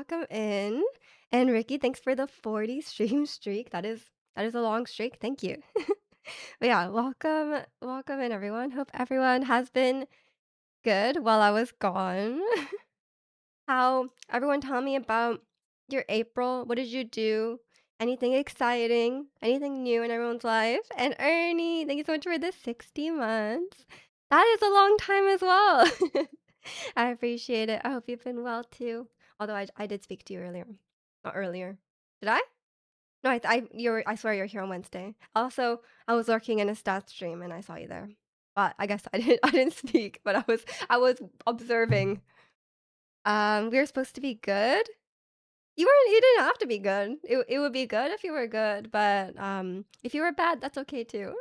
welcome in. And Ricky, thanks for the 40 stream streak. That is a long streak. Thank you. But yeah, welcome in everyone. Hope everyone has been good while I was gone. How everyone tell me about your April. What did you do? Anything exciting? Anything new in everyone's life? And Ernie, thank you so much for the 60 months. That is a long time as well. I appreciate it. I hope you've been well too. Although I did speak to you earlier. Not earlier. Did I? No, I swear you're here on Wednesday. Also, I was lurking in a stats stream and I saw you there. But I guess I didn't speak, but I was observing. We were supposed to be good. You didn't have to be good. It would be good if you were good, but if you were bad, that's okay too.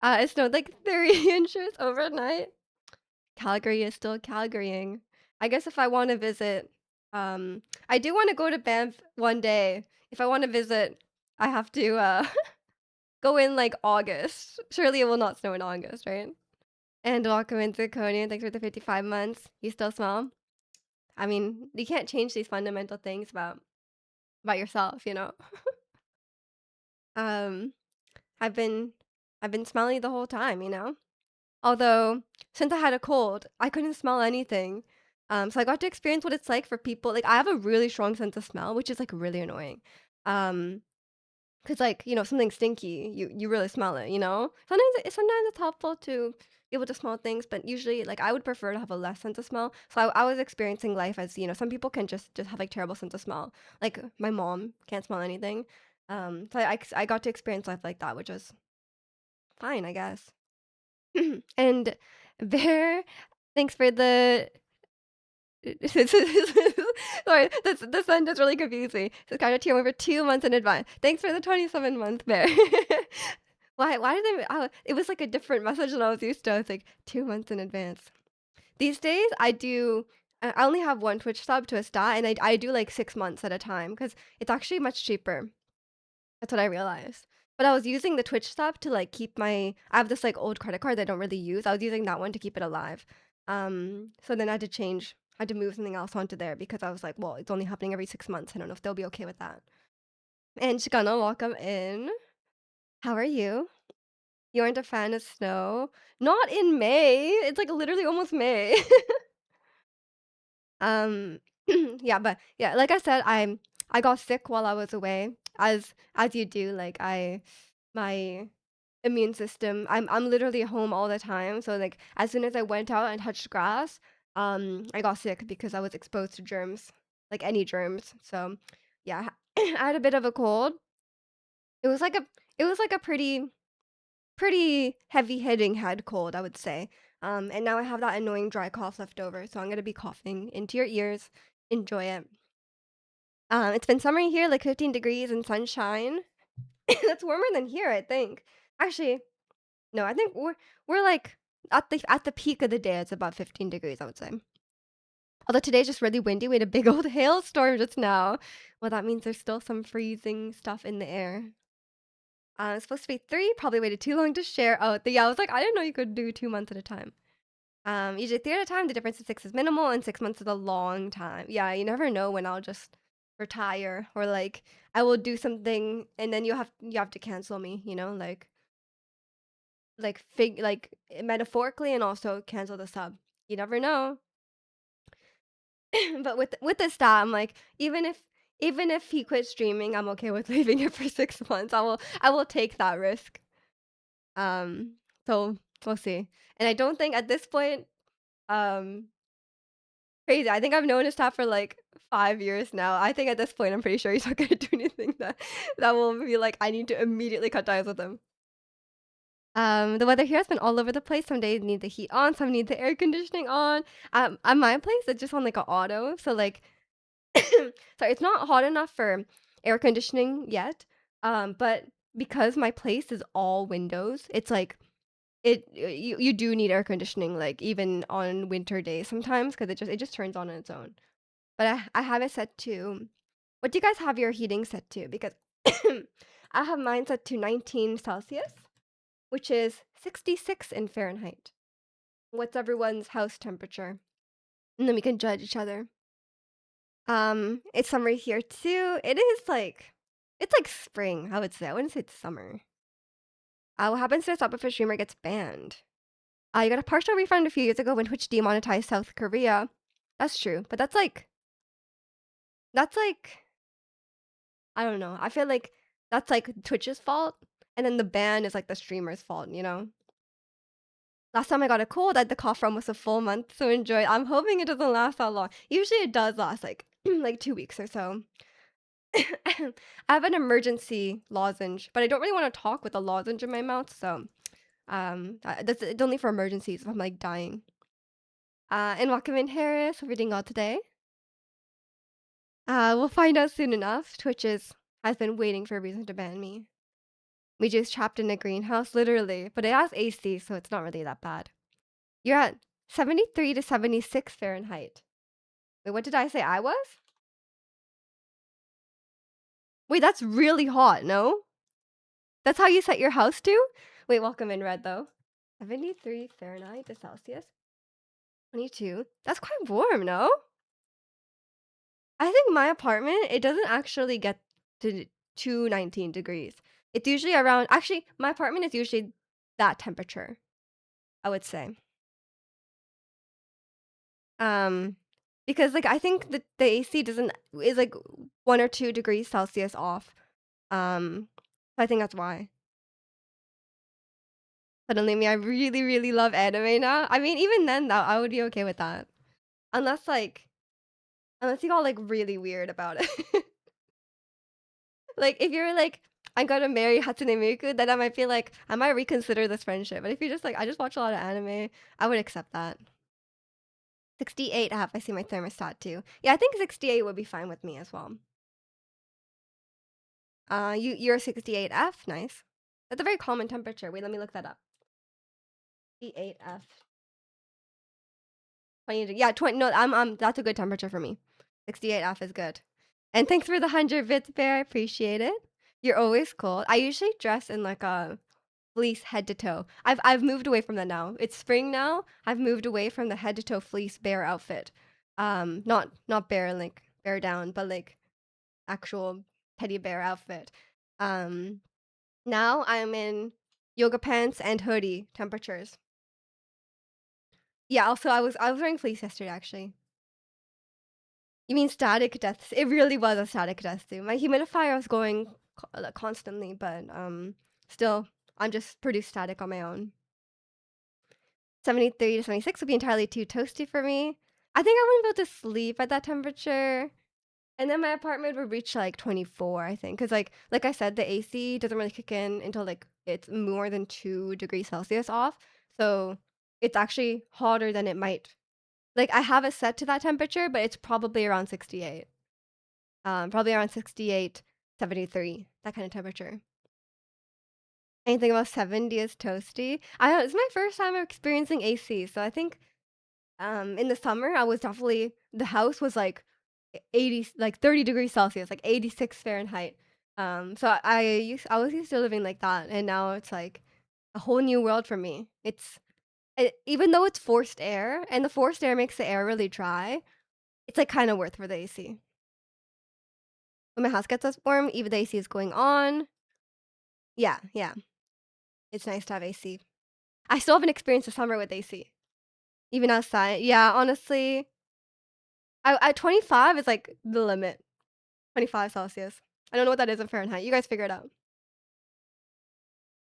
It snowed like 3 inches overnight. Calgary is still Calgarying. I guess if I want to visit, I do want to go to Banff one day. If I want to visit, I have to go in like August. Surely it will not snow in August, right? And welcome into Coney. Thanks for the 55 months. You still smell? I mean, you can't change these fundamental things about yourself, you know. Um, I've been I've been smelly the whole time, you know. Although, since I had a cold, I couldn't smell anything. So I got to experience what it's like for people. Like, I have a really strong sense of smell, which is like really annoying. Um, cause like something stinky, you really smell it. Sometimes it's helpful to be able to smell things, but usually like I would prefer to have a less sense of smell. So I was experiencing life as some people can just have like terrible sense of smell. Like my mom can't smell anything. So I got to experience life like that, which was fine, I guess. And Bear, thanks for the sorry, this sentence really confused me. It's kind of to over 2 months in advance. Thanks for the 27-month Bear. Why did it was like a different message than I was used to. I was like 2 months in advance. These days I only have one Twitch sub to a stat, and I do like 6 months at a time because it's actually much cheaper. That's what I realized. But I was using the Twitch stuff to like keep I have this like old credit card that I don't really use. I was using that one to keep it alive. So then I had to move something else onto there because I was like, well, it's only happening every 6 months. I don't know if they'll be okay with that. And Chicano, welcome in. How are you? You aren't a fan of snow? Not in May. It's like literally almost May. Um, yeah, but yeah, like I said, I got sick while I was away, as you do. Like my immune system, I'm literally home all the time. So like as soon as I went out and touched grass, I got sick because I was exposed to germs, like any germs. So yeah, I had a bit of a cold. It was like a pretty heavy hitting head cold, I would say. And now I have that annoying dry cough left over, so I'm gonna be coughing into your ears. Enjoy it. It's been summer here, like 15 degrees and sunshine. That's warmer than here, I think. Actually, no, I think we're like at the peak of the day. It's about 15 degrees, I would say. Although today's just really windy. We had a big old hailstorm just now. Well, that means there's still some freezing stuff in the air. It's supposed to be 3, probably waited too long to share. Oh, yeah, I was like, I didn't know you could do 2 months at a time. Usually 3 at a time, the difference is 6 is minimal, and 6 months is a long time. Yeah, you never know when I'll just retire or like I will do something and then you have to cancel me, like metaphorically and also cancel the sub. You never know. But with this stat, I'm like, even if he quits streaming, I'm okay with leaving it for 6 months. I will take that risk. Um, so we'll see. And I don't think at this point, um, crazy. I think I've known his stat for like 5 years now. I think at this point, I'm pretty sure he's not gonna do anything that will be like I need to immediately cut ties with him. The weather here has been all over the place. Some days need the heat on, some need the air conditioning on. At my place, it's just on like an auto. So like, sorry, it's not hot enough for air conditioning yet. But because my place is all windows, it's like you do need air conditioning like even on winter days sometimes because it just turns on its own. But I have it set to what do you guys have your heating set to? Because I have mine set to 19 Celsius, which is 66 in Fahrenheit. What's everyone's house temperature? And then we can judge each other. It's summer here too. It's like spring, I would say. I wouldn't say it's summer. What happens to a stop if a streamer gets banned? You got a partial refund a few years ago when Twitch demonetized South Korea. That's true, but that's like I don't know. I feel like that's like Twitch's fault, and then the ban is like the streamer's fault, you know? Last time I got a cold, I had the cough for almost a full month, so enjoy. I'm hoping it doesn't last that long. Usually it does last like like 2 weeks or so. I have an emergency lozenge, but I don't really want to talk with a lozenge in my mouth, so that's it's only for emergencies if I'm like dying. And welcome in Harris. Hope you're doing well today. We'll find out soon enough. Has been waiting for a reason to ban me. We just trapped in a greenhouse, literally, but it has AC, so it's not really that bad. You're at 73 to 76 Fahrenheit. Wait, what did I say I was? Wait, that's really hot, no? That's how you set your house to? Wait, welcome in red though. 73 Fahrenheit to Celsius. 22. That's quite warm, no? I think my apartment, it doesn't actually get to 219 degrees. It's usually around, actually, my apartment is usually that temperature, I would say. Um, because like I think the AC doesn't is like 1 or 2 degrees Celsius off. So I think that's why. Suddenly, me, I really, really love anime now. I mean, even then, that I would be okay with that, unless like unless you got like really weird about it. Like if you're like I'm gonna marry Hatsune Miku, then I might be like I might reconsider this friendship. But if you're just like I just watch a lot of anime, I would accept that. 68 F. I see my thermostat too. Yeah, I think 68 would be fine with me as well. You're 68 F. Nice. That's a very common temperature. Wait, let me look that up. 68 F. 20. Yeah, 20. No, that's a good temperature for me. 68 F is good. And thanks for the 100 bits, Bear. I appreciate it. You're always cool. I usually dress in like a fleece head to toe. I've moved away from that now. It's spring now. I've moved away from the head to toe fleece bear outfit. Not bear like bear down, but like actual teddy bear outfit. Um, Now I'm in yoga pants and hoodie temperatures. Yeah, also I was wearing fleece yesterday actually. You mean static deaths? It really was a static death too. My humidifier was going like, constantly, but still I'm just pretty static on my own. 73 to 76 would be entirely too toasty for me. I think I wouldn't be able to sleep at that temperature. And then my apartment would reach like 24, I think, because like I said, the AC doesn't really kick in until like it's more than 2 degrees Celsius off. So it's actually hotter than it might. Like I have it set to that temperature, but it's probably around 68. Probably around 68, 73, that kind of temperature. Anything about 70 is toasty. I don't, it's my first time experiencing AC, so I think in the summer I was definitely the house was like 80 like 30 degrees Celsius, like 86 Fahrenheit. So I was used to living like that, and now it's like a whole new world for me. Even though it's forced air and the forced air makes the air really dry, it's like kind of worth for the AC. When my house gets us warm, even the AC is going on. Yeah, yeah. It's nice to have AC. I still haven't experienced the summer with AC. Even outside. Yeah, honestly, I 25 is like the limit. 25 Celsius. I don't know what that is in Fahrenheit. You guys figure it out.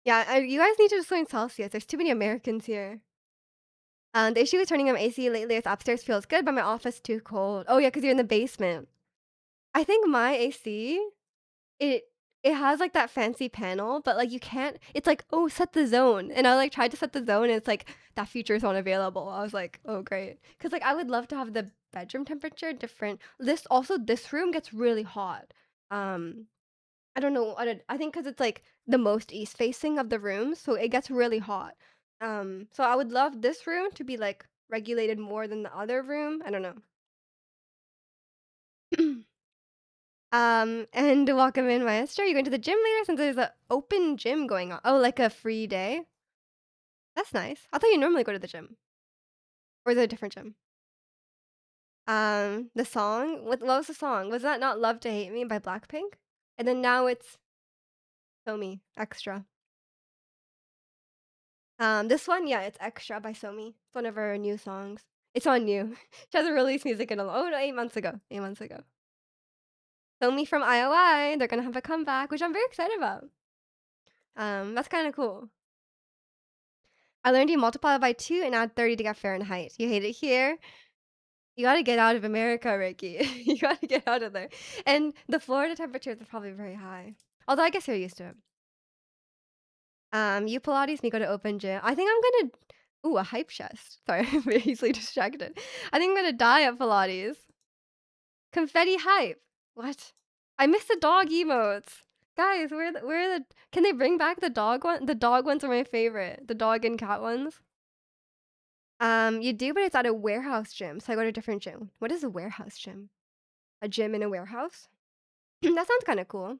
Yeah, you guys need to just learn Celsius. There's too many Americans here. The issue with turning on AC lately is upstairs feels good, but my office too cold. Oh yeah, because you're in the basement. I think my AC, it it has like that fancy panel, but like you can't. It's like oh set the zone, and I like tried to set the zone, and it's like that feature is not available. I was like oh great, because like I would love to have the bedroom temperature different. This room gets really hot. Um, I don't know. I think because it's like the most east facing of the rooms, so it gets really hot. So I would love this room to be like regulated more than the other room. I don't know. And welcome in, Maestro. You going to the gym later since there's an open gym going on? Oh, like a free day? That's nice. I thought you normally go to the gym. Or is it a different gym? The song, what was the song? Was that not "Love to Hate Me" by Blackpink? And then now it's "Somi" Extra. This one, yeah, it's "Extra" by Somi. It's one of her new songs. It's on new. She hasn't released music in oh no, 8 months ago. 8 months ago. Somi from IOI, they're gonna have a comeback, which I'm very excited about. That's kind of cool. I learned you multiply by 2 and add 30 to get Fahrenheit. You hate it here? You gotta get out of America, Ricky. You gotta get out of there. And the Florida temperatures are probably very high. Although I guess you're used to it. You Pilates, me go to open gym. I think I'm gonna ooh, a hype chest. Sorry, I'm very easily distracted. I think I'm gonna die at Pilates. Confetti hype. What? I miss the dog emotes. Guys, where the can they bring back the dog one? The dog ones are my favorite. The dog and cat ones. You do, but it's at a warehouse gym, so I go to a different gym. What is a warehouse gym? A gym in a warehouse? That sounds kind of cool.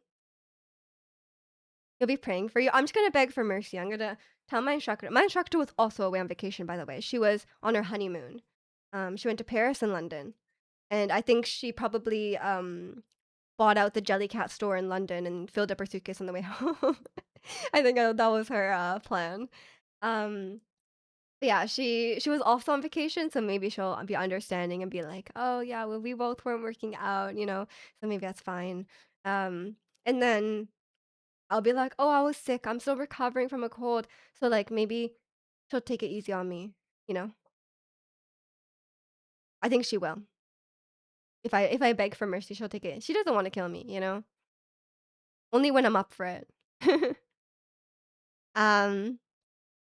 He'll be praying for you. I'm just gonna beg for mercy. I'm gonna tell my instructor. My instructor was also away on vacation, by the way. She was on her honeymoon. She went to Paris and London, and I think she probably bought out the Jellycat store in London and filled up her suitcase on the way home. I think that was her plan. Um, but yeah, she was also on vacation, so maybe she'll be understanding and be like, "Oh yeah, well we both weren't working out, you know, so maybe that's fine." And then I'll be like, "Oh, I was sick. I'm still recovering from a cold." So like maybe she'll take it easy on me, you know? I think she will. If I beg for mercy, she'll take it. She doesn't want to kill me, you know? Only when I'm up for it. um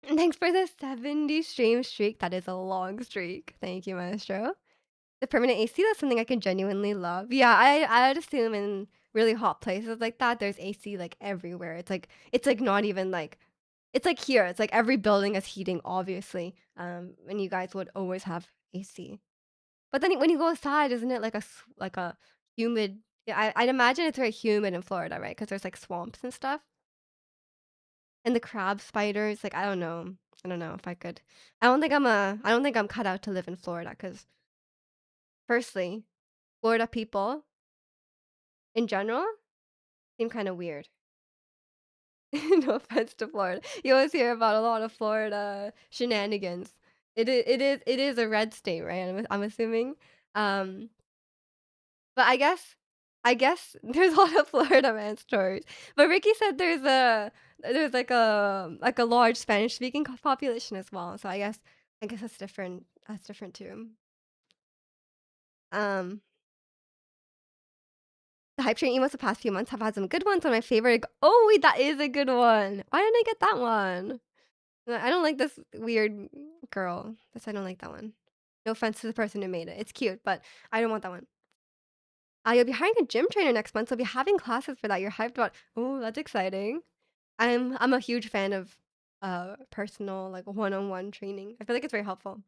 Thanks for the 70 stream streak. That is a long streak. Thank you, Maestro. The permanent AC, that's something I can genuinely love. Yeah, I'd assume in really hot places like that, there's AC like everywhere. It's like not even like it's like here. It's like every building is heating, obviously. And you guys would always have AC. But then when you go outside, isn't it like like a humid? Yeah, I'd imagine it's very humid in Florida, right? Because there's like swamps and stuff. And the crab spiders, like I don't know. I don't know if I could. I don't think I'm cut out to live in Florida because firstly, Florida people in general seem kind of weird. No offense to Florida. You always hear about a lot of Florida shenanigans. It is a red state, right? I'm assuming. Um, but I guess there's a lot of Florida man stories. But Ricky said there's like a large Spanish speaking population as well. So I guess that's different. That's different too. Um, the hype train emos the past few months have had some good ones. One of my favorite. Oh wait, that is a good one. Why didn't I get that one? I don't like this weird girl. I don't like that one. No offense to the person who made it. It's cute, but I don't want that one. You'll be hiring a gym trainer next month, so you'll be having classes for that. You're hyped about. Oh, that's exciting. I'm a huge fan of personal like one-on-one training. I feel like it's very helpful.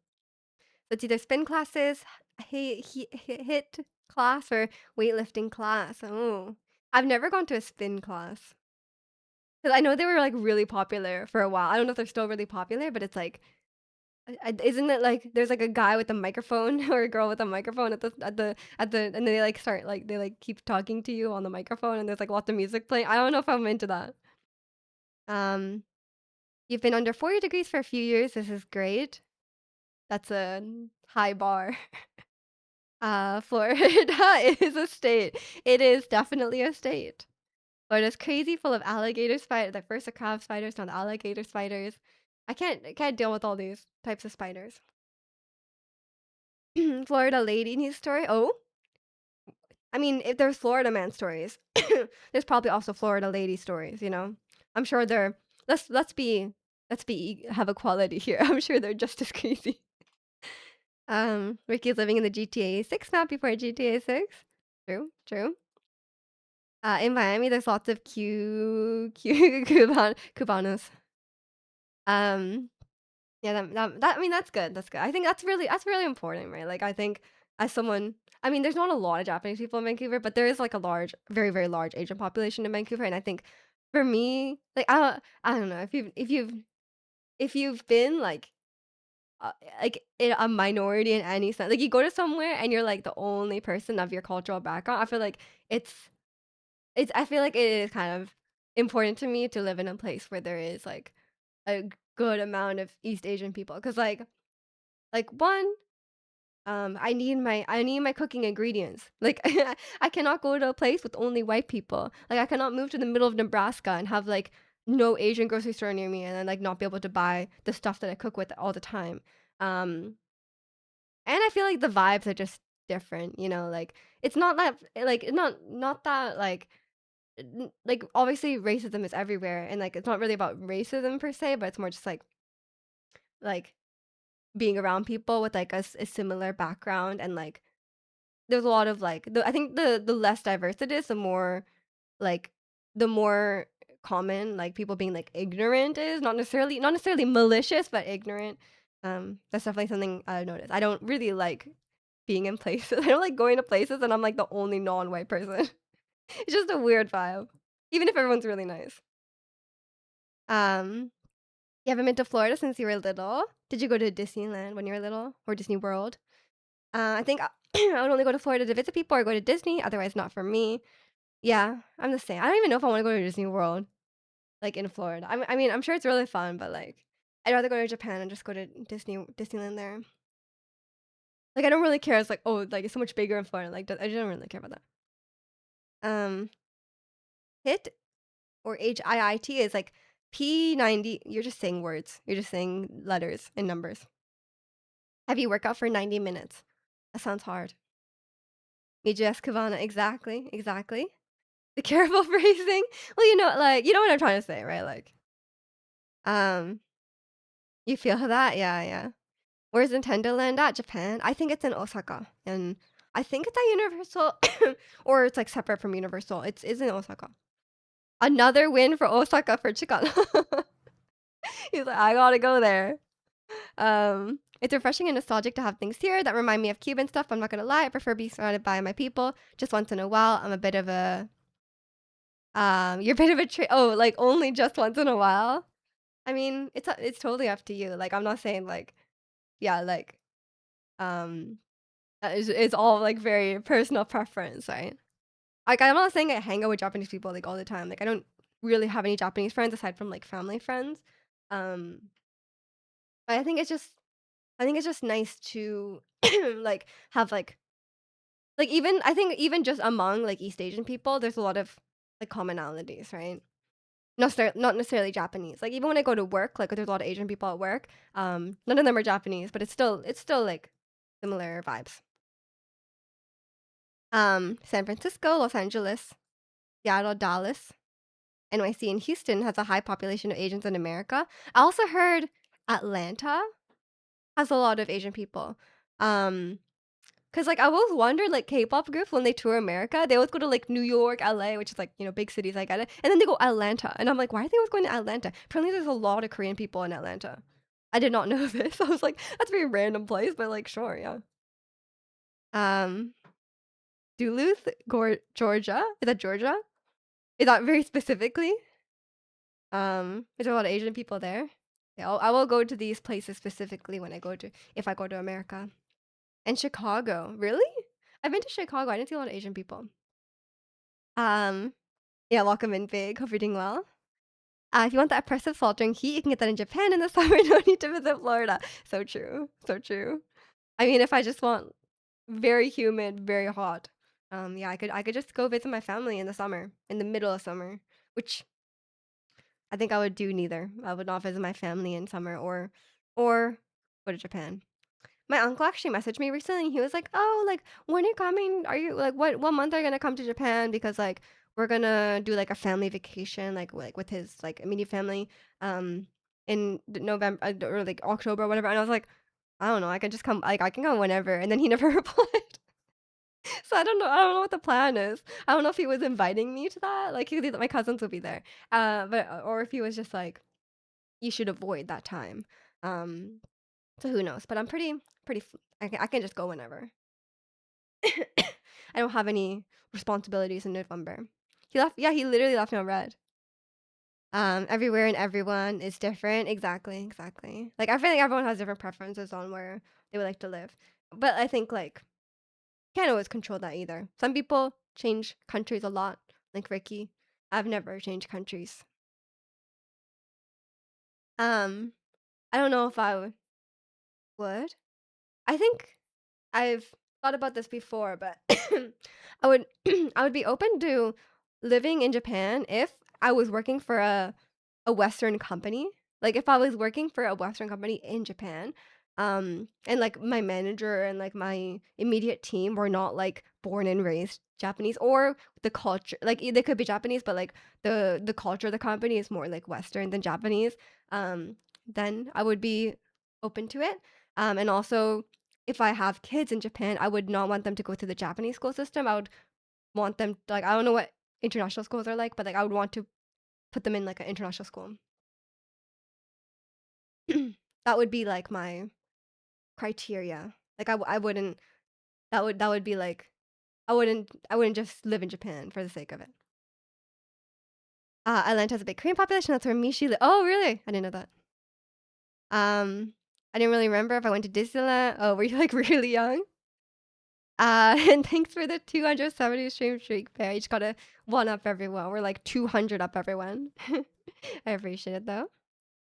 So it's either spin classes, hit class, or weightlifting class. Oh, I've never gone to a spin class. Because I know they were like really popular for a while. I don't know if they're still really popular, but it's like isn't it like there's like a guy with a microphone or a girl with a microphone and they like start like they like keep talking to you on the microphone and there's like lots of music playing. I don't know if I'm into that. Um, you've been under 40 degrees for a few years. This is great. That's a high bar. Florida is a state. It is definitely a state. Florida's crazy, full of alligator spiders. Like first the crab spiders, now the alligator spiders. I can't deal with all these types of spiders. Florida lady news story. Oh, I mean, if there's Florida man stories, there's probably also Florida lady stories. You know, I'm sure they're. Let's be have equality here. I'm sure they're just as crazy. Ricky's living in the GTA 6 map before GTA 6. True, true. In Miami, there's lots of Cubanos. Um, Yeah, I mean, that's good, that's good. I think that's really important, right? Like, I think as someone I mean, there's not a lot of Japanese people in Vancouver, but there is, like, a large very, very large Asian population in Vancouver, and I think for me, like, I don't know, if you've been, like, uh, like a minority in any sense. Like you go to somewhere and you're like the only person of your cultural background. I feel like it's I feel like it is kind of important to me to live in a place where there is like a good amount of East Asian people because one I need my cooking ingredients. Like I cannot go to a place with only white people. Like I cannot move to the middle of Nebraska and have like no Asian grocery store near me and then like not be able to buy the stuff that I cook with all the time. Um and I feel like the vibes are just different, you know, like it's not that like not that like obviously racism is everywhere and like it's not really about racism per se, but it's more just like being around people with like a similar background and like there's a lot of like I think the less diverse it is, like the more common like people being like ignorant is not necessarily malicious, but ignorant. That's definitely something I noticed. I don't really like being in places. I don't like going to places and I'm like the only non-white person. It's just a weird vibe, even if everyone's really nice. Um, you haven't been to Florida since you were little. Did you go to Disneyland when you were little or Disney World? I think I would only go to Florida to visit people or go to Disney. Otherwise, not for me. Yeah, I'm the same. I don't even know if I want to go to Disney World, like in Florida. I mean, I'm sure it's really fun, but like, I'd rather go to Japan and just go to Disneyland there. Like, I don't really care. It's like, oh, like it's so much bigger in Florida. Like, I don't really care about that. HIT or HIIT is like P90. You're just saying words. You're just saying letters and numbers. Have you worked out for 90 minutes? That sounds hard. EJS Kavana. Exactly. Exactly. The careful phrasing. Well, you know what I'm trying to say, right? Like, um, you feel that? Yeah, yeah. Where's Nintendo Land at? Japan? I think it's in Osaka, and I think it's at Universal, or it's like separate from Universal. It's in Osaka. Another win for Osaka for Chikana. He's like, I gotta go there. It's refreshing and nostalgic to have things here that remind me of Cuban stuff. I'm not gonna lie, I prefer being surrounded by my people. Just once in a while, I'm a bit of a you're a bit of a oh, like only just once in a while. I mean, it's totally up to you. Like I'm not saying like yeah, like um it's all like very personal preference, right? Like I'm not saying I hang out with Japanese people like all the time. Like I don't really have any Japanese friends aside from like family friends. Um but I think it's just nice to like have like even I think even just among like East Asian people, there's a lot of like commonalities, right? Not necessarily Japanese. Like even when I go to work, like there's a lot of Asian people at work. None of them are Japanese, but it's still like similar vibes. San Francisco, Los Angeles, Seattle, Dallas, NYC, and Houston has a high population of Asians in America. I also heard Atlanta has a lot of Asian people. Um, Cause like I always wondered like K-pop groups when they tour America, they always go to like New York, LA, which is like, you know, big cities, I get it. And then they go Atlanta. And I'm like, why are they always going to Atlanta? Apparently there's a lot of Korean people in Atlanta. I did not know this. I was like, that's a very random place, but like sure, yeah. Um Duluth, Georgia. Is that Georgia? Is that very specifically? There's a lot of Asian people there. Yeah, I will go to these places specifically when I go to if I go to America. And Chicago. Really? I've been to Chicago. I didn't see a lot of Asian people. Um, yeah, welcome in big. Hope you're doing well. If you want that oppressive sweltering heat, you can get that in Japan in the summer. No need to visit Florida. So true. So true. I mean, if I just want very humid, very hot, yeah, I could just go visit my family in the summer, in the middle of summer, which I think I would do neither. I would not visit my family in summer or go to Japan. My uncle actually messaged me recently and he was like, "Oh, like when are you coming? Are you like what month are you gonna come to Japan? Because like we're gonna do like a family vacation, like with his like immediate family, um, in November or like October or whatever." And I was like, I don't know, I can just come, like I can come whenever. And then he never replied. So I don't know. I don't know what the plan is. I don't know if he was inviting me to that. Like my cousins will be there. But or if he was just like, you should avoid that time. Um, so who knows? But I'm pretty. I can just go whenever. I don't have any responsibilities in November. He left. Yeah, he literally left me on red. Everywhere and everyone is different. Exactly, exactly. Like I feel like everyone has different preferences on where they would like to live. But I think like can't always control that either. Some people change countries a lot, like Ricky. I've never changed countries. Um, I don't know if would. I think I've thought about this before, but I would I would be open to living in Japan if I was working for a Western company. Like if I was working for a Western company in Japan, and like my manager and like my immediate team were not like born and raised Japanese or the culture like they could be Japanese, but like the culture of the company is more like Western than Japanese. Um, then I would be open to it. And also if I have kids in Japan, I would not want them to go through the Japanese school system. I would want them like I don't know what international schools are like, but like I would want to put them in like an international school. That would be like my criteria. Like I wouldn't that would be like I wouldn't just live in Japan for the sake of it. Atlanta has a big Korean population. That's where Mishi live. Oh, really? I didn't know that. I didn't really remember if I went to Disneyland. Oh, were you like really young? And thanks for the 270 stream streak, Bear. You just gotta one up everyone. We're like 200 up everyone. I appreciate it though.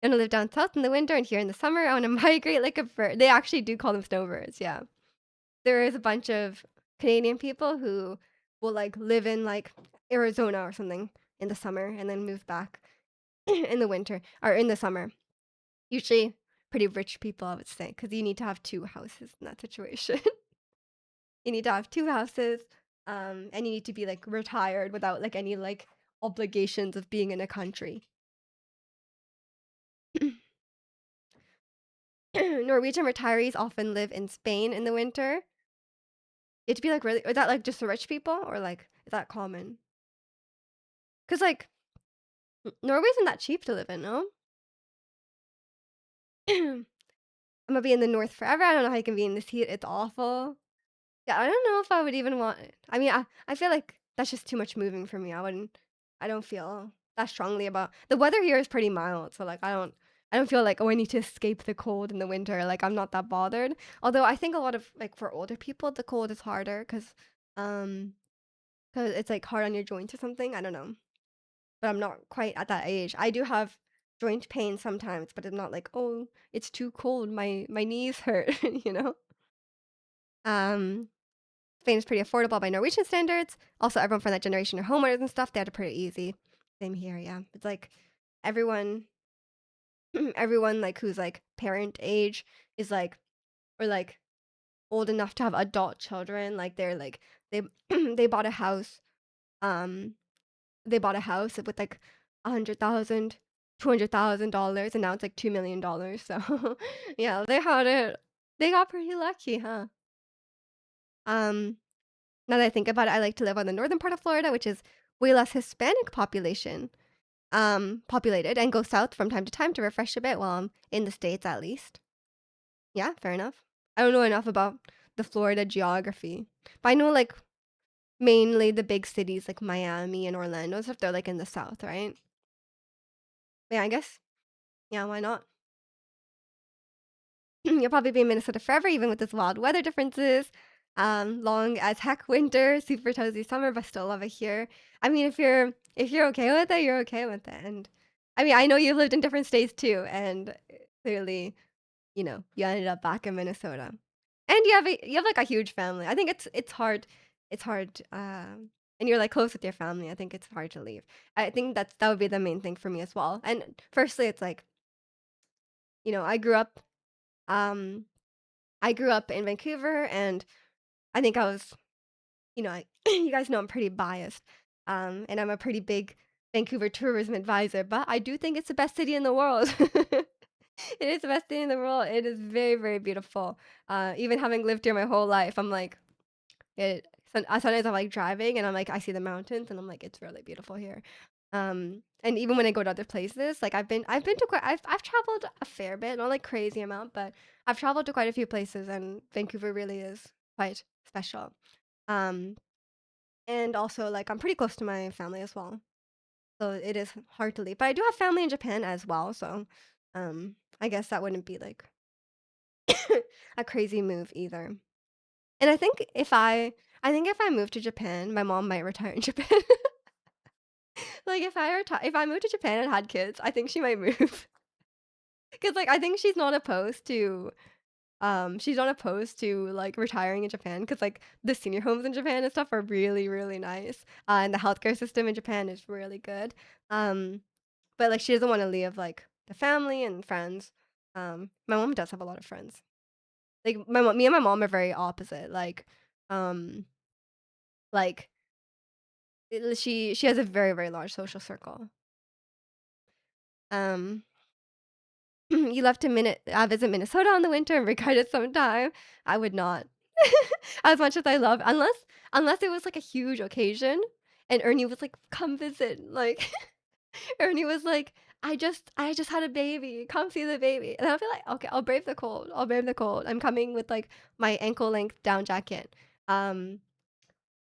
I wanna live down south in the winter and here in the summer. I wanna migrate like a bird. They actually do call them snowbirds, yeah. There is a bunch of Canadian people who will like live in like Arizona or something in the summer and then move back in the winter or in the summer. Usually pretty rich people, I would say, because you need to have two houses in that situation. You need to have two houses, and you need to be like retired without like any like obligations of being in a country. Norwegian retirees often live in Spain in the winter. You have to be like really, is that like just the rich people or like is that common? Because like Norway isn't that cheap to live in, no? I'm gonna be in the north forever. I don't know how you can be in this heat. It's awful. Yeah, I don't know if I would even want it. I mean, I feel like that's just too much moving for me. I don't feel that strongly about the weather here is pretty mild, so like I don't feel like oh I need to escape the cold in the winter. Like I'm not that bothered. Although I think a lot of like for older people the cold is harder um cuz it's like hard on your joints or something. I don't know. But I'm not quite at that age. I do have joint pain sometimes, but I'm not like, "Oh, it's too cold. My knees hurt," you know? Um Spain is pretty affordable by Norwegian standards. Also, everyone from that generation are homeowners and stuff. They had it pretty easy. Same here, yeah. It's like everyone, everyone like who's like parent age is like or like old enough to have adult children. Like they're like they they bought a house. Um, they bought a house with like 100,000, $200,000, and now it's like $2 million. So yeah, they had it. They got pretty lucky, huh? Um, Now that I think about it, I like to live on the northern part of Florida, which is way less Hispanic populated, and go south from time to time to refresh a bit while I'm in the States at least. Yeah, fair enough. I don't know enough about the Florida geography, but I know like mainly the big cities like Miami and Orlando, if they're like in the south, right? Yeah, I guess. Yeah, why not? You'll probably be in Minnesota forever, even with this wild weather differences. Long as heck winter, super toasty summer, but still love it here. I mean, if you're okay with it, you're okay with it. And I mean, I know you lived in different states too, and clearly, you know, you ended up back in Minnesota, and you have like a huge family. I think it's hard, and you're like close with your family. I think it's hard to leave. I think that would be the main thing for me as well. And firstly, it's like, you know, um I grew up in Vancouver, and I think I was, you know, you guys know I'm pretty biased, and I'm a pretty big Vancouver tourism advisor, but I do think it's the best city in the world. It is the best city in the world. It is very, very beautiful. Even having lived here my whole life, I'm like, it. Sometimes I'm like driving, and I'm like, I see the mountains, and I'm like, it's really beautiful here. And even when I go to other places, like I've been to quite, I've traveled a fair bit, not like crazy amount, but I've traveled to quite a few places, and Vancouver really is quite special. Um, and also like I'm pretty close to my family as well. so it is hard to leave. But I do have family in Japan as well, so I guess that wouldn't be like a crazy move either. And I think if I moved to Japan, my mom might retire in Japan. Like if I moved to Japan and had kids, I think she might move. Cause like I think she's not opposed to like retiring in Japan because like the senior homes in Japan and stuff are really, really nice. And the healthcare system in Japan is really good. Um but like she doesn't want to leave like the family and friends. My mom does have a lot of friends. Like me and my mom are very opposite. Um like she has a very, very large social circle. Um, you love to visit Minnesota in the winter and regret it sometime. I would not. As much as I love, unless it was like a huge occasion, and Ernie was like, "Come visit." Like Ernie was like, I just had a baby. Come see the baby." And I'll be like, "Okay, I'll brave the cold. I'll brave the cold. I'm coming with like my ankle length down jacket." Um,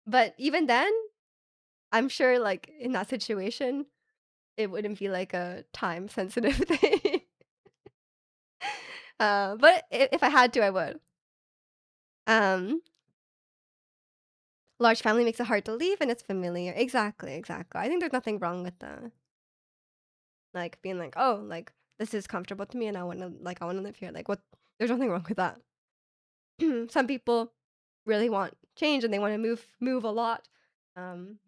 but even then, I'm sure like in that situation, it wouldn't be like a time sensitive thing. But if I had to, I would. Um, Large family makes it hard to leave and it's familiar. Exactly, exactly. I think there's nothing wrong with the like being like, oh, like this is comfortable to me and I wanna live here. Like what there's nothing wrong with that. Some people really want change and they want to move a lot. Um,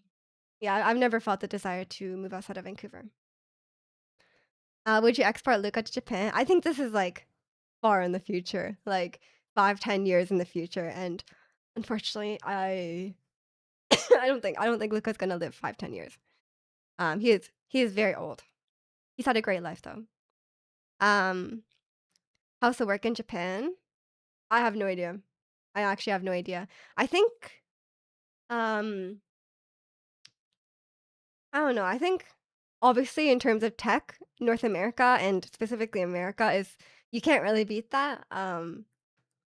yeah, I've never felt the desire to move outside of Vancouver. Would you export Luca to Japan? I think this is like far in the future, like 5, 10 years in the future. And unfortunately, I don't think Luca's gonna live 5, 10 years. He is very old. He's had a great life though. Um, how's the work in Japan? I have no idea. I actually have no idea. I think um I don't know. I think obviously in terms of tech, North America and specifically America is you can't really beat that. But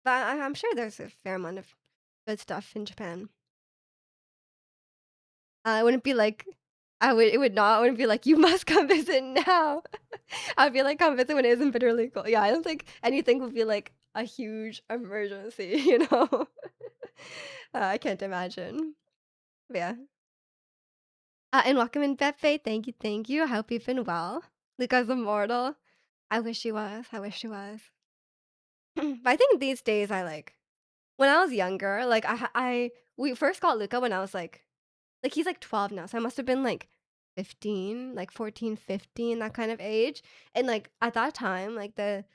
I'm sure there's a fair amount of good stuff in Japan. It wouldn't be like it would not. I wouldn't be like, you must come visit now. I'd be like, come visit when it isn't bitterly cold. Yeah, I don't think anything would be like a huge emergency, you know? I can't imagine. But yeah. And welcome in, Pepe. Thank you, thank you. I hope you've been well. Luca's immortal. I wish he was. I wish he was. But I think these days when I was younger, we first got Luca when I was like he's like 12 now, so I must have been like 15, like 14, 15, that kind of age. And like at that time, like the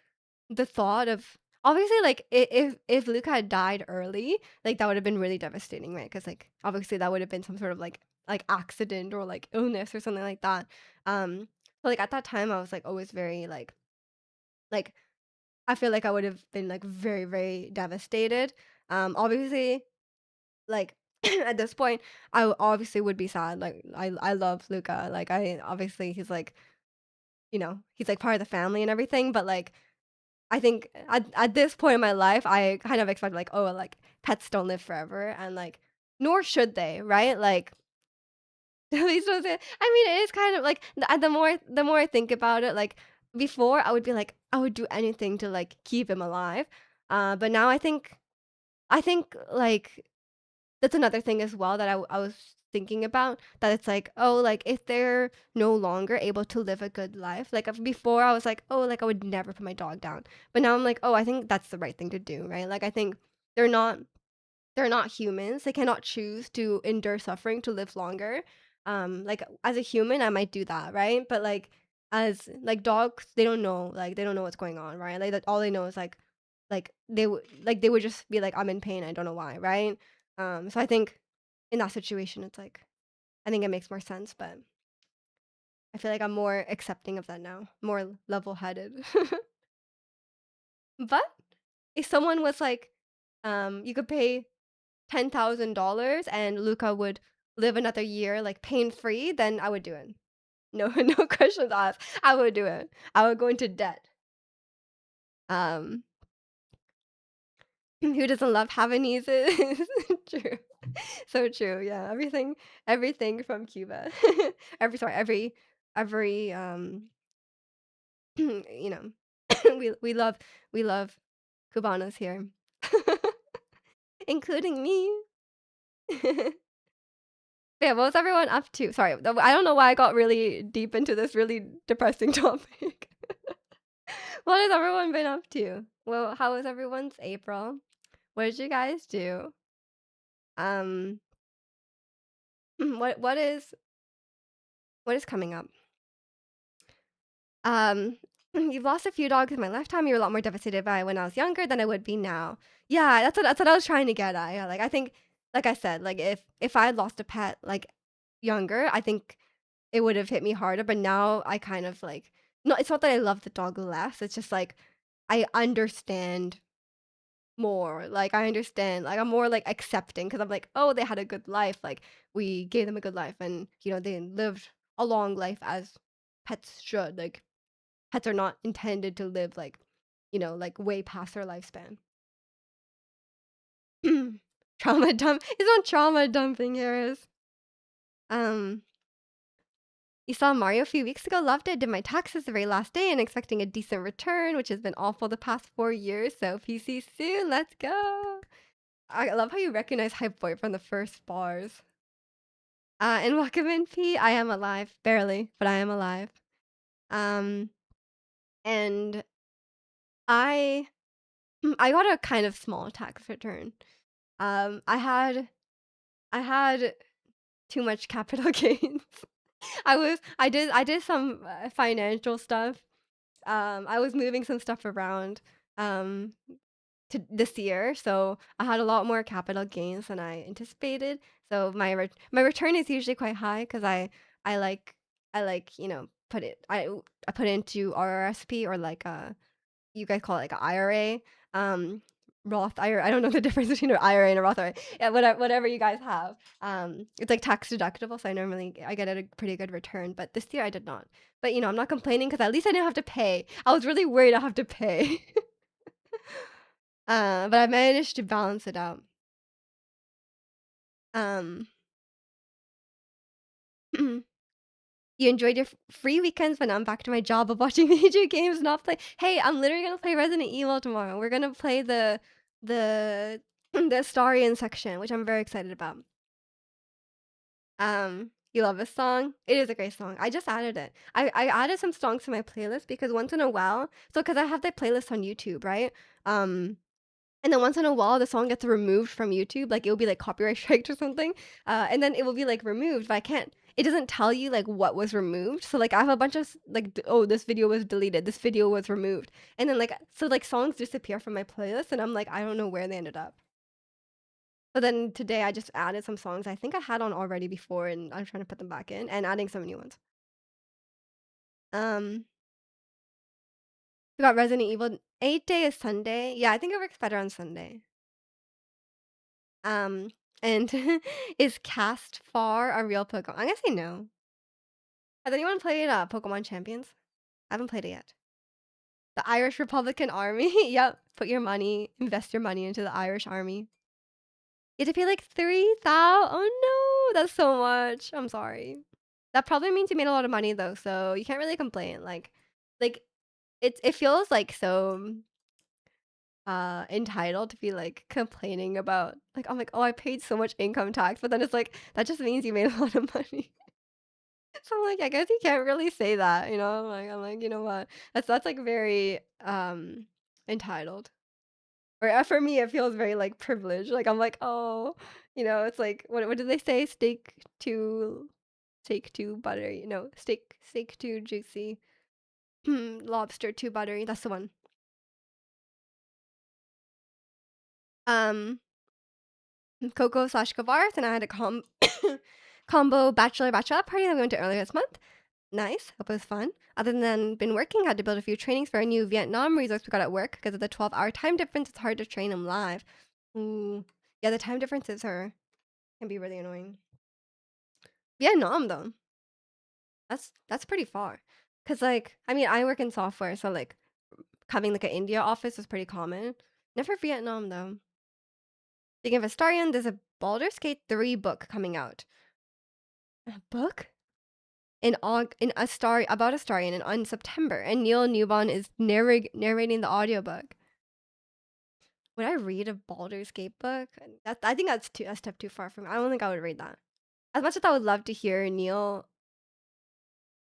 thought of obviously like if Luca had died early, like that would have been really devastating, right? Because like obviously that would have been some sort of like accident or like illness or something like that. So like at that time, I was like always very like I feel like I would have been like very very devastated. Obviously like at this point, obviously would be sad. Like I love Luca. Like I obviously he's like part of the family and everything. But like I think at this point in my life, I kind of expect like, oh, like pets don't live forever, and like nor should they, right? Like at least I mean, it is kind of like the more I think about it, like before I would be like I would do anything to like keep him alive, but now I think like that's another thing as well that I was thinking about, that it's like, oh, like if they're no longer able to live a good life, like before I was like, oh, like I would never put my dog down. But now I'm like, oh, I think that's the right thing to do, right? Like I think they're not they're not humans. They cannot choose to endure suffering to live longer. Like as a human, I might do that, right? But like as like dogs, they don't know what's going on, right? Like that all they know is they would just be like, I'm in pain, I don't know why, right? So I think in that situation, it's like I think it makes more sense, but I feel like I'm more accepting of that now, more level-headed. But if someone was like, you could pay $10,000 and Luca would live another year like pain-free, then I would do it. No, no questions asked. I would do it. I would go into debt. Um, who doesn't love having nieces? True. So true, yeah, everything from Cuba. Every, you know, we love Cubanos here, including me. Yeah, what was everyone up to? Sorry, I don't know why I got really deep into this really depressing topic. What has everyone been up to? Well, how was everyone's April? What did you guys do? Um, what is coming up? Um, you've lost a few dogs in my lifetime. You're a lot more devastated by when I was younger than I would be now. Yeah, that's what I was trying to get at. Yeah, like I think, like I said, like if I had lost a pet like younger, I think it would have hit me harder. But now I kind of like no, it's not that I love the dog less. It's just like I understand more. Like I understand. Like I'm more like accepting because I'm like, oh, they had a good life. Like we gave them a good life, and they lived a long life as pets should. Like pets are not intended to live like, like way past their lifespan. Trauma dump. It's not trauma dumping, Harris. Um, you saw Mario a few weeks ago, loved it, did my taxes the very last day and expecting a decent return, which has been awful the past 4 years. So PC soon, let's go. I love how you recognize Hype Boy from the first bars. And welcome in P. I am alive. Barely, but I am alive. Um, and I I got a kind of small tax return. I had too much capital gains. I did some financial stuff. I was moving some stuff around um to this year, so I had a lot more capital gains than I anticipated. So my return is usually quite high because I like I put it into RRSP or like you guys call it like a IRA, um, Roth IRA. I don't know the difference between an IRA and a Roth IRA. Yeah, whatever you guys have. It's like tax deductible, so I get a pretty good return. But this year I did not. But I'm not complaining because at least I didn't have to pay. I was really worried I have to pay. But I managed to balance it out. Um, you enjoyed your free weekends, but now I'm back to my job of watching video games, not play. Hey, I'm literally gonna play Resident Evil tomorrow. We're gonna play the the Astarion section, which I'm very excited about. You love this song? It is a great song. I just added it. I added some songs to my playlist because once in a while, so because I have the playlist on YouTube, right? Um, and then once in a while, the song gets removed from YouTube, like, it'll be, like, copyright striked or something, and then it will be, like, removed, but I can't it doesn't tell you, like, what was removed, so, like, I have a bunch of like, "Oh, this video was deleted, this video was removed," and then, like so, like, songs disappear from my playlist, and I'm like, I don't know where they ended up. But then today, I just added some songs I think I had on already before, and I'm trying to put them back in and adding some new ones. Um, we got Resident Evil 8 Day is Sunday. Yeah, I think it works better on Sunday. Um, and is Cast Far a real Pokemon? I'm gonna say no. Has anyone played Pokemon Champions? I haven't played it yet. The Irish Republican Army. Yep. Invest your money into the Irish Army. You have to pay like 3,000. Oh no, that's so much. I'm sorry. That probably means you made a lot of money though, so you can't really complain. Like it feels like so entitled to be like complaining about like I'm like, oh, I paid so much income tax, but then it's like that just means you made a lot of money. So I'm like, I guess you can't really say that, you know? I'm like, you know what? That's like very entitled. Or for me it feels very like privileged. Like I'm like, oh, it's like what did they say? Steak too buttery. No, steak too juicy. Lobster too buttery. That's the one. Um Coco/Kavaris, and I had a combo bachelorette party that we went to earlier this month. Nice. Hope it was fun. Other than been working, had to build a few trainings for a new Vietnam resource we got at work because of the 12-hour time difference. It's hard to train them live. Ooh. Yeah, the time differences can be really annoying. Vietnam though, that's pretty far. Cause like I mean I work in software, so like having like an India office is pretty common. Never Vietnam though. Speaking of Astarion, there's a Baldur's Gate 3 book coming out. A book? In Astar about Astarion in September, and Neil Newbon is narrating the audiobook. Would I read a Baldur's Gate book? I think that's a step too far from me. I don't think I would read that. As much as I would love to hear Neil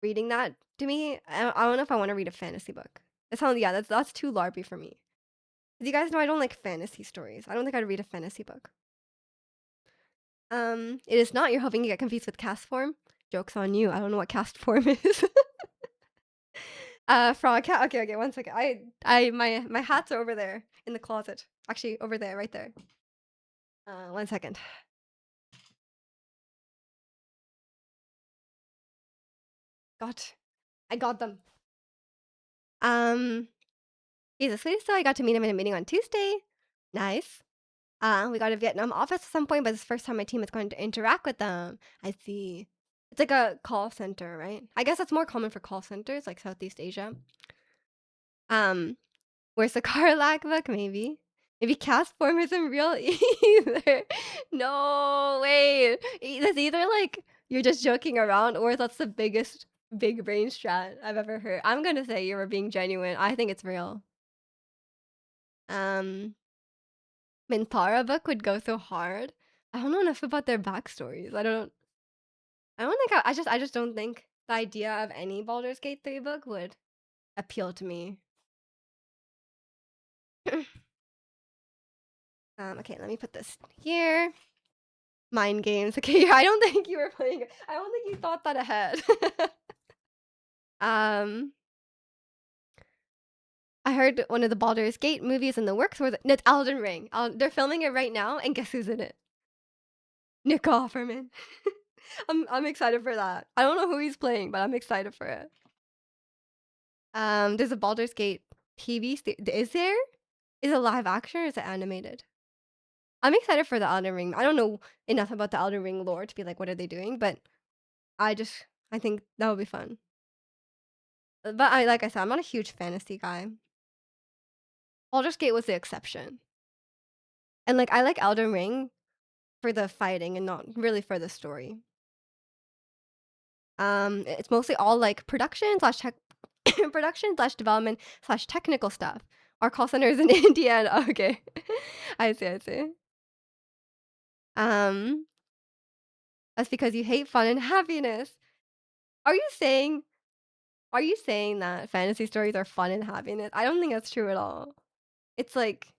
reading that to me, I don't know if I want to read a fantasy book. It sounds yeah, that's too larpy for me. You guys know I don't like fantasy stories. I don't think I'd read a fantasy book. It is not. You're hoping you get confused with cast form. Joke's on you. I don't know what cast form is. Frog cat. Okay, okay. 1 second. My hats are over there in the closet. Actually, over there, right there. 1 second. I got them. He's the sweetest. So I got to meet him in a meeting on Tuesday. Nice. We got a Vietnam office at some point, but it's the first time my team is going to interact with them. I see. It's like a call center, right? I guess that's more common for call centers, like Southeast Asia. Where's the Carlac book? Maybe. Maybe cast form isn't real either. No, wait. That's either like you're just joking around, or that's the biggest big brain strat I've ever heard. I'm gonna say you were being genuine. I think it's real. Um, Mintara book would go so hard. I don't know enough about their backstories. I don't think I just don't think the idea of any Baldur's Gate 3 book would appeal to me. Okay, let me put this here. Mind games. Okay, I don't think you were playing. I don't think you thought that ahead. um, I heard one of the Baldur's Gate movies in the works was it's Elden Ring. They're filming it right now, and guess who's in it? Nick Offerman. I'm excited for that. I don't know who he's playing, but I'm excited for it. There's a Baldur's Gate TV. Is there? Is it live action or is it animated? I'm excited for the Elden Ring. I don't know enough about the Elden Ring lore to be like, what are they doing? But I think that would be fun. But like I said, I'm not a huge fantasy guy. Baldur's Gate was the exception. And like I like Elden Ring for the fighting and not really for the story. It's mostly all like production slash tech production slash development slash technical stuff. Our call center is in India. And, okay, I see, I see. Um, that's because you hate fun and happiness. Are you saying Are you saying that fantasy stories are fun and happiness? I don't think that's true at all. It's like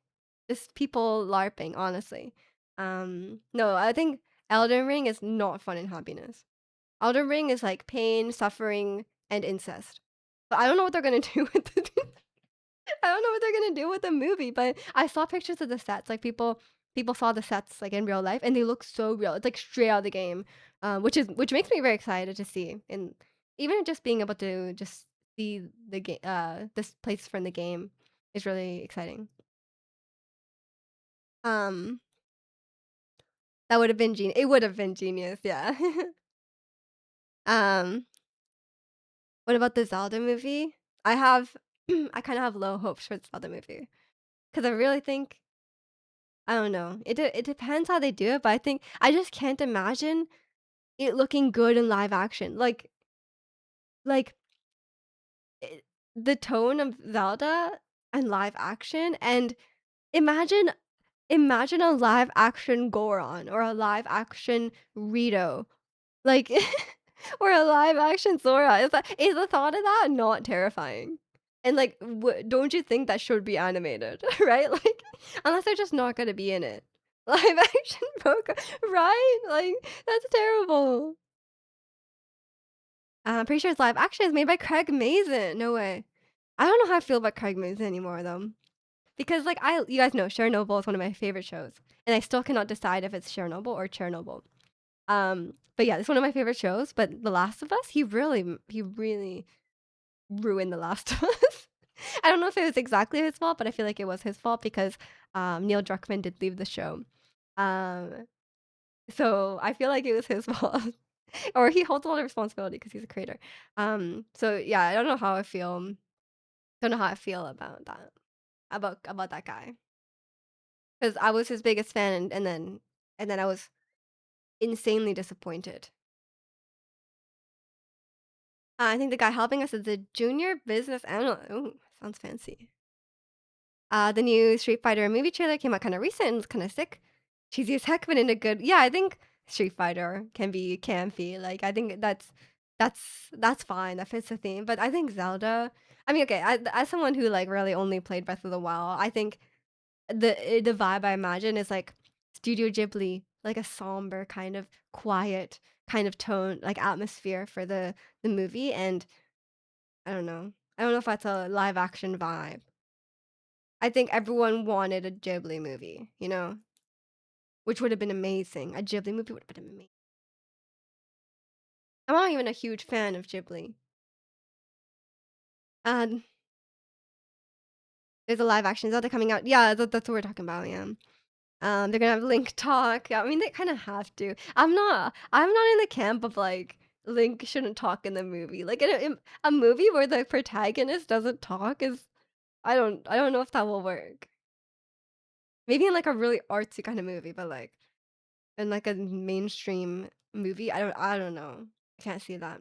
just people LARPing, honestly. No, I think Elden Ring is not fun and happiness. Elden Ring is like pain, suffering, and incest. But I don't know what they're gonna do with the I don't know what they're gonna do with the movie, but I saw pictures of the sets. Like people saw the sets like in real life, and they look so real. It's like straight out of the game, which makes me very excited to see. And even just being able to just see the game, this place from the game, is really exciting. Um, that would have been genius. It would have been genius, yeah. um, what about the Zelda movie? I have, I kind of have low hopes for the Zelda movie because I really think I don't know. It depends how they do it, but I think I just can't imagine it looking good in live action. Like it, the tone of Zelda and live action, and imagine imagine a live action Goron or a live action Rito, like or a live action Sora. Is the thought of that not terrifying? And like, don't you think that should be animated, right? Like, unless they're just not gonna be in it. Live action Pokemon, right? Like, that's terrible. I'm pretty sure it's live action. It's made by Craig Mazin. No way. I don't know how I feel about Craig Mazin anymore though, because like you guys know, Chernobyl is one of my favorite shows, and I still cannot decide if it's Chernobyl or Chernobyl. But yeah, it's one of my favorite shows. But The Last of Us, he really ruined The Last of Us. I don't know if it was exactly his fault, but I feel like it was his fault because Neil Druckmann did leave the show. Um, so I feel like it was his fault, or he holds a lot of responsibility because he's a creator. So yeah, I don't know how I feel. Don't know how I feel about that. About that guy. because I was his biggest fan, and then I was insanely disappointed. I think the guy helping us is a junior business analyst. Ooh, sounds fancy. The new Street Fighter movie trailer came out kind of recent and it's kind of sick. Cheesy as heck, but in a good. Yeah, I think Street Fighter can be campy. Like I think that's fine. That fits the theme. But I think Zelda. I mean, okay, as someone who like really only played Breath of the Wild, I think the vibe I imagine is like Studio Ghibli, like a somber kind of quiet kind of tone, like atmosphere for the movie. And I don't know. I don't know if that's a live action vibe. I think everyone wanted a Ghibli movie, which would have been amazing. A Ghibli movie would have been amazing. I'm not even a huge fan of Ghibli. And there's a live action Zelda coming out. Yeah, that's what we're talking about. Yeah. They're gonna have Link talk. Yeah, I mean, they kind of have to. I'm not in the camp of like Link shouldn't talk in the movie. Like in a movie where the protagonist doesn't talk is I don't know if that will work. Maybe in like a really artsy kind of movie, but like in like a mainstream movie, I don't know. I can't see that.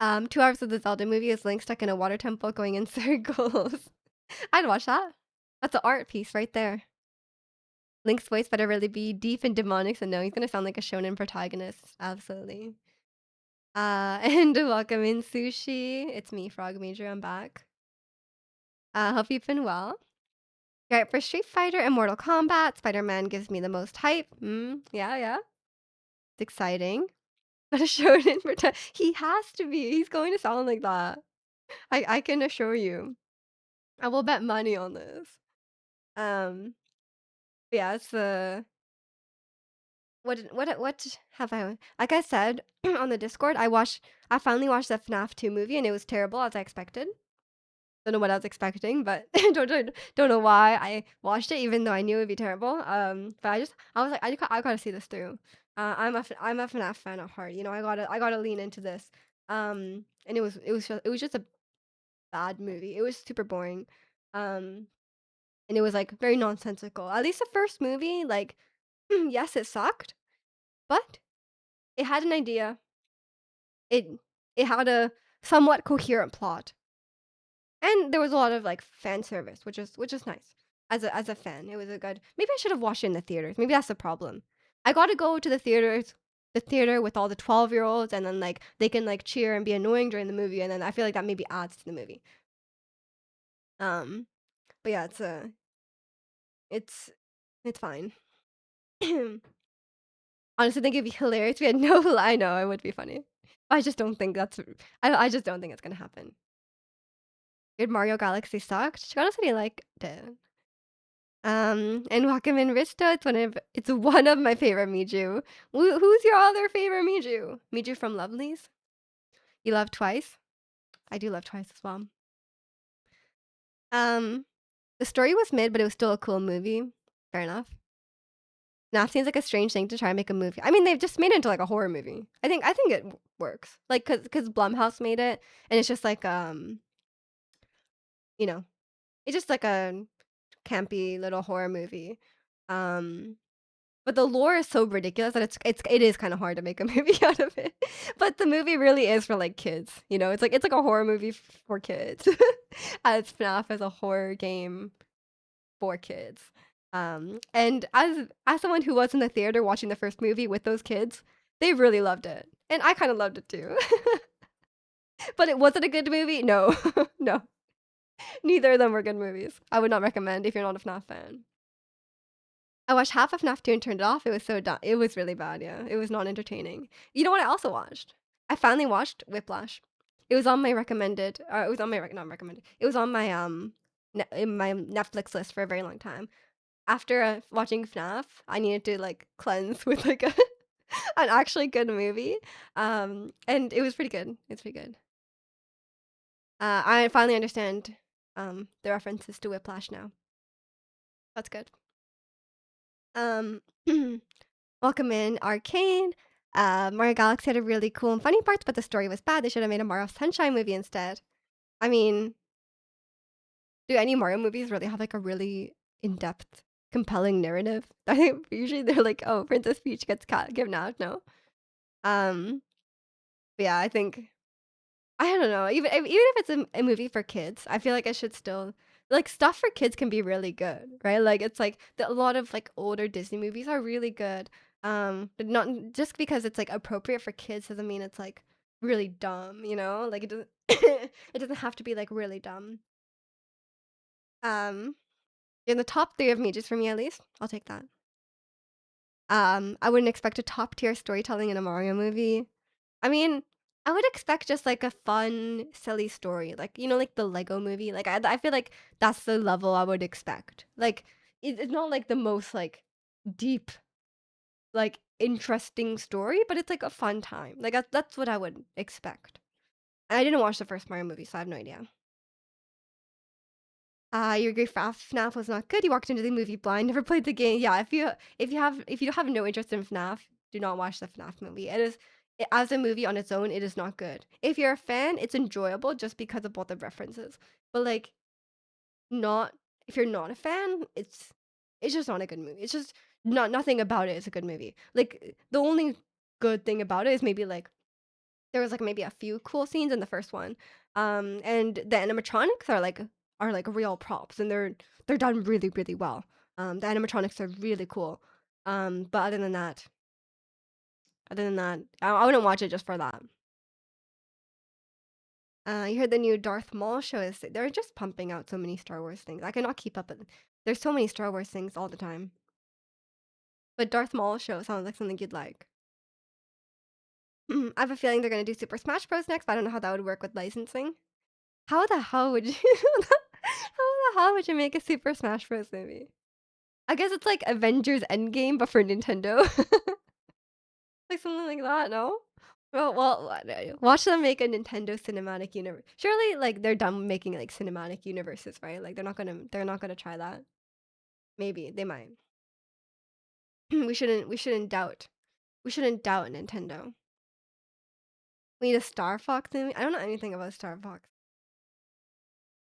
2 hours of the Zelda movie is Link stuck in a water temple going in circles. I'd watch that. That's an art piece right there. Link's voice better really be deep and demonic, so no, he's gonna sound like a shonen protagonist. Absolutely. And welcome in Sushi. It's me, Frog Major. I'm back. Hope you've been well. Right, for Street Fighter and Mortal Kombat, Spider-Man gives me the most hype. Yeah, yeah. It's exciting. But a shonen he has to be. He's going to sound like that. I can assure you. I will bet money on this. Um, yeah, it's what have I like I said on the Discord, I finally watched the FNAF 2 movie and it was terrible as I expected. Don't know what I was expecting, but don't know why I watched it even though I knew it'd be terrible. But I was like I gotta see this through. I'm a FNAF fan at heart. I gotta lean into this. And it was just a bad movie. It was super boring. Um, and it was like very nonsensical. At least the first movie, like, yes, it sucked, but it had an idea. It it had a somewhat coherent plot, and there was a lot of like fan service, which is nice. As a fan, it was a good. Maybe I should have watched it in the theaters. Maybe that's the problem. I got to go to the theater with all the 12-year-olds, and then like they can like cheer and be annoying during the movie, and then I feel like that maybe adds to the movie. Um, but yeah, it's it's fine. Honestly, I think it'd be hilarious if we had no. I know it would be funny. I just don't think that's. I just don't think it's gonna happen. Did Mario Galaxy sucked? To be honest, I liked it. And Wakamin Risto, it's one of my favorite Miju. Who's your other favorite Miju? Miju from Lovelies? You love Twice? I do love Twice as well. Um, the story was mid, but it was still a cool movie. Fair enough. Now seems like a strange thing to try and make a movie. I mean, they've just made it into like a horror movie. I think it works. Like, cause Blumhouse made it, and it's just like you know, it's just like a campy little horror movie. Um, but the lore is so ridiculous that it is kind of hard to make a movie out of it. But the movie really is for like kids. It's like a horror movie for kids. As FNAF as a horror game for kids. And as someone who was in the theater watching the first movie with those kids, they really loved it, and I kind of loved it too. But it wasn't a good movie. No, no, neither of them were good movies. I would not recommend if you're not a FNAF fan. I watched half of FNAF 2 and turned it off. It was so dumb. It was really bad. Yeah, it was not entertaining. You know what? I also watched. I finally watched Whiplash. It was on my recommended. It was on my not recommended. It was on my in my Netflix list for a very long time. After watching FNAF, I needed to like cleanse with like an actually good movie. And it was pretty good. It's pretty good. I finally understand the references to Whiplash now. That's good. Um, welcome in Arcane. Mario Galaxy had a really cool and funny parts, but the story was bad. They should have made a Mario Sunshine movie instead. I mean, do any Mario movies really have like a really in-depth, compelling narrative. I think usually they're like, "Oh, Princess Peach gets kidnapped." No. Um, but yeah, I think I don't know. Even if it's a movie for kids, I feel like I should still like stuff for kids can be really good, right? Like it's like a lot of like older Disney movies are really good. But not just because it's like appropriate for kids doesn't mean it's like really dumb, you know? Like it doesn't it doesn't have to be like really dumb. Um, in the top three of me, just for me at least, I'll take that. I wouldn't expect a top tier storytelling in a Mario movie. I mean, I would expect just like a fun, silly story, like like the Lego Movie. Like I feel like that's the level I would expect. Like it's not like the most like deep, like interesting story, but it's like a fun time. Like that's what I would expect. I didn't watch the first Mario movie, so I have no idea. You agree FNAF was not good. You walked into the movie blind, never played the game. Yeah, if you have no interest in FNAF, do not watch the FNAF movie. As a movie on its own, it is not good. If you're a fan, it's enjoyable just because of both the references. But like not if you're not a fan, it's just not a good movie. It's just nothing about it is a good movie. Like the only good thing about it is maybe like there was like maybe a few cool scenes in the first one. And the animatronics are like real props and they're done really, really well. The animatronics are really cool. But other than that, I wouldn't watch it just for that. You heard the new Darth Maul show is they're just pumping out so many Star Wars things. I cannot keep up with there's so many Star Wars things all the time. But Darth Maul show sounds like something you'd like. I have a feeling they're gonna do Super Smash Bros. Next, but I don't know how that would work with licensing. How the hell would you how the hell would you make a Super Smash Bros. Movie? I guess it's like Avengers Endgame, but for Nintendo. Like something like that, no? Watch them make a Nintendo cinematic universe. Surely, like they're done making like cinematic universes, right? Like they're not gonna try that. Maybe they might. We shouldn't doubt Nintendo. We need a Star Fox movie. I don't know anything about Star Fox.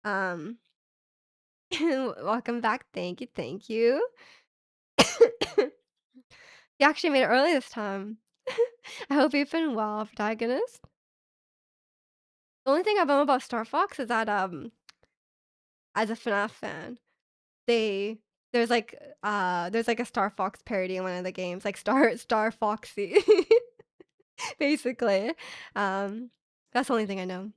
Um, welcome back. Thank you, thank you. You actually made it early this time. I hope you've been well, protagonist. The only thing I know about Star Fox is that as a FNAF fan, they there's like a Star Fox parody in one of the games, like Star Foxy, basically. Um, that's the only thing I know.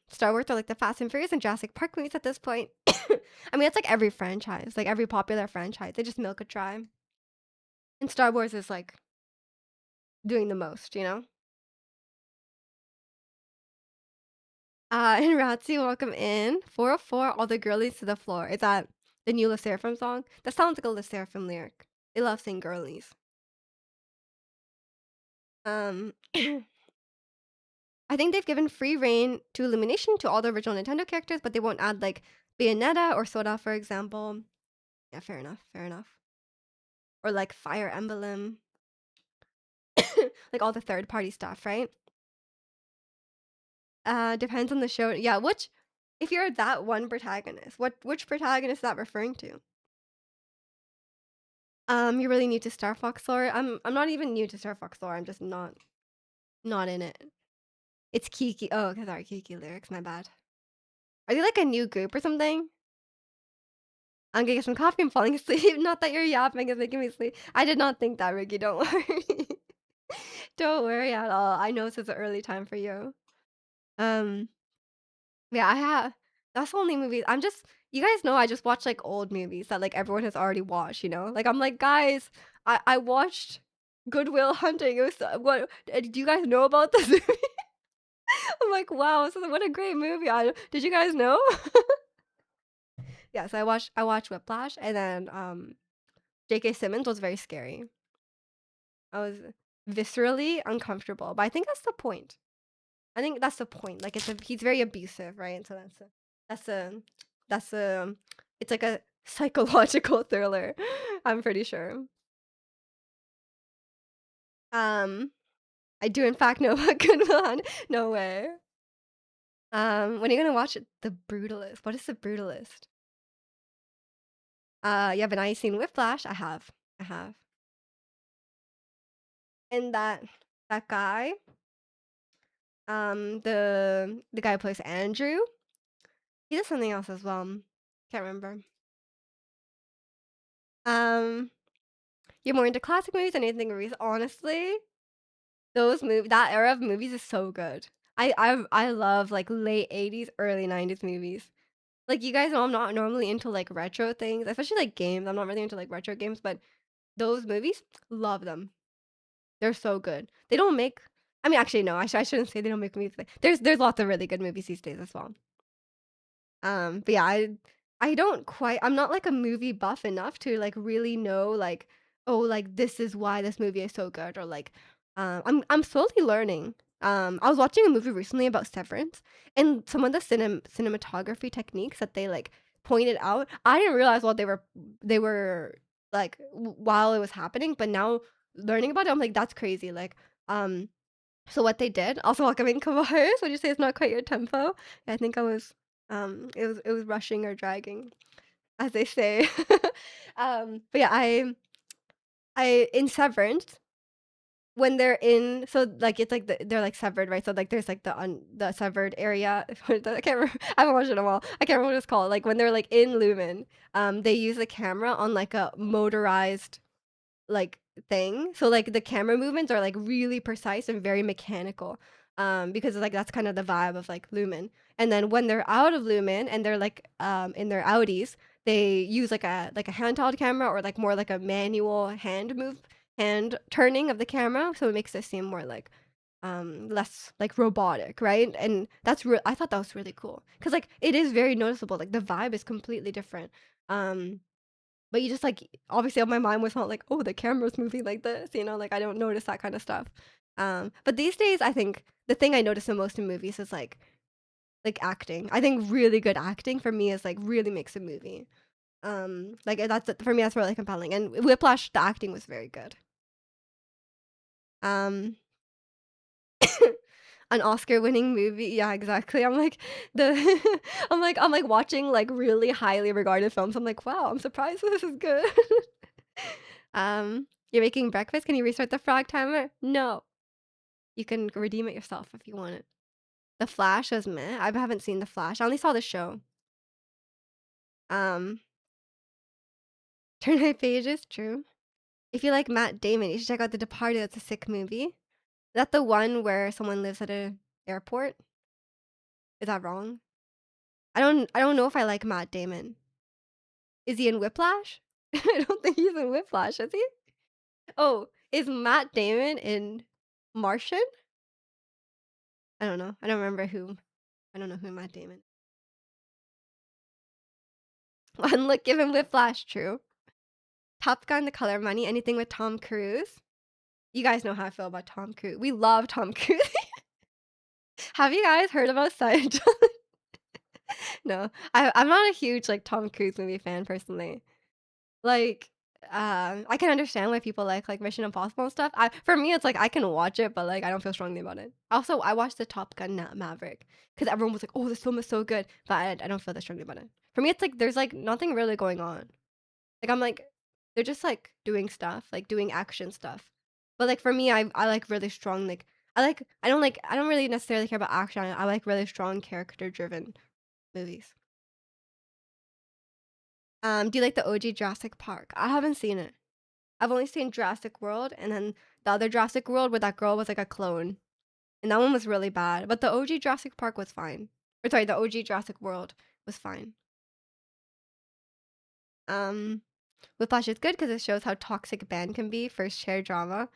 Star Wars are like the Fast and Furious and Jurassic Park movies at this point. I mean, it's like every franchise, like every popular franchise, they just milk a try. And Star Wars is like doing the most, you know? And Ratsi, welcome in. 404, all the girlies to the floor. Is that the new Le Seraphim song? That sounds like a Le Seraphim lyric. They love saying girlies. Um, I think they've given free reign to Illumination to all the original Nintendo characters, but they won't add like Bayonetta or Soda, for example. Yeah, fair enough, fair enough. Or like Fire Emblem, like all the third party stuff, right? Depends on the show. Yeah, if you're that one protagonist, which protagonist is that referring to? You're really new to Star Fox lore. I'm not even new to Star Fox lore. I'm just not in it. It's Kiki. Oh, okay, sorry, Kiki lyrics. My bad. Are they like a new group or something? I'm gonna get some coffee and falling asleep. Not that you're yapping is making me sleep. I did not think that, Ricky. Don't worry. Don't worry at all. I know this is an early time for you. Um, yeah, I have. That's the only movie. You guys know I just watch like old movies that like everyone has already watched. Like I'm like, guys, I watched Goodwill Hunting. It was what? Do you guys know about this movie? I'm like, wow, what a great movie. Did you guys know? Yeah, so I watched Whiplash, and then J.K. Simmons was very scary. I was viscerally uncomfortable, but I think that's the point. I think that's the point. Like he's very abusive, right? And so that's a it's like a psychological thriller. I'm pretty sure. Um, I do in fact know about Goodwill Hunting. No way. When are you gonna watch it? The Brutalist. What is The Brutalist? Yeah, but I seen Whiplash. I have. I have. And that guy, the guy who plays Andrew, he does something else as well. Can't remember. Um, you're more into classic movies than anything recent. Honestly, that era of movies is so good. I love like late 80s, early 90s movies. Like you guys know I'm not normally into like retro things, especially like games. I'm not really into like retro games, but those movies, love them. They're so good. They don't make I mean, actually, no, I shouldn't say they don't make movies. There's lots of really good movies these days as well. But yeah, I don't quite I'm not like a movie buff enough to like really know like, oh, like this is why this movie is so good or like I'm slowly learning. I was watching a movie recently about Severance and some of the cinematography techniques that they like pointed out, I didn't realize what they were like while it was happening, but now learning about it, I'm like, that's crazy. Like, so what they did, also welcoming Kavahars, would you say it's not quite your tempo? I think it was rushing or dragging, as they say. But yeah, I in Severance, when they're in so, like, it's like they're, like, severed, right? So, like, there's, like, the severed area. I can't remember I haven't watched it in a while. I can't remember what it's called. Like, when they're, like, in Lumen, they use the camera on, like, a motorized like thing. So like the camera movements are like really precise and very mechanical. Because like that's kind of the vibe of like Lumen. And then when they're out of Lumen and they're like in their Audis, they use like a handheld camera or like more like a manual hand turning of the camera. So it makes it seem more like less like robotic, right? And I thought that was really cool. Cause like it is very noticeable. Like the vibe is completely different. Um but you just like obviously my mind was not like, "Oh, the camera's moving like this," like I don't notice that kind of stuff. But these days I think the thing I notice the most in movies is like acting. I think really good acting for me is like really makes a movie. Like for me that's really compelling. And Whiplash, the acting was very good. Um an Oscar-winning movie. Yeah, exactly. I'm like the I'm like watching like really highly regarded films. I'm like, "Wow, I'm surprised this is good." You're making breakfast. Can you restart the frog timer? No. You can redeem it yourself if you want it. The Flash was meh. I haven't seen The Flash. I only saw the show. Um, Turn My Pages, true. If you like Matt Damon, you should check out The Departed. That's a sick movie. Is that the one where someone lives at a airport? Is that wrong? I don't know if I like Matt Damon. Is he in Whiplash? I don't think he's in Whiplash, is he? Oh, is Matt Damon in Martian? I don't know. I don't know who Matt Damon. One look given Whiplash, true. Top Gun, The Color of Money, anything with Tom Cruise. You guys know how I feel about Tom Cruise. We love Tom Cruise. Have you guys heard about Scientology? No, I'm not a huge like Tom Cruise movie fan personally. Like, I can understand why people like Mission Impossible and stuff. For me, it's like I can watch it, but like I don't feel strongly about it. Also, I watched the Top Gun Maverick because everyone was like, "Oh, this film is so good," but I don't feel that strongly about it. For me, it's like there's like nothing really going on. Like I'm like, they're just like doing stuff, like doing action stuff. But like for me, I like really strong like I don't really necessarily care about action. I like really strong character driven movies. Do you like the OG Jurassic Park? I haven't seen it. I've only seen Jurassic World and then the other Jurassic World where that girl was like a clone. And that one was really bad. But the OG Jurassic Park was fine. Or sorry, the OG Jurassic World was fine. Um Whiplash is good because it shows how toxic band can be, first share drama.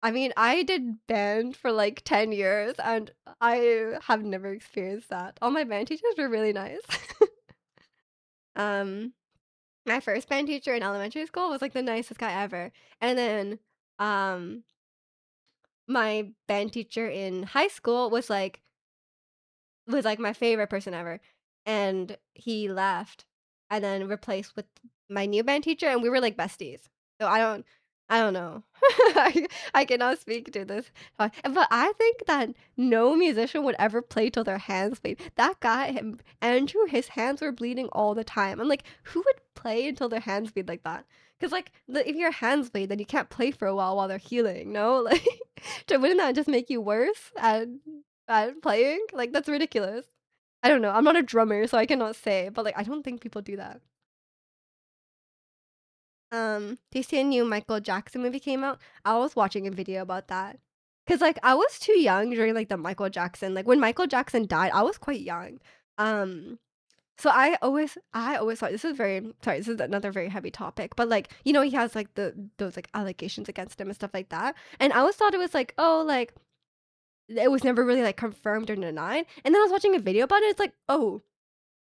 I mean, I did band for like 10 years and I have never experienced that. All my band teachers were really nice. um, my first band teacher in elementary school was like the nicest guy ever. And then um my band teacher in high school was like my favorite person ever. And he left and then replaced with my new band teacher and we were like besties. So I don't I don't know. I cannot speak to this, but I think that no musician would ever play till their hands bleed. That guy, Andrew, his hands were bleeding all the time. I'm like, who would play until their hands bleed like that? Because like, if your hands bleed, then you can't play for a while they're healing. No, like, wouldn't that just make you worse at playing? Like, that's ridiculous. I don't know. I'm not a drummer, so I cannot say, but like, I don't think people do that. Do you see a new Michael Jackson movie came out? I was watching a video about that. Cause like I was too young during like the Michael Jackson, like when Michael Jackson died, I was quite young. Um, so I always thought this is very sorry, this is another very heavy topic, but like, he has like those like allegations against him and stuff like that. And I always thought it was like, oh, like it was never really like confirmed or denied. And then I was watching a video about it, it's like, oh,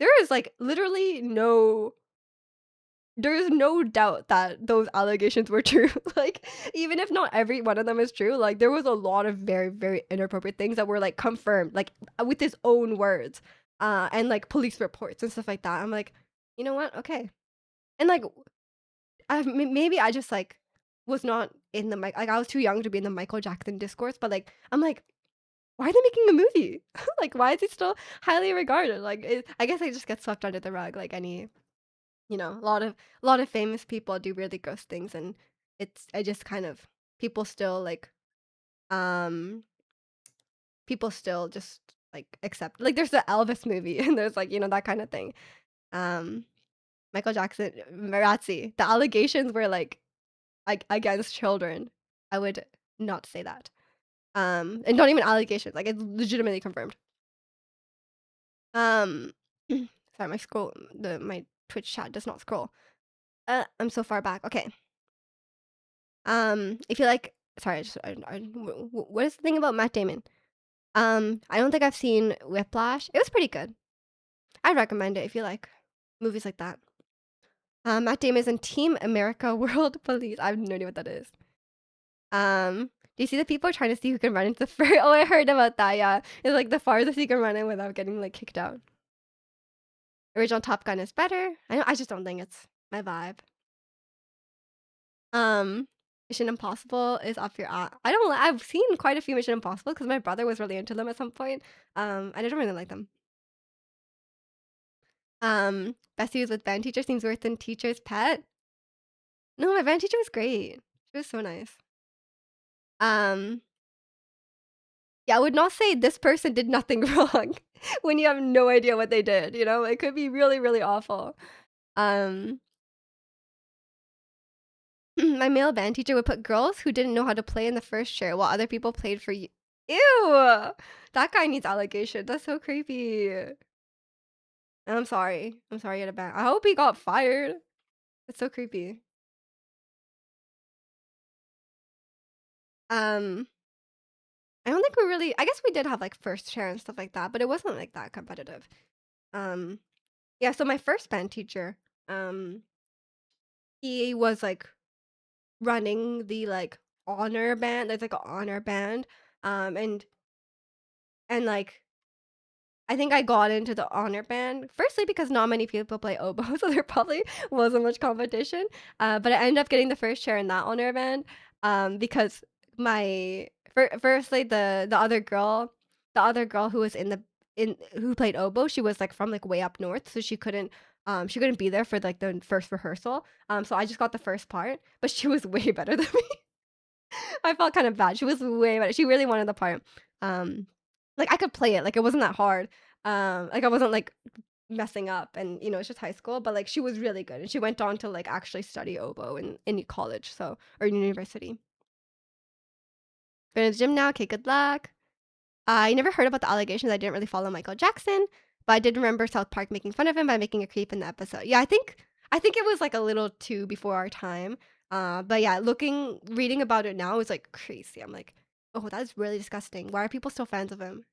there is like literally there's no doubt that those allegations were true. Like, even if not every one of them is true, like there was a lot of very, very inappropriate things that were like confirmed, like with his own words, and like police reports and stuff like that. I'm like, you know what? Okay, and like, maybe I just like was not in the like I was too young to be in the Michael Jackson discourse, but like I'm like, why are they making a movie? Like, why is he still highly regarded? Like, I guess I just get swept under the rug, like any a lot of famous people do really gross things, and I just kind of people still like um people still just like accept like there's the Elvis movie and there's like that kind of thing. Um Michael Jackson, Marazzi, the allegations were like against children. I would not say that. And not even allegations, like it's legitimately confirmed. Um sorry, my Twitch chat does not scroll. I'm so far back. Okay. If you like sorry, what is the thing about Matt Damon? I don't think I've seen Whiplash. It was pretty good. I'd recommend it if you like movies like that. Matt Damon is in Team America World Police. I have no idea what that is. Do you see the people trying to see who can run into the fur? Oh, I heard about that. Yeah, it's like the farthest you can run in without getting like kicked out. Original Top Gun is better. I just don't think it's my vibe. Um, Mission Impossible is up your I don't I've seen quite a few Mission Impossible because my brother was really into them at some point. I didn't really like them. Bessie was with band teacher seems worse than teacher's pet. No, my band teacher was great. She was so nice. Um, yeah, I would not say this person did nothing wrong when you have no idea what they did, It could be really, really awful. Um, my male band teacher would put girls who didn't know how to play in the first chair while other people played for you. Ew! That guy needs allegation. That's so creepy. I'm sorry. I'm sorry at a band. I hope he got fired. It's so creepy. Um, I don't think we really I guess we did have like first chair and stuff like that, but it wasn't like that competitive. Um, yeah, so my first band teacher, um, he was like running the like honor band. There's like an honor band. And like I think I got into the honor band firstly because not many people play oboe, so there probably wasn't much competition. But I ended up getting the first chair in that honor band because firstly the other girl who was in who played oboe, she was like from like way up north, so she couldn't be there for like the first rehearsal. So I just got the first part, but she was way better than me. I felt kind of bad. She was way better. She really wanted the part. Um, like I could play it. Like it wasn't that hard. Like I wasn't like messing up, and it's just high school. But like she was really good, and she went on to like actually study oboe in college, so or university. Going to the gym now. Okay, good luck. I never heard about the allegations. I didn't really follow Michael Jackson, but I did remember South Park making fun of him by making a creep in the episode. Yeah, I think it was like a little too before our time. But yeah, reading about it now is like crazy. I'm like, oh, that's really disgusting. Why are people still fans of him?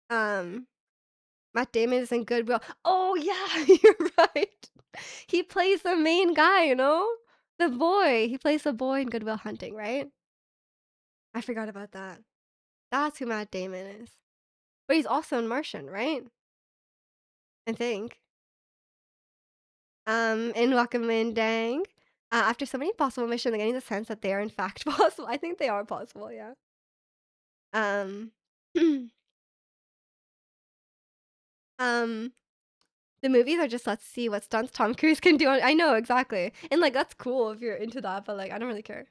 Um, Matt Damon is in Goodwill. Oh yeah, you're right. He plays the main guy, the boy. He plays the boy in Goodwill Hunting, right? I forgot about that. That's who Matt Damon is. But he's also in Martian, right? I think. And welcome in, Dang. After so many possible missions, I'm getting the sense that they are in fact possible. I think they are possible, yeah. Um, um, the movies are just let's see what stunts Tom Cruise can do on I know, exactly. And, like, that's cool if you're into that, but, like, I don't really care.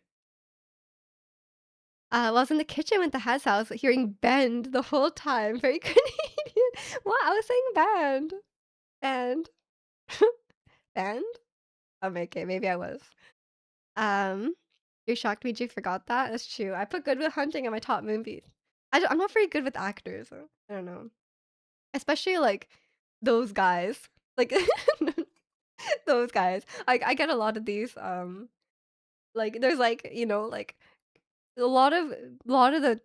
Well, I was in the kitchen with the house, I was hearing "bend" the whole time, very Canadian. What? I was saying "band." "Band." "Band?" Okay, maybe I was. Um, you're shocked me you forgot that? That's true. I put Good Will Hunting in my top movies. I'm not very good with actors, so I don't know. Especially, like, those guys. Like, those guys. I get a lot of these, like, there's, like, like, a lot of the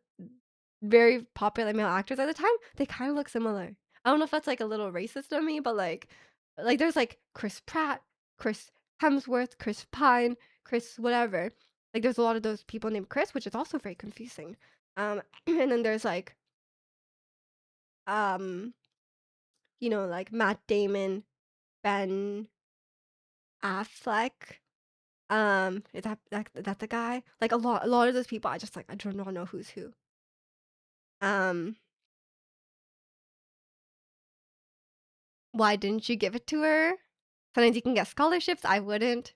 very popular male actors at the time, they kinda look similar. I don't know if that's, like, a little racist of me, but, like, there's, like, Chris Pratt, Chris Hemsworth, Chris Pine, Chris whatever. Like, there's a lot of those people named Chris, which is also very confusing. And then there's, like, um, like, Matt Damon, Ben Affleck. Is that the guy? Like, a lot of those people, I do not know who's who. Um, why didn't you give it to her? Sometimes you can get scholarships, I wouldn't.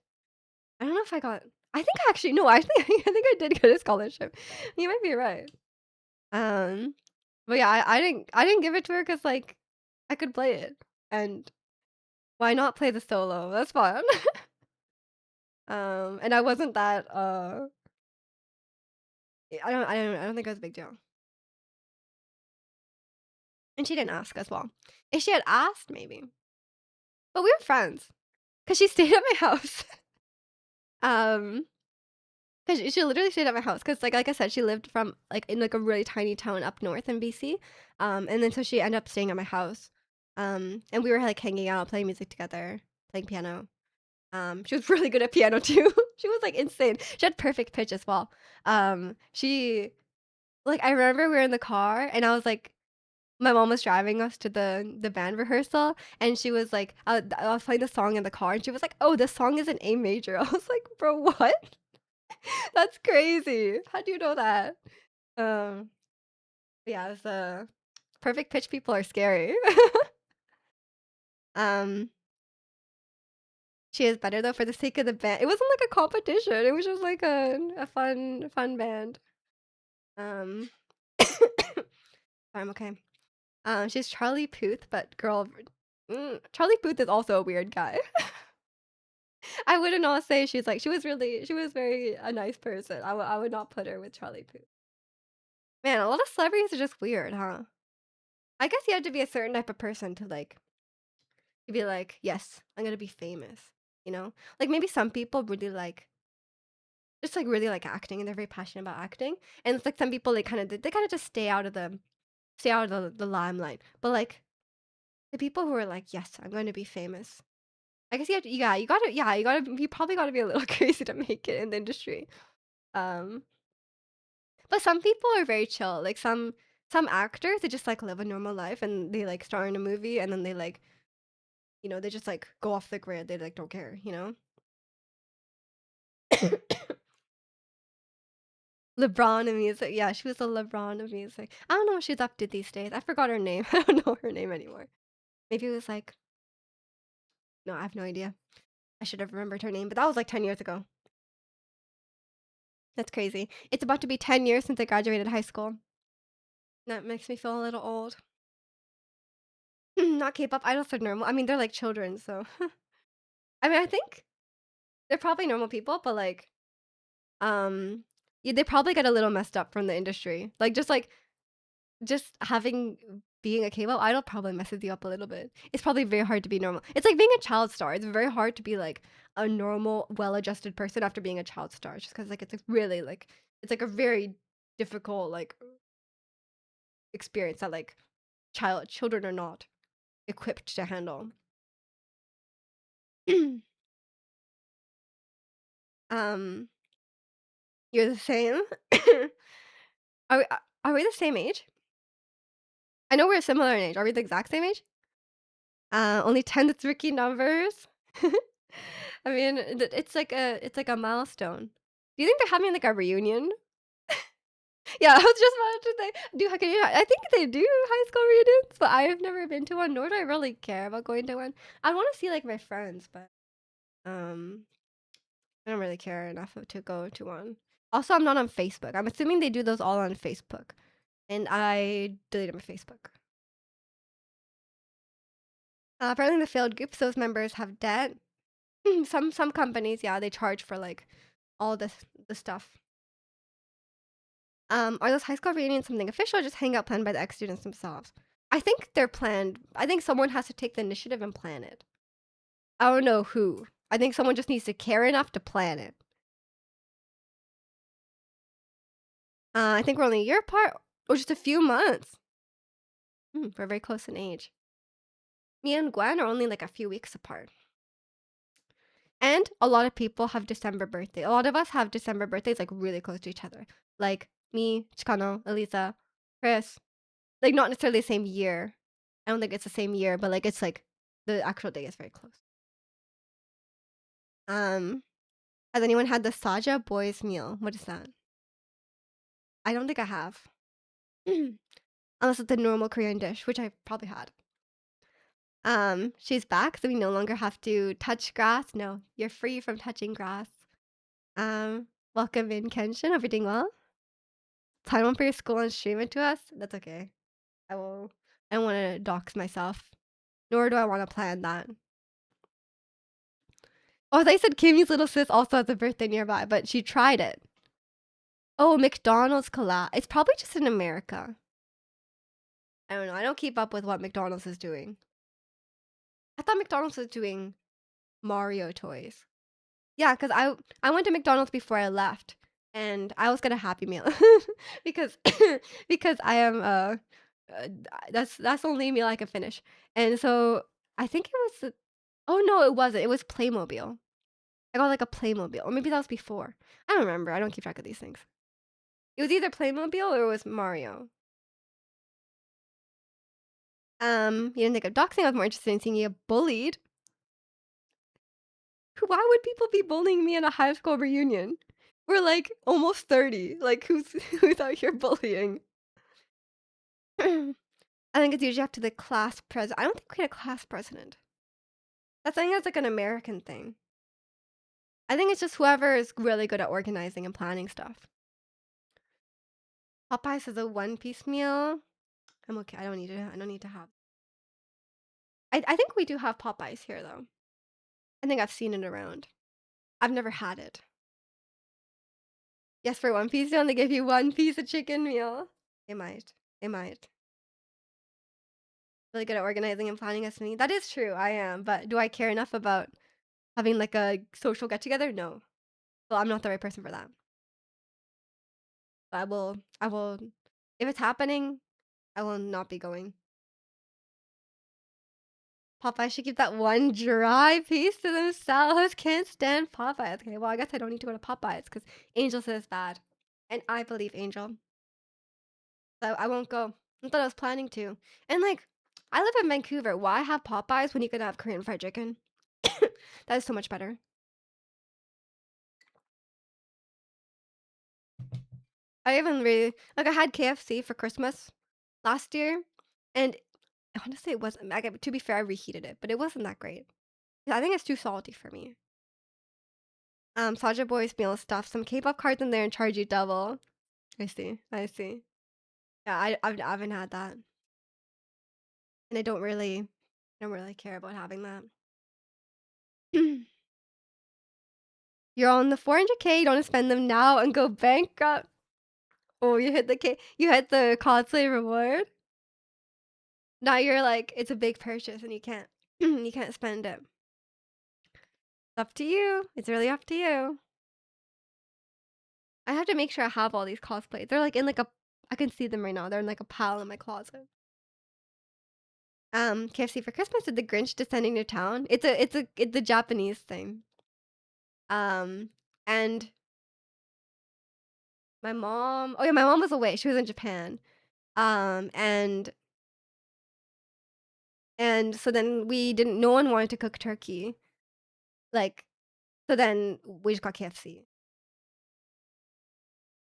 I don't know if I got I think actually no, I think I think I did get a scholarship. You might be right. Um, but yeah, I didn't give it to her because like, I could play it, and why not play the solo? That's fun. And I wasn't that, I don't think it was a big deal. And she didn't ask as well. If she had asked, maybe. But we were friends, cause she stayed at my house. Um, 'Cause she literally stayed at my house, 'cause, like I said, she lived from, like, in, like, a really tiny town up north in BC, and then so she ended up staying at my house, and we were, like, hanging out, playing music together, playing piano. She was really good at piano too. She was, like, insane. She had perfect pitch as well. She like, I remember we were in the car, and I was, like my mom was driving us to the band rehearsal, and she was, like I was playing the song in the car, and she was like, "Oh, this song is in A major." I was like, "Bro, what?" That's crazy. How do you know that? Um, yeah, it's, perfect pitch people are scary. Um, she is better though for the sake of the band. It wasn't like a competition. It was just like a fun band. Um, I'm okay. She's Charlie Puth, but girl, Charlie Puth is also a weird guy. I wouldn't not say she was very a nice person. I would not put her with Charlie Puth. Man, a lot of celebrities are just weird, huh? I guess you have to be a certain type of person to like to be like, yes, I'm gonna be famous. You know, like maybe some people really like just like really like acting and they're very passionate about acting, and it's like some people they kind of just stay out of the limelight. But like the people who are like, yes, I'm going to be famous. I guess you probably gotta be a little crazy to make it in the industry. Um, but some people are very chill. Like some actors, they just like live a normal life and they like star in a movie and then they like they just like go off the grid. They like don't care. LeBron of music. Yeah, she was a LeBron of music. I don't know what she's up to these days. I forgot her name. I don't know her name anymore. Maybe it was like no, I have no idea. I should have remembered her name, but that was like 10 years ago. That's crazy. It's about to be 10 years since I graduated high school. That makes me feel a little old. Not K-pop idols are normal. I mean, they're like children, so I mean, I think they're probably normal people, but like, um, yeah, they probably get a little messed up from the industry. Just having being a K-pop idol probably messes you up a little bit. It's probably very hard to be normal. It's like being a child star. It's very hard to be like a normal, well-adjusted person after being a child star, just because like it's like really like it's like a very difficult like experience that like children are not equipped to handle. um, you're the same. Are we the same age? I know we're similar in age. Are we the exact same age? Only 10 to tricky numbers. I mean, it's like a milestone. Do you think they're having, like, a reunion? Yeah, I was just about to say, can you I think they do high school reunions, but I have never been to one, nor do I really care about going to one. I wanna see, like, my friends, but, um, I don't really care enough to go to one. Also, I'm not on Facebook. I'm assuming they do those all on Facebook, and I deleted my Facebook. Apparently the failed groups, those members have debt. Some companies, yeah, they charge for, like, all the stuff. Are those high school reunions something official or just hangout planned by the ex-students themselves? I think they're planned. I think someone has to take the initiative and plan it. I don't know who. I think someone just needs to care enough to plan it. I think we're only a year apart or just a few months. We're very close in age. Me and Gwen are only like a few weeks apart. And a lot of people have December birthday. A lot of us have December birthdays like really close to each other. Like me, Chicano, Elisa, Chris. Like not necessarily the same year. I don't think it's the same year, but like it's like the actual day is very close. Um, has anyone had the Saja Boys meal? What is that? I don't think I have. Unless it's a normal Korean dish, which I probably had. She's back, so we no longer have to touch grass. No, you're free from touching grass. Welcome in, Kenshin. Hope you're doing well. Time one for your school and stream it to us. That's okay. I will. I don't want to dox myself, nor do I want to plan that. Oh, they said Kimmy's little sis also has a birthday nearby, but she tried it. Oh, McDonald's collab. It's probably just in America. I don't know. I don't keep up with what McDonald's is doing. I thought McDonald's was doing Mario toys. Yeah, because I went to McDonald's before I left, and I was gonna Happy Meal because because I am uh, that's the only meal I can finish, and so I think it was. Oh no, it wasn't. It was Playmobil. I got like a Playmobil, or maybe that was before. I don't remember. I don't keep track of these things. It was either Playmobil or it was Mario. You didn't think of doxing. I was more interested in seeing you get bullied. Why would people be bullying me in a high school reunion? We're like almost 30. Like who's out here bullying? I think it's usually up to the class president. I don't think we had a class president. I think that's like an American thing. I think it's just whoever is really good at organizing and planning stuff. Popeyes is a one-piece meal. I'm okay. I don't need to have. I think we do have Popeyes here though. I think I've seen it around. I've never had it. Yes, for one piece meal, they give you one piece of chicken meal. They might. They might. Really good at organizing and planning as me. That is true. I am. But do I care enough about having like a social get together? No. Well, I'm not the right person for that. But I will if it's happening, I will not be going. Popeye should keep that one dry piece to themselves. Can't stand Popeyes. Okay, well I guess I don't need to go to Popeyes because Angel says bad. And I believe Angel. So I won't go. I thought I was planning to. And like, I live in Vancouver. Why have Popeyes when you could have Korean fried chicken? That is so much better. I even really like I had KFC for Christmas last year, and honestly, it wasn't. Like, to be fair, I reheated it, but it wasn't that great. I think it's too salty for me. Saja Boys meal stuff, some K-pop cards in there and charge you double. I see. I see. Yeah, I haven't had that, and I don't really care about having that. You're on the 400K. You don't wanna spend them now and go bankrupt. Oh, you hit the cosplay reward? Now you're like, it's a big purchase and you can't you can't spend it. It's up to you. It's really up to you. I have to make sure I have all these cosplays. They're like in like a I can see them right now. They're in like a pile in my closet. KFC for Christmas did the Grinch descending to town. It's a Japanese thing. Um, and my mom was away. She was in Japan. Um, and and so then no one wanted to cook turkey. Like So then we just got KFC.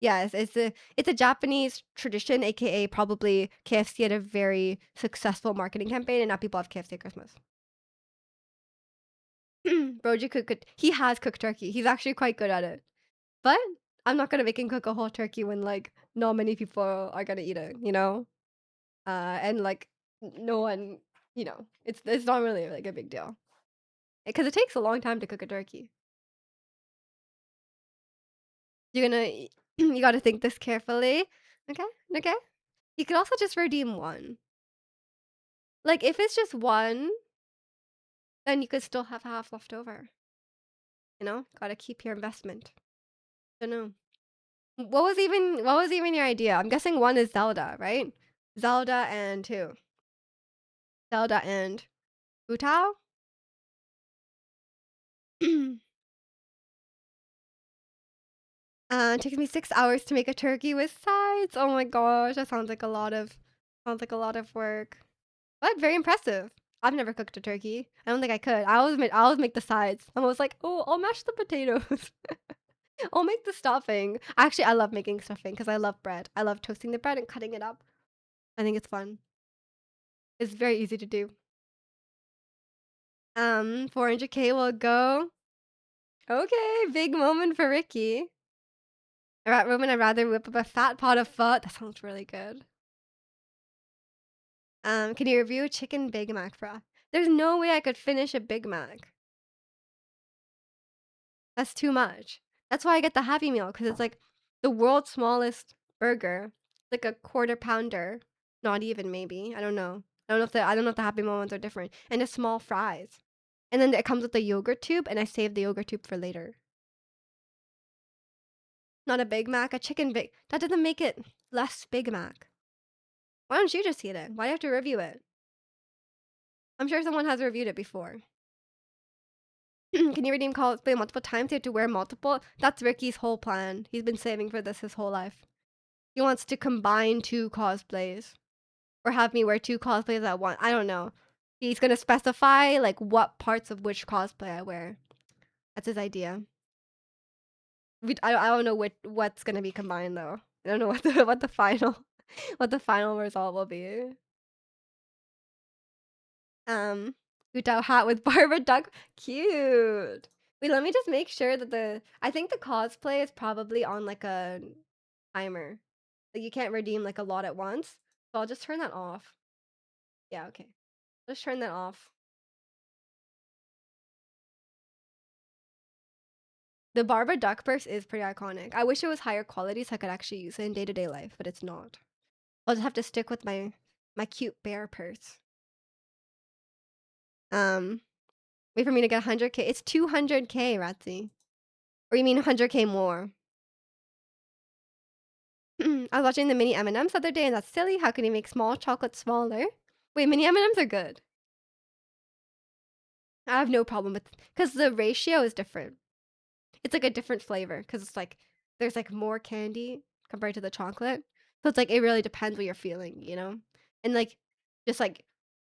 Yes, it's a Japanese tradition, aka probably KFC had a very successful marketing campaign, and now people have KFC at Christmas. Broji he has cooked turkey. He's actually quite good at it. But I'm not gonna make him cook a whole turkey when like not many people are gonna eat it, you know? And like no one, it's not really like a big deal because it takes a long time to cook a turkey. You're gonna you got to think this carefully. Okay, okay. You could also just redeem one. Like if it's just one, then you could still have half left over. You know, gotta keep your investment. Don't know. What was even your idea? I'm guessing one is Zelda, right? Zelda and who? Zelda and Utao? It takes me 6 hours to make a turkey with sides. Oh my gosh, that sounds like a lot of work. But very impressive. I've never cooked a turkey. I don't think I could. I always make the sides. I'm always like, oh, I'll mash the potatoes. I'll make the stuffing. Actually, I love making stuffing because I love bread. I love toasting the bread and cutting it up. I think it's fun. It's very easy to do. 400K will go. Okay, big moment for Ricky. Roman, I'd rather whip up a fat pot of pho. That sounds really good. Can you review a chicken Big Mac for us? There's no way I could finish a Big Mac. That's too much. That's why I get the Happy Meal because it's like the world's smallest burger, like a quarter pounder, not even maybe. I don't know. I don't know if the Happy Meal ones are different, and just small fries. And then it comes with a yogurt tube, and I save the yogurt tube for later. Not a Big Mac, a chicken Big. That doesn't make it less Big Mac. Why don't you just eat it? Why do you have to review it? I'm sure someone has reviewed it before. Can you redeem cosplay multiple times? You have to wear multiple. That's Ricky's whole plan. He's been saving for this his whole life. He wants to combine two cosplays. Or have me wear two cosplays at once. I don't know. He's gonna specify like what parts of which cosplay I wear. That's his idea. I don't know what's gonna be combined though. I don't know what the final what the final result will be. Um, Utao hat with Barbara Duck. Cute. Wait, let me just make sure that I think the cosplay is probably on like a timer. Like you can't redeem like a lot at once. So I'll just turn that off. Yeah, okay. Let's turn that off. The Barbara Duck purse is pretty iconic. I wish it was higher quality so I could actually use it in day-to-day life, but it's not. I'll just have to stick with my cute bear purse. Um, Wait for me to get 100K. It's 200K, Ratsy. Or you mean 100K more? I was watching the mini M&Ms the other day, and that's silly. How can you make small chocolate smaller? Wait, mini M&Ms are good. I have no problem with because the ratio is different. It's like a different flavor because it's like there's like more candy compared to the chocolate. So it's like it really depends what you're feeling, you know? And like just like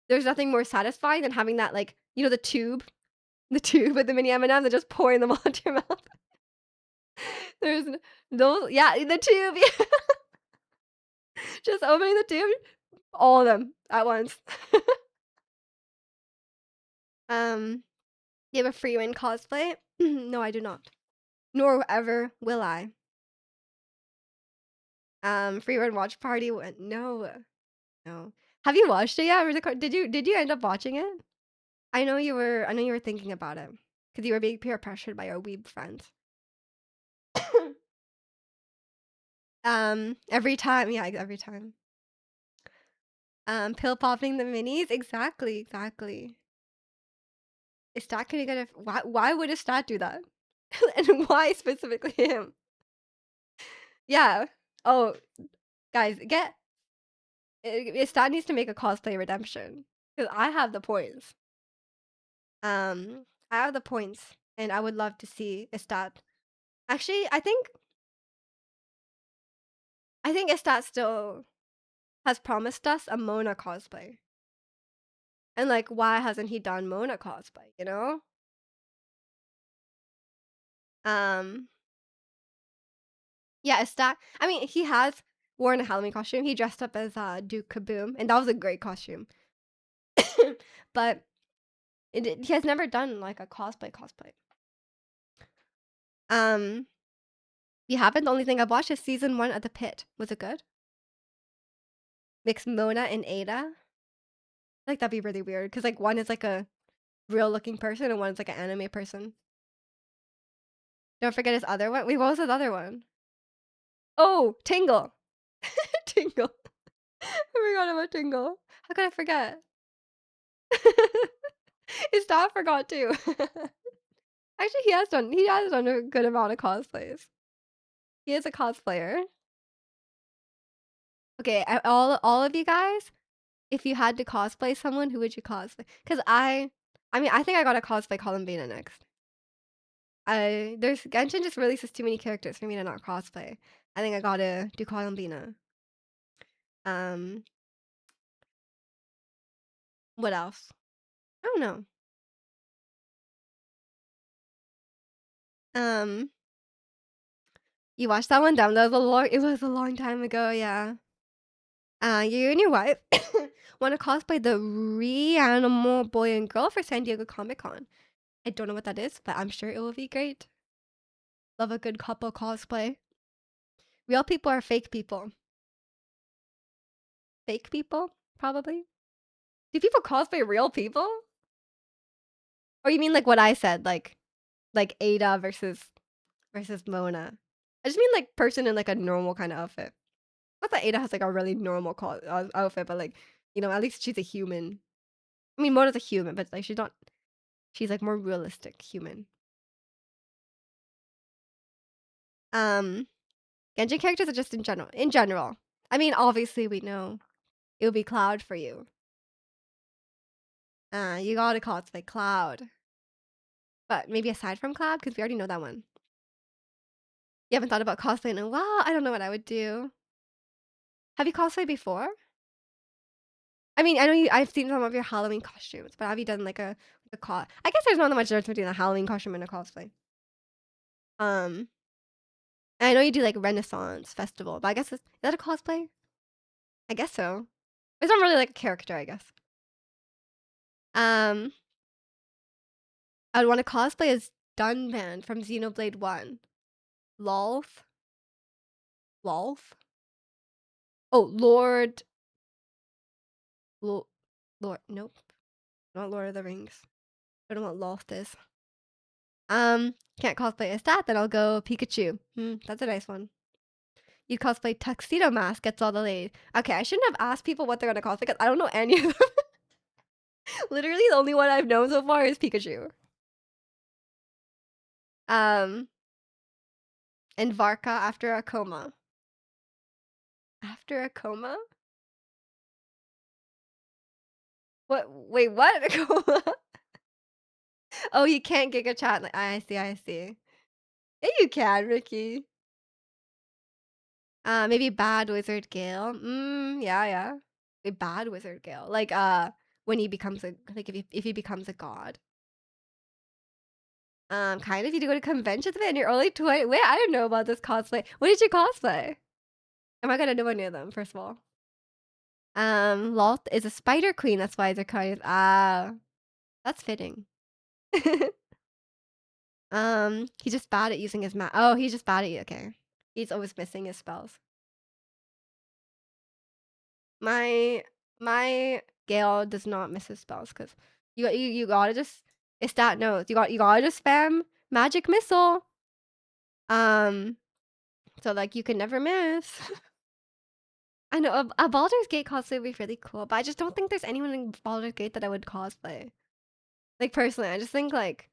there's nothing more satisfying than having that like, the tube with the mini M&Ms and just pouring them all into your mouth. There's those, yeah, the tube. Yeah. Just opening the tube, all of them at once. You have a free win cosplay? No, I do not. Nor ever will I. Free win watch party? No, no. Have you watched it yet? Did you end up watching it? I know you were thinking about it because you were being peer pressured by your weeb friends. Every time, yeah, every time. Pill popping the minis, exactly. Is Stat gonna get a? Why would a Stat do that? And why specifically him? Yeah. Oh, guys, Stat needs to make a cosplay redemption because I have the points. I have the points, and I would love to see a Stat. Actually, I think Estat still has promised us a Mona cosplay. And like, why hasn't he done Mona cosplay, you know? Um, yeah, is that I mean, he has worn a Halloween costume. He dressed up as, Duke Kaboom, and that was a great costume. But he has never done, like, a cosplay. Um, you haven't? The only thing I've watched is season 1 of The Pit. Was it good? Mixed Mona and Ada? Like, that'd be really weird, cause like, one is, like, a real-looking person, and one is, like, an anime person. Don't forget his other one. Wait, what was his other one? Oh, Tingle. Tingle. I forgot about Tingle. How could I forget? His dad forgot too. Actually, he has done a good amount of cosplays. He is a cosplayer. Okay, all of you guys, if you had to cosplay someone, who would you cosplay? Because I mean, I think I gotta cosplay Columbina next. There's Genshin just releases too many characters for me to not cosplay. I think I gotta do Columbina. Um, what else? I don't know. Um, you watched that one down? It was a long time ago, yeah. You and your wife want to cosplay the Reanimal boy and girl for San Diego Comic Con. I don't know what that is, but I'm sure it will be great. Love a good couple cosplay. Real people are fake people. Fake people, probably. Do people cosplay real people? Or you mean like what I said, like Ada versus Mona? I just mean like person in like a normal kind of outfit. Not that Ada has like a really normal outfit, but like at least she's a human. I mean, Mona's a human, but like she's not. She's like more realistic human. Um, Genji characters are just in general. In general, I mean, obviously we know it would be Cloud for you. You gotta cosplay Cloud, but maybe aside from Cloud, because we already know that one. You haven't thought about cosplay in a while. I don't know what I would do. Have you cosplayed before? I mean, I know I've seen some of your Halloween costumes, but have you done like a cos? I guess there's not that much difference between a Halloween costume and a cosplay. Um, and I know you do like Renaissance Festival, but I guess is that a cosplay? I guess so. It's not really like a character, I guess. Um, I would want to cosplay as Dunban from Xenoblade 1. Lolth? Lolth? Oh, Lord, nope. Not Lord of the Rings. I don't know what Lolth is. Can't cosplay as that, then I'll go Pikachu. That's a nice one. You cosplay Tuxedo Mask gets all the ladies. Okay, I shouldn't have asked people what they're gonna cosplay because I don't know any of them. Literally, the only one I've known so far is Pikachu. Um, and Varka after a coma. After a coma? What? Wait, what? Coma? Oh, you can't Giga Chat. Like, I see, I see. Yeah, you can, Ricky. Maybe Bad Wizard Gale. Yeah, yeah. A Bad Wizard Gale. Like, when he becomes if he becomes a god. Kind of. You to go to conventions with it in your early 20s. Wait, I didn't know about this cosplay. What did you cosplay? Am I gonna know any of them? First of all, Loth is a spider queen. That's why they're kind of that's fitting. He's just bad at using his Oh, he's just bad at okay. He's always missing his spells. My Gale does not miss his spells because you gotta just it's that knows you gotta just spam magic missile. So like you can never miss. I know a Baldur's Gate cosplay would be really cool, but I just don't think there's anyone in Baldur's Gate that I would cosplay. Like personally, I just think like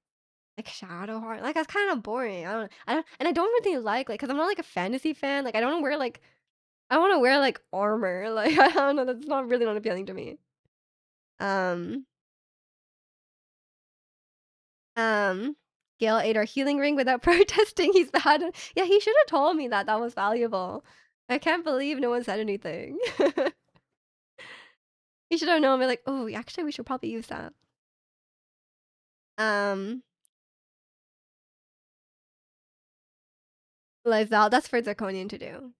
Shadowheart, like that's kind of boring. And I don't really like because I'm not like a fantasy fan. Like I don't wear like I want to wear like armor. Like I don't know, that's not appealing to me. Um, um, Gale ate our healing ring without protesting. He's bad. Yeah, he should have told me that that was valuable. I can't believe no one said anything. He should have known. Be like, oh, actually, we should probably use that. Um, Lizelle, that's for Zirconian to do.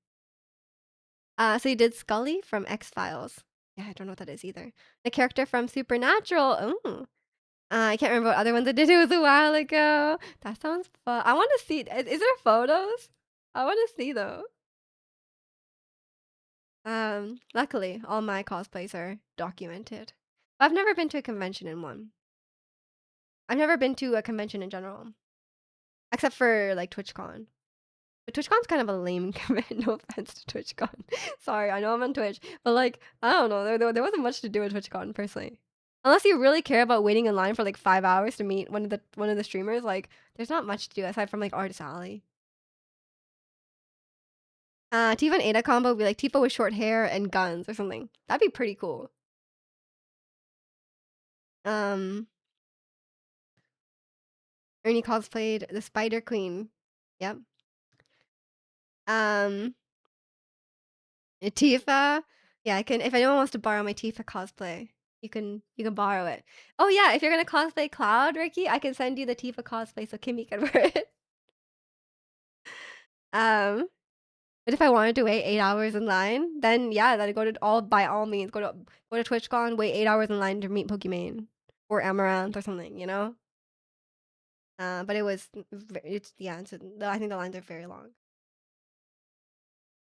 So you did Scully from X-Files. Yeah, I don't know what that is either. The character from Supernatural. Ooh. I can't remember what other ones I did. It was a while ago. That sounds fun. I want to see. Is there photos? I want to see though. Luckily, all my cosplays are documented. I've never been to a convention in one. I've never been to a convention in general, except for like TwitchCon. But TwitchCon's kind of a lame convention. No offense to TwitchCon. Sorry, I know I'm on Twitch, but like I don't know. There wasn't much to do at TwitchCon personally. Unless you really care about waiting in line for like 5 hours to meet one of the streamers, like there's not much to do aside from like Artist Alley. Tifa and Ada combo would be like Tifa with short hair and guns or something. That'd be pretty cool. Um, Ernie cosplayed the Spider Queen. Yep. Um, Tifa. Yeah, I can. If anyone wants to borrow my Tifa cosplay, you can borrow it. Oh yeah, if you're gonna cosplay Cloud, Ricky, I can send you the Tifa cosplay so Kimmy can wear it. Um, but if I wanted to wait 8 hours in line, then yeah, then go to all by all means go to TwitchCon, wait 8 hours in line to meet Pokimane or Amaranth or something, you know. But it's yeah, I think the lines are very long.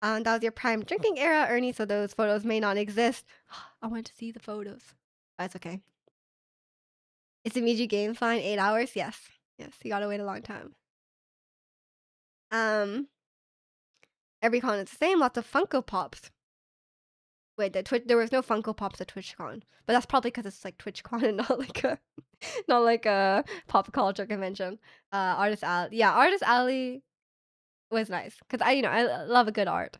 That was your prime drinking era, Ernie, so those photos may not exist. I want to see the photos. That's okay. Is the Miju game fine? 8 hours? Yes. Yes, you gotta wait a long time. Um, every con is the same. Lots of Funko Pops. Wait, there was no Funko Pops at TwitchCon, but that's probably because it's like TwitchCon and not like a pop culture convention. Artist Alley, yeah, Artist Alley was nice because I love a good art.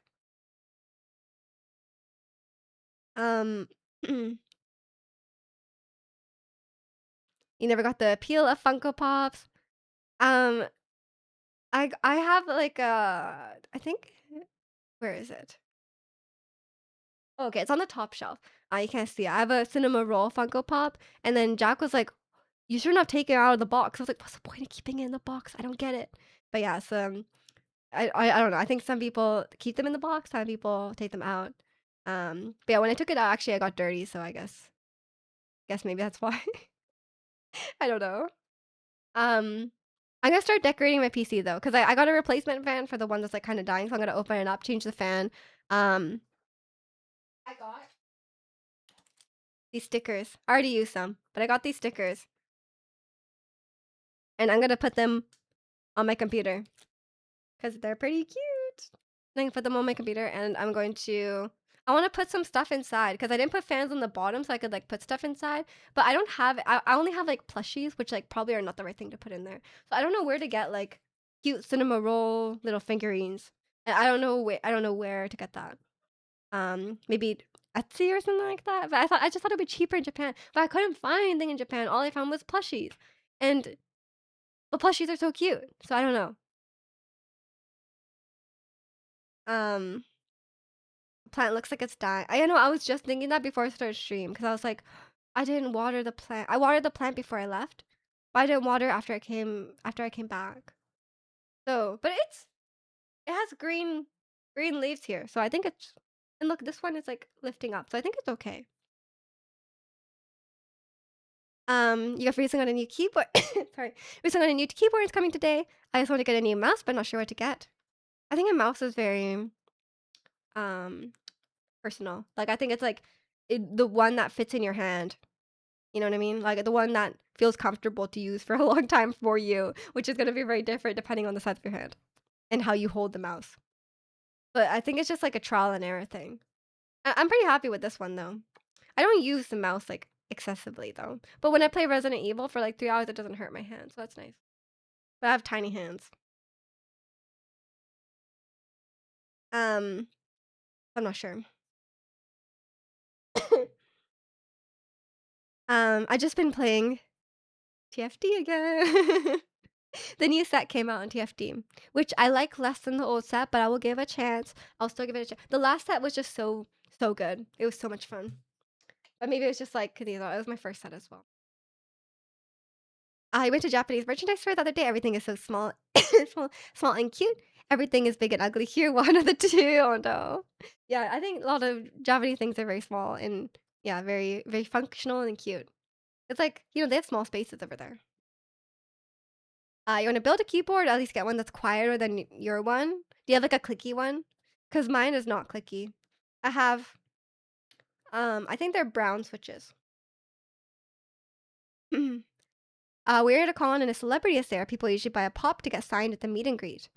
You never got the appeal of Funko Pops. Um, I have like I think where is it? Oh, okay, it's on the top shelf. You can't see it. I have a Cinema Roll Funko Pop, and then Jack was like, "You should not take it out of the box." I was like, "What's the point of keeping it in the box? I don't get it." But yeah, so I don't know. I think some people keep them in the box, some people take them out. But yeah, when I took it out, actually, I got dirty, so I guess maybe that's why. I don't know. Um, I'm gonna start decorating my PC though, because I got a replacement fan for the one that's like kind of dying, so I'm gonna open it up, change the fan. Um, I got these stickers. I already used some, but I got these stickers, and I'm gonna put them on my computer because they're pretty cute. I can put them on my computer, and I want to put some stuff inside because I didn't put fans on the bottom, so I could like put stuff inside. But I don't have. I only have like plushies, which like probably are not the right thing to put in there. So I don't know where to get like cute cinema roll little figurines. And I don't know where to get that. Maybe Etsy or something like that. But I just thought it'd be cheaper in Japan. But I couldn't find anything in Japan. All I found was plushies, and the plushies are so cute. So I don't know. Um, Plant looks like it's dying. I know. I was just thinking that before I started stream because I was like, I didn't water the plant. I watered the plant before I left, but I didn't water after I came back. So, but it has green leaves here, so I think it's. And look, this one is like lifting up, so I think it's okay. You got recently got a new keyboard. Sorry, recently got a new keyboard. It's coming today. I just want to get a new mouse, but not sure what to get. I think a mouse is very um personal. Like I think it's like the one that fits in your hand. You know what I mean? Like the one that feels comfortable to use for a long time for you, which is going to be very different depending on the size of your hand and how you hold the mouse. But I think it's just like a trial and error thing. I'm pretty happy with this one though. I don't use the mouse like excessively though. But when I play Resident Evil for like 3 hours, it doesn't hurt my hands, so that's nice. But I have tiny hands. Um, I'm not sure. I just been playing TFD again. The new set came out on TFD, which I like less than the old set, but I will give a chance. I'll still give it a chance. The last set was just so good. It was so much fun. But maybe it was just like, 'cause, it was my first set as well. I went to Japanese merchandise fair the other day. Everything is so small, small and cute. everything is big and ugly here, one of the two. Oh no. Yeah, I think a lot of Japanese things are very small and yeah, very, very functional and cute. It's like, they have small spaces over there. You wanna build a keyboard, at least get one that's quieter than your one? Do you have, like, a clicky one? Cause mine is not clicky. I have, I think they're brown switches. We're at a con and a celebrity is there. People usually buy a pop to get signed at the meet and greet.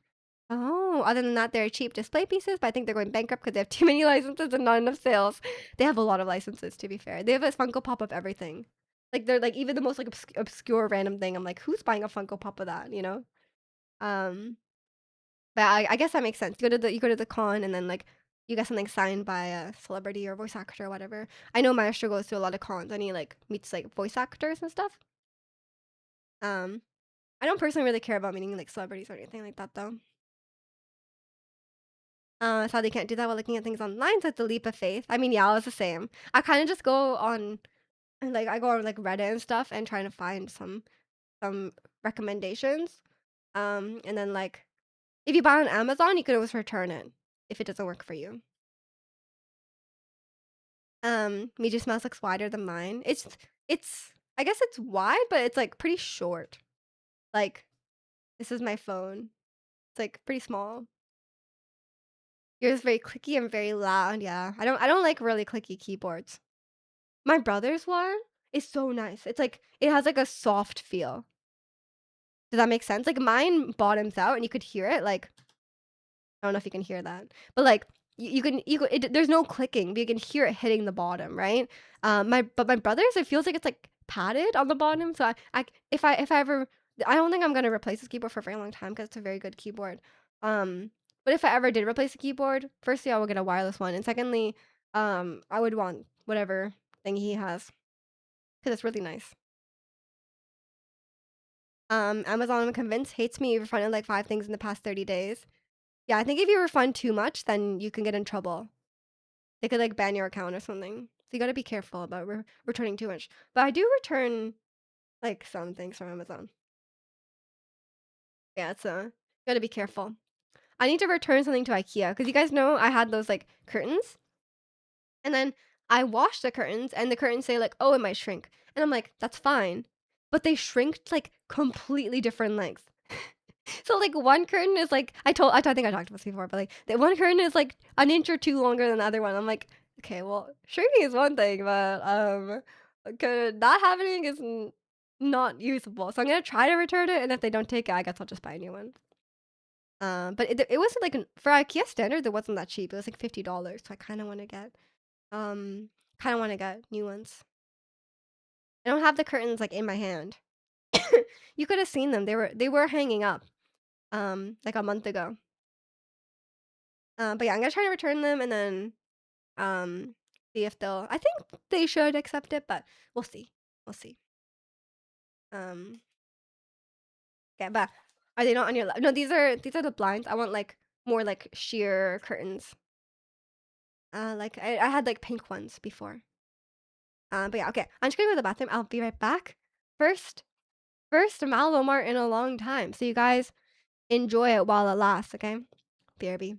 Oh, other than that, they're cheap display pieces, but I think they're going bankrupt because they have too many licenses and not enough sales. They have a lot of licenses, to be fair. They have a Funko Pop of everything. Like, they're, like, even the most, like, obscure random thing, I'm like, "Who's buying a Funko Pop of that?" You know? Um But I guess that makes sense. You go to the con and then, like, you get something signed by a celebrity or voice actor or whatever. I know Maestro goes to a lot of cons and he, like, meets, like, voice actors and stuff. Um, I don't personally really care about meeting, like, celebrities or anything like that, though. Sadly can't do that while looking at things online, so it's a leap of faith. I mean, yeah, I was the same. I kinda just go on I go on, like, Reddit and stuff and trying to find some recommendations. And then, like, if you buy on Amazon, you could always return it if it doesn't work for you. Miju Mouse looks wider than mine. It's I guess it's wide, but it's, like, pretty short. Like, this is my phone. It's, like, pretty small. Yours is very clicky and very loud, yeah. I don't like really clicky keyboards. My brother's one is so nice. It's, like it has, like, a soft feel. Does that make sense? Like, mine bottoms out and you could hear it, like I don't know if you can hear that, but, like, there's no clicking, but you can hear it hitting the bottom, right? My brother's, it feels like it's, like, padded on the bottom, so if I ever I don't think I'm gonna replace this keyboard for a very long time because it's a very good keyboard. Um, but if I ever did replace the keyboard, firstly, I would get a wireless one, and secondly, I would want whatever thing he has because it's really nice. Amazon, I'm convinced, hates me. You've refunded, like, 5 things in the past 30 days. Yeah, I think if you refund too much, then you can get in trouble. They could, like, ban your account or something. So you gotta be careful about returning too much. But I do return, like, some things from Amazon. Yeah, it's, gotta be careful. I need to return something to IKEA because you guys know I had those, like, curtains, and then I washed the curtains, and the curtains say, like, "Oh, it might shrink." And I'm like, "That's fine." But they shrink to, like, completely different lengths. So, like, one curtain is, like I think I talked about this before, but, like, the one curtain is, like, an inch or 2 longer than the other one. I'm like, "Okay, well, shrinking is one thing, but, not happening is not usable." So I'm gonna try to return it, and if they don't take it, I guess I'll just buy a new one. But it wasn't, like, for IKEA standards, it wasn't that cheap. It was, like, $50, so I um, kinda wanna get new ones. I don't have the curtains, like, in my hand. You could have seen them. They were hanging up, like, a month ago. But yeah, I'm gonna try to return them and then, see if they'll I think they should accept it, but we'll see. We'll see. Um, yeah, but are they not on your no, these are the blinds. I want, like, more, like, sheer curtains. Like, I had, like, pink ones before. But yeah, okay. I'm just gonna go to the bathroom. I'll be right back. First first Malvo Mart in a long time, so you guys enjoy it while it lasts, okay? BRB.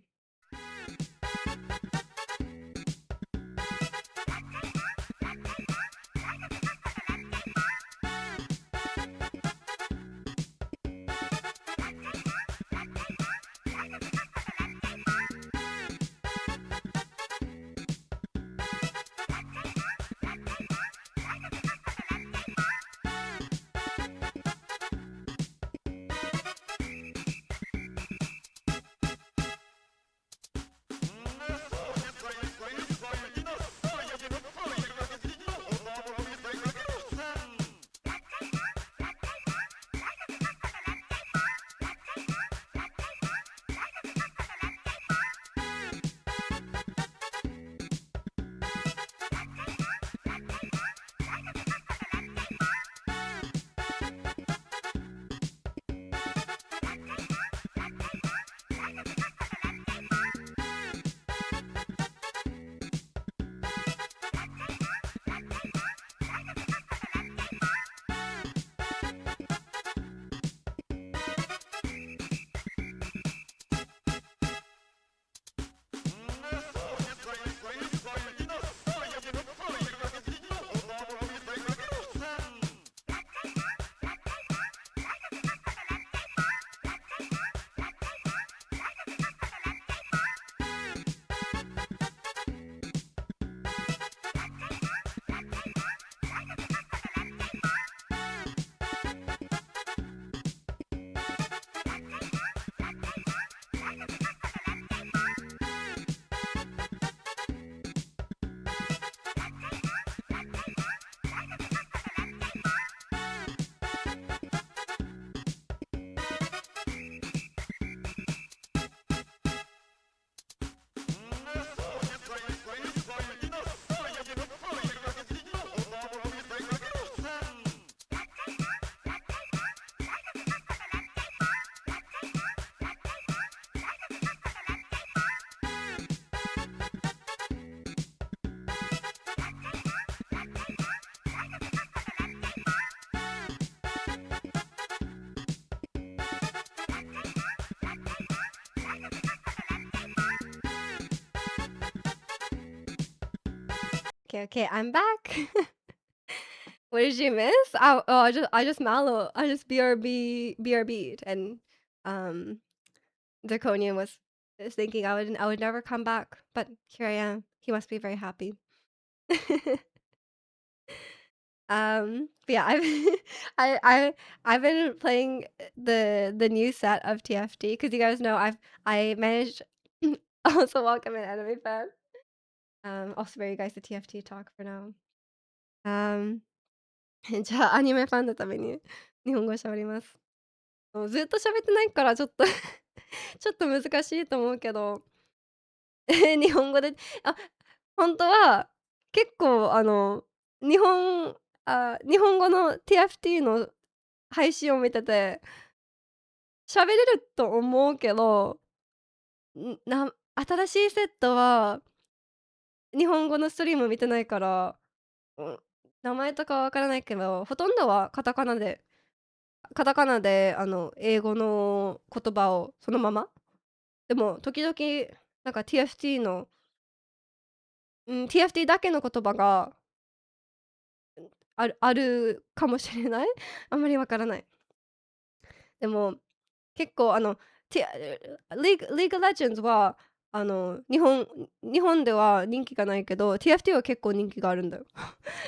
Okay, okay, I'm back. What did you miss? I just mallow. I just BRB'd, and um Draconian was thinking I would never come back, but here I am. He must be very happy. But yeah, I've I I I've been playing the new set of TFT because you guys know I managed also welcome an enemy fan. I'll spare you guys the TFT talk for now. Um, じゃあアニメファンのために日本語喋ります。もうずっと喋ってないからちょっとちょっと難しいと思うけど、日本語であ、ほんとは結構日本語の TFT の配信を見てて、喋れると思うけど、新しいセットは日本語のストリーム見てないから、うん、名前とかわからないけど、ほとんどはカタカナで英語の言葉をそのまま。でも時々なんか TFT の、TFT だけの言葉があるかもしれない？あんまりわからない。でも結構リーグレジェンズは、日本では人気がないけど、TFT は結構人気があるんだよ。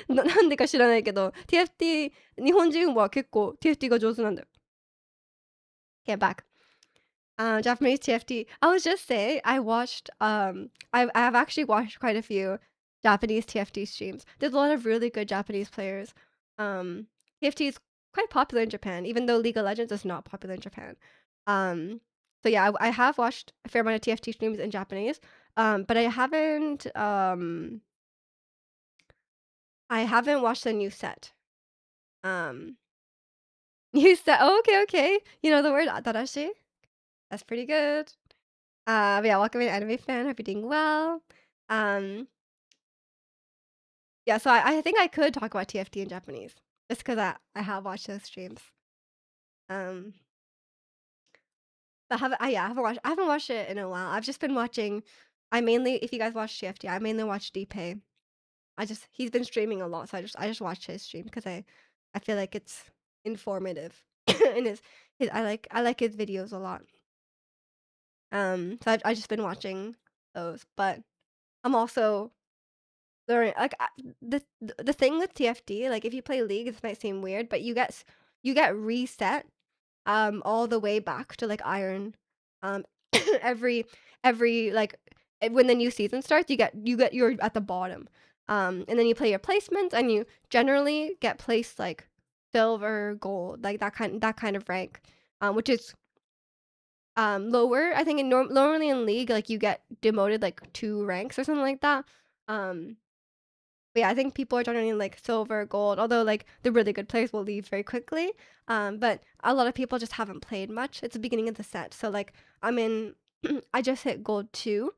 なんでか知らないけど、日本人は結構 TFT が上手なんだよ。Get back. Japanese TFT. I was just saying, I've actually watched quite a few Japanese TFT streams. There's a lot of really good Japanese players. Um, TFT is quite popular in Japan, even though League of Legends is not popular in Japan. Um, so yeah, I have watched a fair amount of TFT streams in Japanese. But I haven't watched the new set. Um, new set. Oh, okay, okay. You know the word atarashi? That's pretty good. But yeah, welcome in anime fan. Hope you're doing well. Um, yeah, so I think I could talk about TFT in Japanese just because I have watched those streams. Um, but I haven't watched it in a while. I've just been watching. I mainly, if you guys watch TFT, I mainly watch Deepay. He's been streaming a lot, so I just watch his stream because I feel like it's informative and his I like his videos a lot. So I just been watching those, but I'm also learning like the thing with TFT, like if you play League, this might seem weird, but you get reset all the way back to like Iron um every like when the new season starts, you're at the bottom. And then you play your placements and you generally get placed like silver, gold, like that kind of rank. Which is lower. I think normally in League like you get demoted like 2 ranks or something like that. Um but yeah, I think people are generally in like silver, gold, although like the really good players will leave very quickly. But a lot of people just haven't played much. It's the beginning of the set. So like I'm in I just hit gold 2.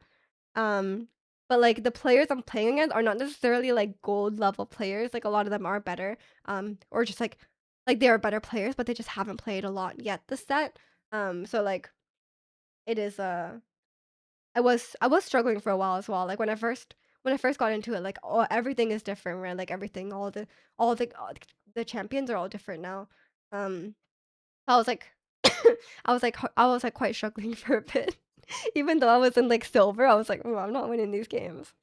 Um but like the players I'm playing against are not necessarily like gold level players. Like a lot of them are better. Or just like they are better players, but they just haven't played a lot yet this set. So like it is I was struggling for a while as well. Like when I first got into it, like everything is different, right? Like everything, all the champions are all different now. Um, I was like, I was like quite struggling for a bit, even though I was in like silver. I was like, oh, I'm not winning these games.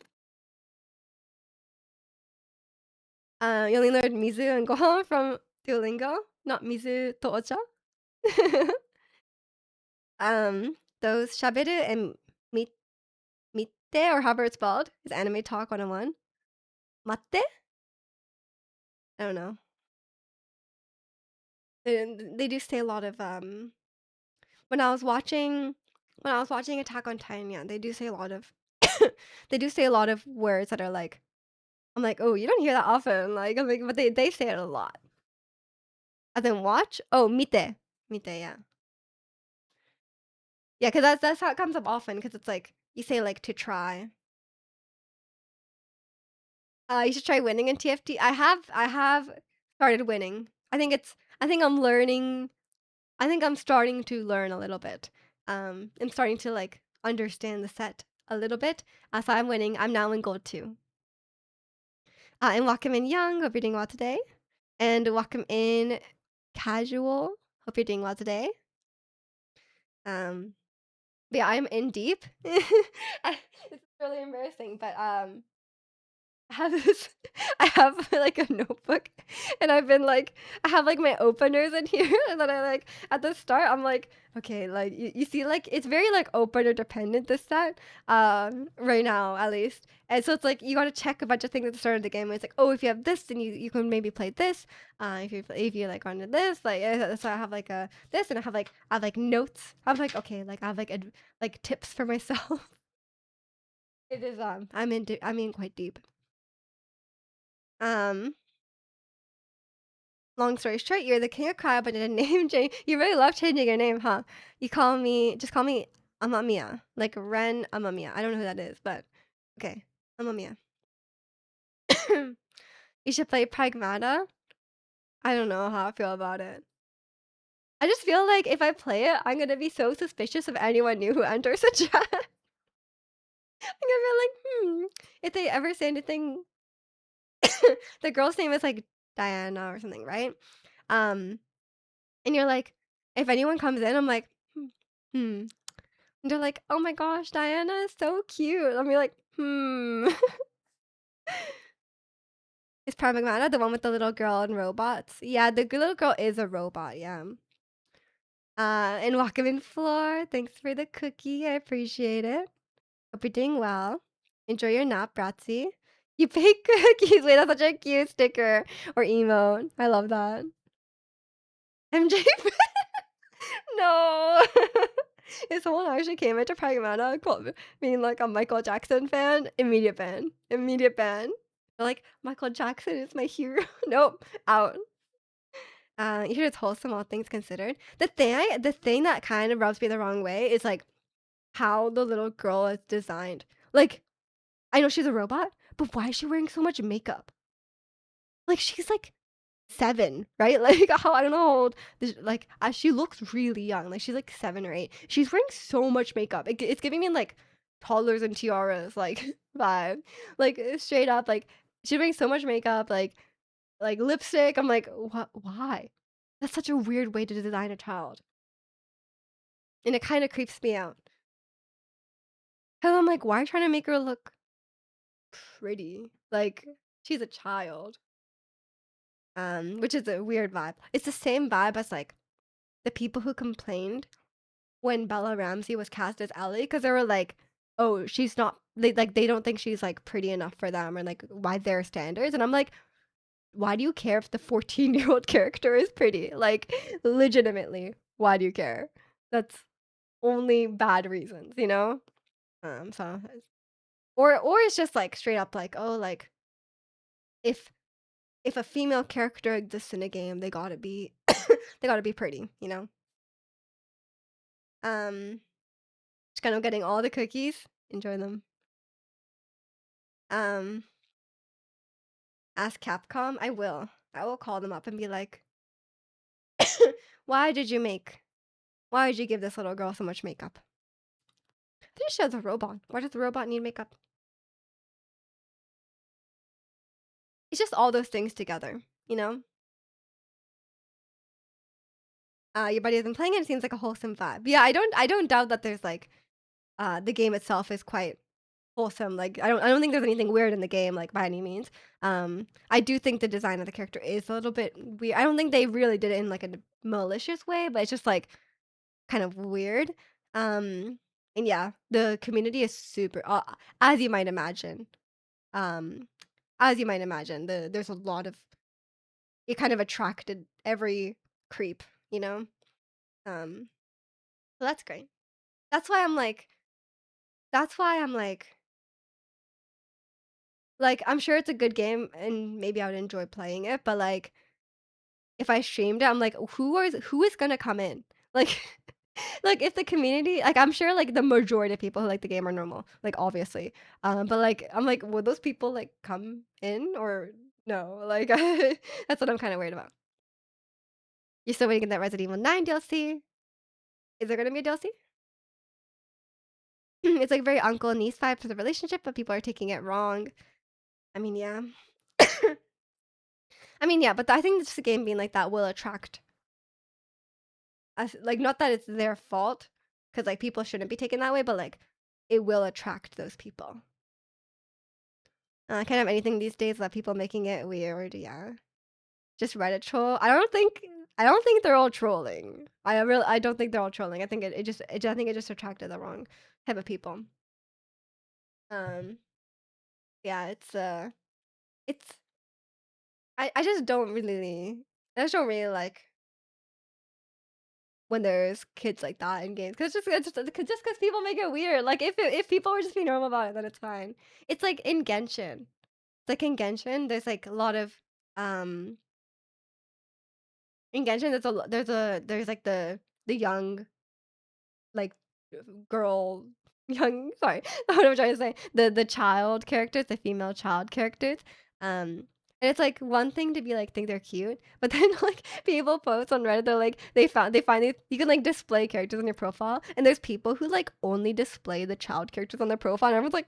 You only learned Mizu and Gohan from Duolingo, not Mizu to Ocha. Those shaberu and mi- mite, or however it's spelled, is anime talk 101. Matte? I don't know. They do say a lot of when I was watching Attack on Titan, yeah, they do say a lot of they do say a lot of words that are like I'm like, oh, you don't hear that often. Like I'm like, but they say it a lot. As in watch? Oh, mite, yeah, yeah, because that's how it comes up often. Because it's like you say like to try. You should try winning in TFT. I have started winning. I think I'm learning. I think I'm starting to learn a little bit. I'm starting to like understand the set a little bit. So I'm winning. I'm now in gold 2. And welcome in Young. Hope you're doing well today. And welcome in Casual. Hope you're doing well today. Um, but yeah, I'm in deep. It's really embarrassing, but I have this I have, like, a notebook, and I've been, like I have, like, my openers in here, and then I, like at the start, I'm like, "Okay," like, you see, like, it's very, like, opener dependent this set, right now, at least, and so it's like, you gotta check a bunch of things at the start of the game, and it's like, "Oh, if you have this, then you can maybe play this, if you, like, onto this," like, so I have, like, this, and I have, like, notes. I'm like, okay, like, I have, like, tips for myself. It is, I'm in quite deep. Um Long story short, you're the king of crab, but in a name change you really love changing your name, huh? Just call me Amamiya, like Ren Amamiya. I don't know who that is, but okay, Amamiya. You should play Pragmata. I don't know how I feel about it. I just feel like if I play it, I'm gonna be so suspicious of anyone new who enters the chat. I'm gonna be like, if they ever say anything, the girl's name is like Diana or something, right? Um, and you're like, if anyone comes in, I'm like, hmm. And they're like, "Oh my gosh, Diana is so cute." I'll be like, "Hmm." Is Paramagmata the one with the little girl and robots? Yeah, the little girl is a robot, yeah. And Wakamin Floor, thanks for the cookie, I appreciate it. Hope you're doing well. Enjoy your nap, Bratsy. You bake cookies. Wait, that's such a cute sticker or emote. I love that. MJ No. If someone actually came into Pragmata being like a Michael Jackson fan, immediate ban. Immediate ban. They're like, Michael Jackson is my hero. Nope, out. You hear it's wholesome, all things considered. The thing that kind of rubs me the wrong way is like how the little girl is designed. Like, I know she's a robot, but why is she wearing so much makeup? Like, she's like 7, right? Like, how I don't know how old this like, she looks really young, like, she's, like, 7 or 8. She's wearing so much makeup. It's giving me, like, toddlers and tiaras, like, vibe. Like, straight up, like, she's wearing so much makeup, like, lipstick. I'm like, "What? Why?" That's such a weird way to design a child, and it kinda creeps me out. 'Cause I'm like, "Why are you trying to make her look pretty?" Like, she's a child, which is a weird vibe. It's the same vibe as, like, the people who complained when Bella Ramsey was cast as Ellie, because they were like, "Oh, she's not," they don't think she's, like, pretty enough for them or, like, by their standards, and I'm like, "Why do you care if the 14-year-old character is pretty?" Like, legitimately, why do you care? That's only bad reasons, you know? So or it's just, like, straight up like, "Oh, like, if if a female character exists in a game, they gotta be they gotta be pretty," you know? Um, just kind of getting all the cookies, enjoy them. Um Ask Capcom? I will. I will call them up and be like, "Why did you make why did you give this little girl so much makeup?" I think she has a robot. Why does the robot need makeup? It's just all those things together, you know? Your buddy isn't playing it, it seems like a wholesome vibe. Yeah, I don't doubt that there's like the game itself is quite wholesome. Like I don't think there's anything weird in the game, like by any means. I do think the design of the character is a little bit weird. I don't think they really did it in like a malicious way, but it's just like kind of weird. And yeah, the community is super as you might imagine. Um, as you might imagine, there's a lot of it kind of attracted every creep, you know? Um, so that's great. That's why I'm like that's why I'm like I'm sure it's a good game and maybe I would enjoy playing it, but like if I streamed it, I'm like, who is gonna come in? Like like, if the community like, I'm sure, like, the majority of people who like the game are normal, like, obviously, but, like, I'm like, would those people, like, come in or no? Like, that's what I'm kinda worried about. You're still waiting on that Resident Evil 9 DLC? Is there gonna be a DLC? It's, like, very uncle and niece vibe to the relationship, but people are taking it wrong. I mean, yeah. I mean, yeah, but I think it's the game being like that will attract us, like, not that it's their fault, because like people shouldn't be taken that way, but like it will attract those people. Kind of anything these days that people making it weird, yeah. Just Reddit troll. I don't think they're all trolling. I don't think they're all trolling. I think I think it just attracted the wrong type of people. Um, yeah, it's I just don't really like when there's kids like that in games, cause just cause people make it weird. Like if people were just being normal about it, then it's fine. It's like in Genshin. It's like in Genshin, there's like a lot of um in Genshin there's like the young like girl young sorry what am I trying to say, the child characters, the female child characters, and it's like one thing to be like think they're cute, but then like people post on Reddit, they're like they finally you can like display characters on your profile, and there's people who like only display the child characters on their profile, and everyone's like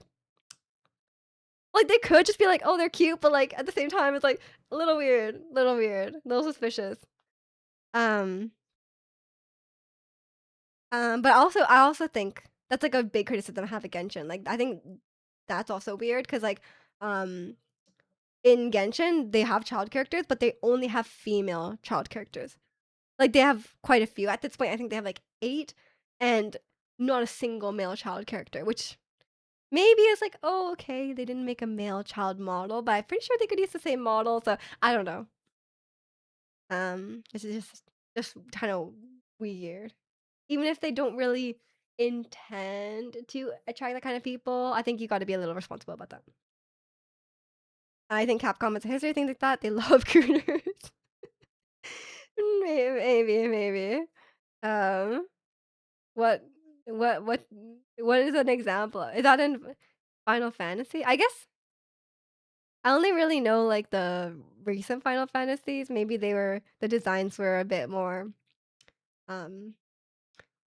they could just be like, oh, they're cute, but like at the same time it's like a little weird, a little suspicious. um but also I also think that's, like, a big criticism I have of Genshin, like, I think that's also weird because like, um, in Genshin, they have child characters, but they only have female child characters. Like, they have quite a few. At this point, I think they have, like, 8 and not a single male child character, which maybe is like, "Oh, okay, they didn't make a male child model," but I'm pretty sure they could use the same model, so I don't know. It's just kinda weird. Even if they don't really intend to attract that kind of people, I think you gotta be a little responsible about that. I think Capcom has a history of things like that. They love crooners. Maybe. Um, what what what what is an example? Is that in Final Fantasy? I guess I only really know like the recent Final Fantasies. Maybe the designs were a bit more um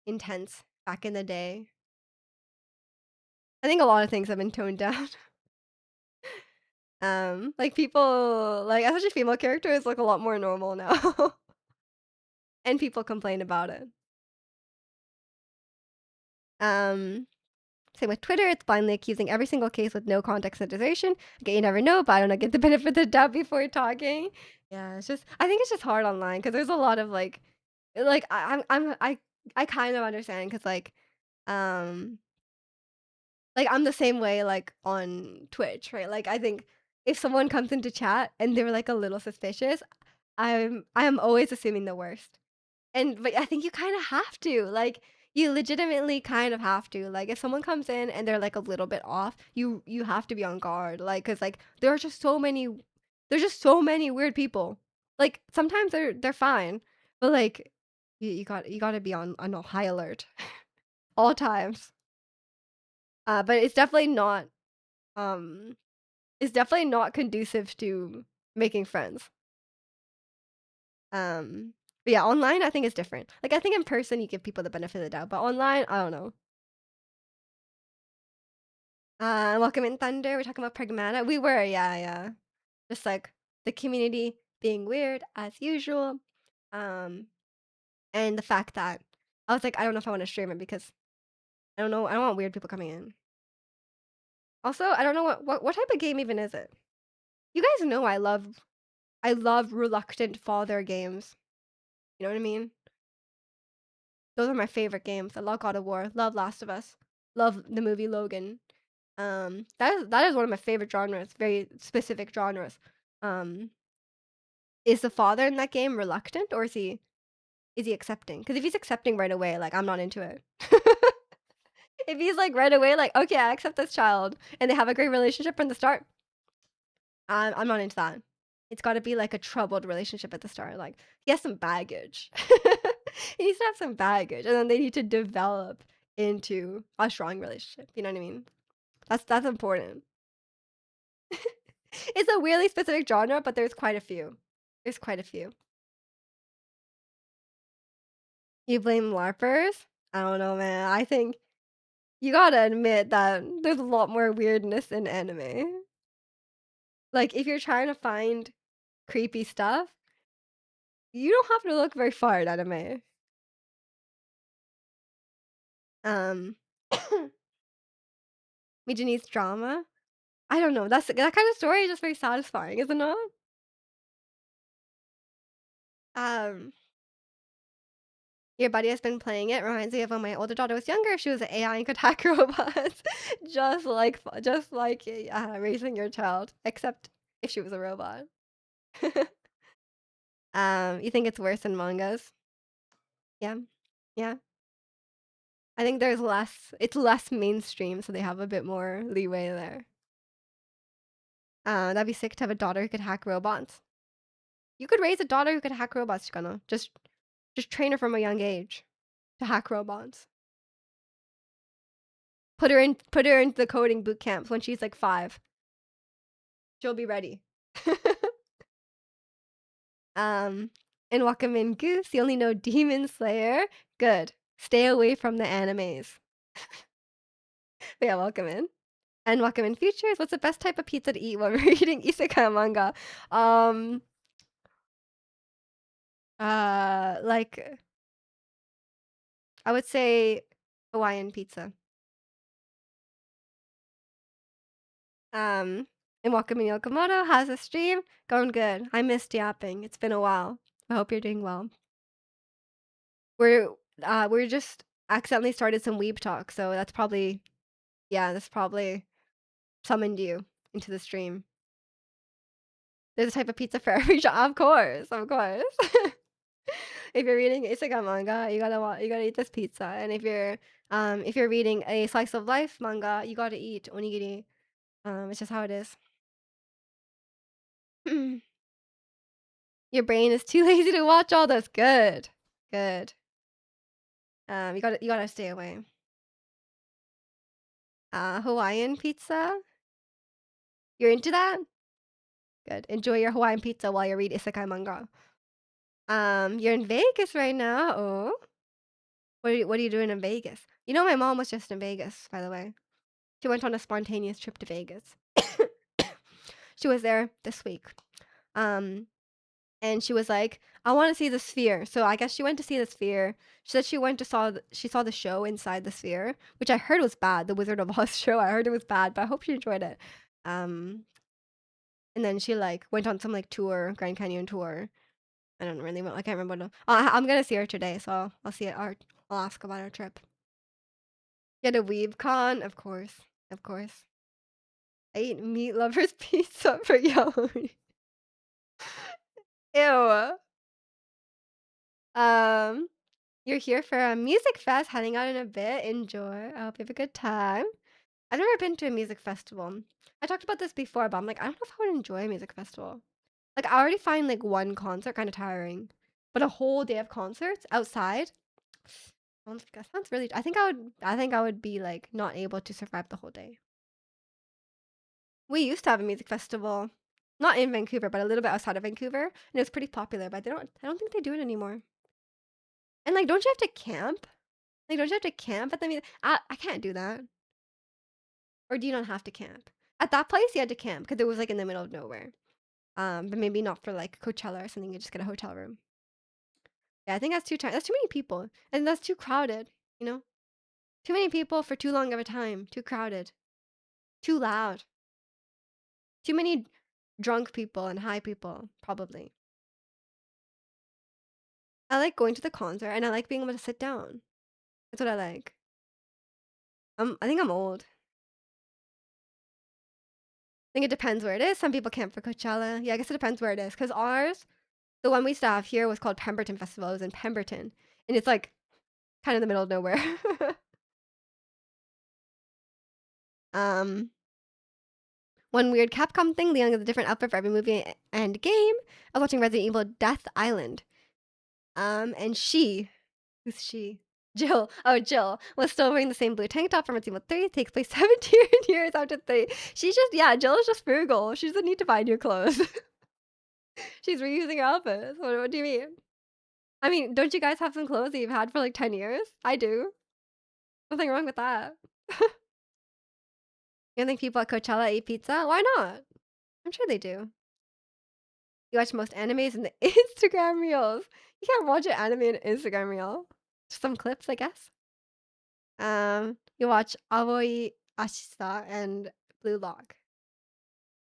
intense back in the day. I think a lot of things have been toned down. Like people like especially female characters look a lot more normal now. And people complain about it. Um, Same with Twitter, it's blindly accusing every single case with no context or duration. Okay, you never know, but I don't know, get the benefit of the doubt before talking. Yeah, it's just I think it's just hard online because there's a lot of like I kind of understand because um like I'm the same way like on Twitch, right? Like I think if someone comes into chat and they're like a little suspicious, I'm always assuming the worst. And but I think you kinda have to, like, you legitimately kind of have to, like, if someone comes in and they're, like, a little bit off, you have to be on guard, like, cause like, there's just so many weird people. Like, sometimes they're fine, but, like, you gotta be on a high alert all times. But um, it's definitely not conducive to making friends. Um, but yeah, online I think is different. Like I think in person you give people the benefit of the doubt, but online I don't know. Welcome in Thunder. We're talking about Pragmata. We were, yeah. Just like the community being weird as usual. Um, and the fact that I was like, I don't know if I want to stream it because I don't know. I don't want weird people coming in. Also, I don't know what type of game even is it. You guys know I love reluctant father games. You know what I mean? Those are my favorite games. I love God of War, love Last of Us, love the movie Logan. That is one of my favorite genres, very specific genres. Um, is the father in that game reluctant or is he accepting? Because if he's accepting right away, like I'm not into it. If he's like right away, like okay, I accept this child, and they have a great relationship from the start, I'm not into that. It's got to be like a troubled relationship at the start. Like he has some baggage. He needs to have some baggage, and then they need to develop into a strong relationship. You know what I mean? That's important. It's a weirdly specific genre, but there's quite a few. There's quite a few. You blame LARPers? I don't know, man. I think you gotta admit that there's a lot more weirdness in anime. Like, if you're trying to find creepy stuff, you don't have to look very far at anime. Um, Mijini's drama? I don't know, that kind of story is just very satisfying, is it not? Um, your buddy has been playing it, reminds me of when my older daughter was younger, she was an AI and could hack robots, just like raising your child, except if she was a robot. You think it's worse than mangas? Yeah, yeah. I think it's less mainstream, so they have a bit more leeway there. That'd be sick to have a daughter who could hack robots. You could raise a daughter who could hack robots, Chikano. Just train her from a young age to hack robots. Put her into the coding boot camps when she's like 5. She'll be ready. And welcome in Goose. You only know Demon Slayer. Good. Stay away from the animes. But yeah, welcome in. And welcome in Futures. What's the best type of pizza to eat when reading isekai manga? Like I would say Hawaiian pizza. And Wakami Okamoto, how's the stream? Going good. I missed yapping. It's been a while. I hope you're doing well. We're we're just accidentally started some weeb talk, so that's probably summoned you into the stream. There's a type of pizza for every genre. Of course, of course. If you're reading isekai manga, you gotta eat this pizza. And if you're reading a slice of life manga, you gotta eat onigiri. It's just how it is. Your brain is too lazy to watch all this. Good. Good. You gotta stay away. Hawaiian pizza? You're into that? Good. Enjoy your Hawaiian pizza while you read isekai manga. You're in Vegas right now. Oh. What are you doing in Vegas? You know my mom was just in Vegas, by the way. She went on a spontaneous trip to Vegas. She was there this week. And she was like, "I want to see the Sphere." So I guess she went to see the Sphere. She said she saw the show inside the Sphere, which I heard was bad. The Wizard of Oz show. I heard it was bad, but I hope she enjoyed it. And then she like went on some like tour, Grand Canyon tour. I don't really know. I can't remember. I'm gonna see her today, so I'll see it. I'll ask about our trip. Get a weeb con, of course, of course. I eat meat lovers pizza for Yahoo. Ew. Um, you're here for a music fest, heading out in a bit. Enjoy. I hope you have a good time. I've never been to a music festival. I talked about this before, but I'm like, I don't know if I would enjoy a music festival. Like, I already find like one concert kind of tiring, but a whole day of concerts outside. That sounds really. I think I would be like not able to survive the whole day. We used to have a music festival, not in Vancouver, but a little bit outside of Vancouver, and it was pretty popular. But I don't think they do it anymore. And like, don't you have to camp? Like, don't you have to camp at the music? I can't do that. Or do you not have to camp? At that place, you had to camp because it was like in the middle of nowhere. But maybe not for like Coachella or something. You just get a hotel room. Yeah, I think that's that's too many people, and that's too crowded. You know, too many people for too long of a time. Too crowded. Too loud. Too many drunk people and high people, probably. I like going to the concert and I like being able to sit down. That's what I like. I think I'm old. I think it depends where it is. Some people camp for Coachella. Yeah, I guess it depends where it is. Because ours, the one we used to have here was called Pemberton Festival. It was in Pemberton. And it's like kind of in the middle of nowhere. um, One weird Capcom thing, Leon gets a different outfit for every movie and game. I was watching Resident Evil Death Island. And who's she? Jill. Oh, Jill was still wearing the same blue tank top from Resident Evil 3. Takes place 17 years after 3. Jill is just frugal. She doesn't need to buy new clothes. She's reusing her outfits. What do you mean? I mean, don't you guys have some clothes that you've had for like 10 years? I do. Nothing wrong with that. You don't think people at Coachella eat pizza? Why not? I'm sure they do. You watch most animes in the Instagram reels. You can't watch an anime in an Instagram reel. Some clips, I guess. You watch Aoi Ashita and Blue Lock.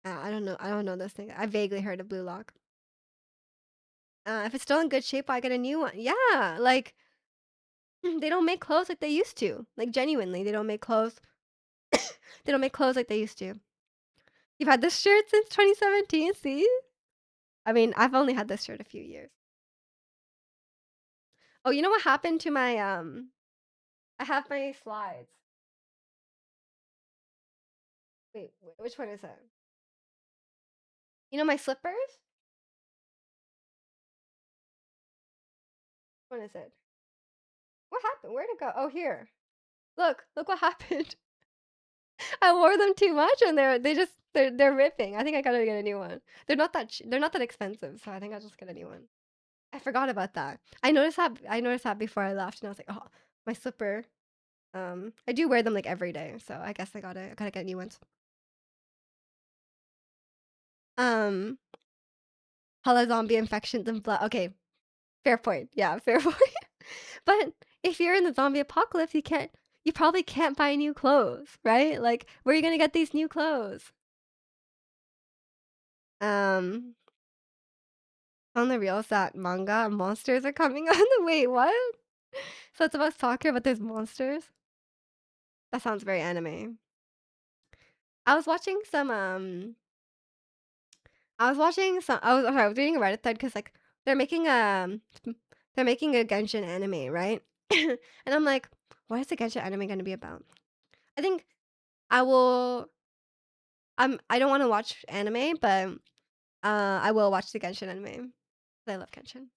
I don't know. I don't know those things. I vaguely heard of Blue Lock. If it's still in good shape, I get a new one. Yeah, like they don't make clothes like they used to. Like genuinely, they don't make clothes. They don't make clothes like they used to. You've had this shirt since 2017. See? I mean, I've only had this shirt a few years. Oh, you know what happened to my I have my slides. Wait, which one is it? You know my slippers? Which one is it? What happened? Where'd it go? Oh, here. Look what happened. I wore them too much and they're ripping. I think I gotta get a new one. They're not that expensive, so I think I'll just get a new one. I forgot about that. I noticed that before I left and I was like, "Oh, my slipper." I do wear them like every day, so I guess I gotta get new ones. Um, Hello zombie infections and blood. Okay, fair point. Yeah, fair point. But if you're in the zombie apocalypse, you probably can't buy new clothes, right? Like, where are you gonna get these new clothes? Um, on the reels that manga monsters are coming on the wait, what? So it's about soccer, but there's monsters? That sounds very anime. I was watching some I was reading a Reddit thread because like they're making they're making a Genshin anime, right? And I'm like, what is the Genshin anime gonna be about? I think I will I don't want to watch anime, but I will watch the Genshin anime. I love Genshin.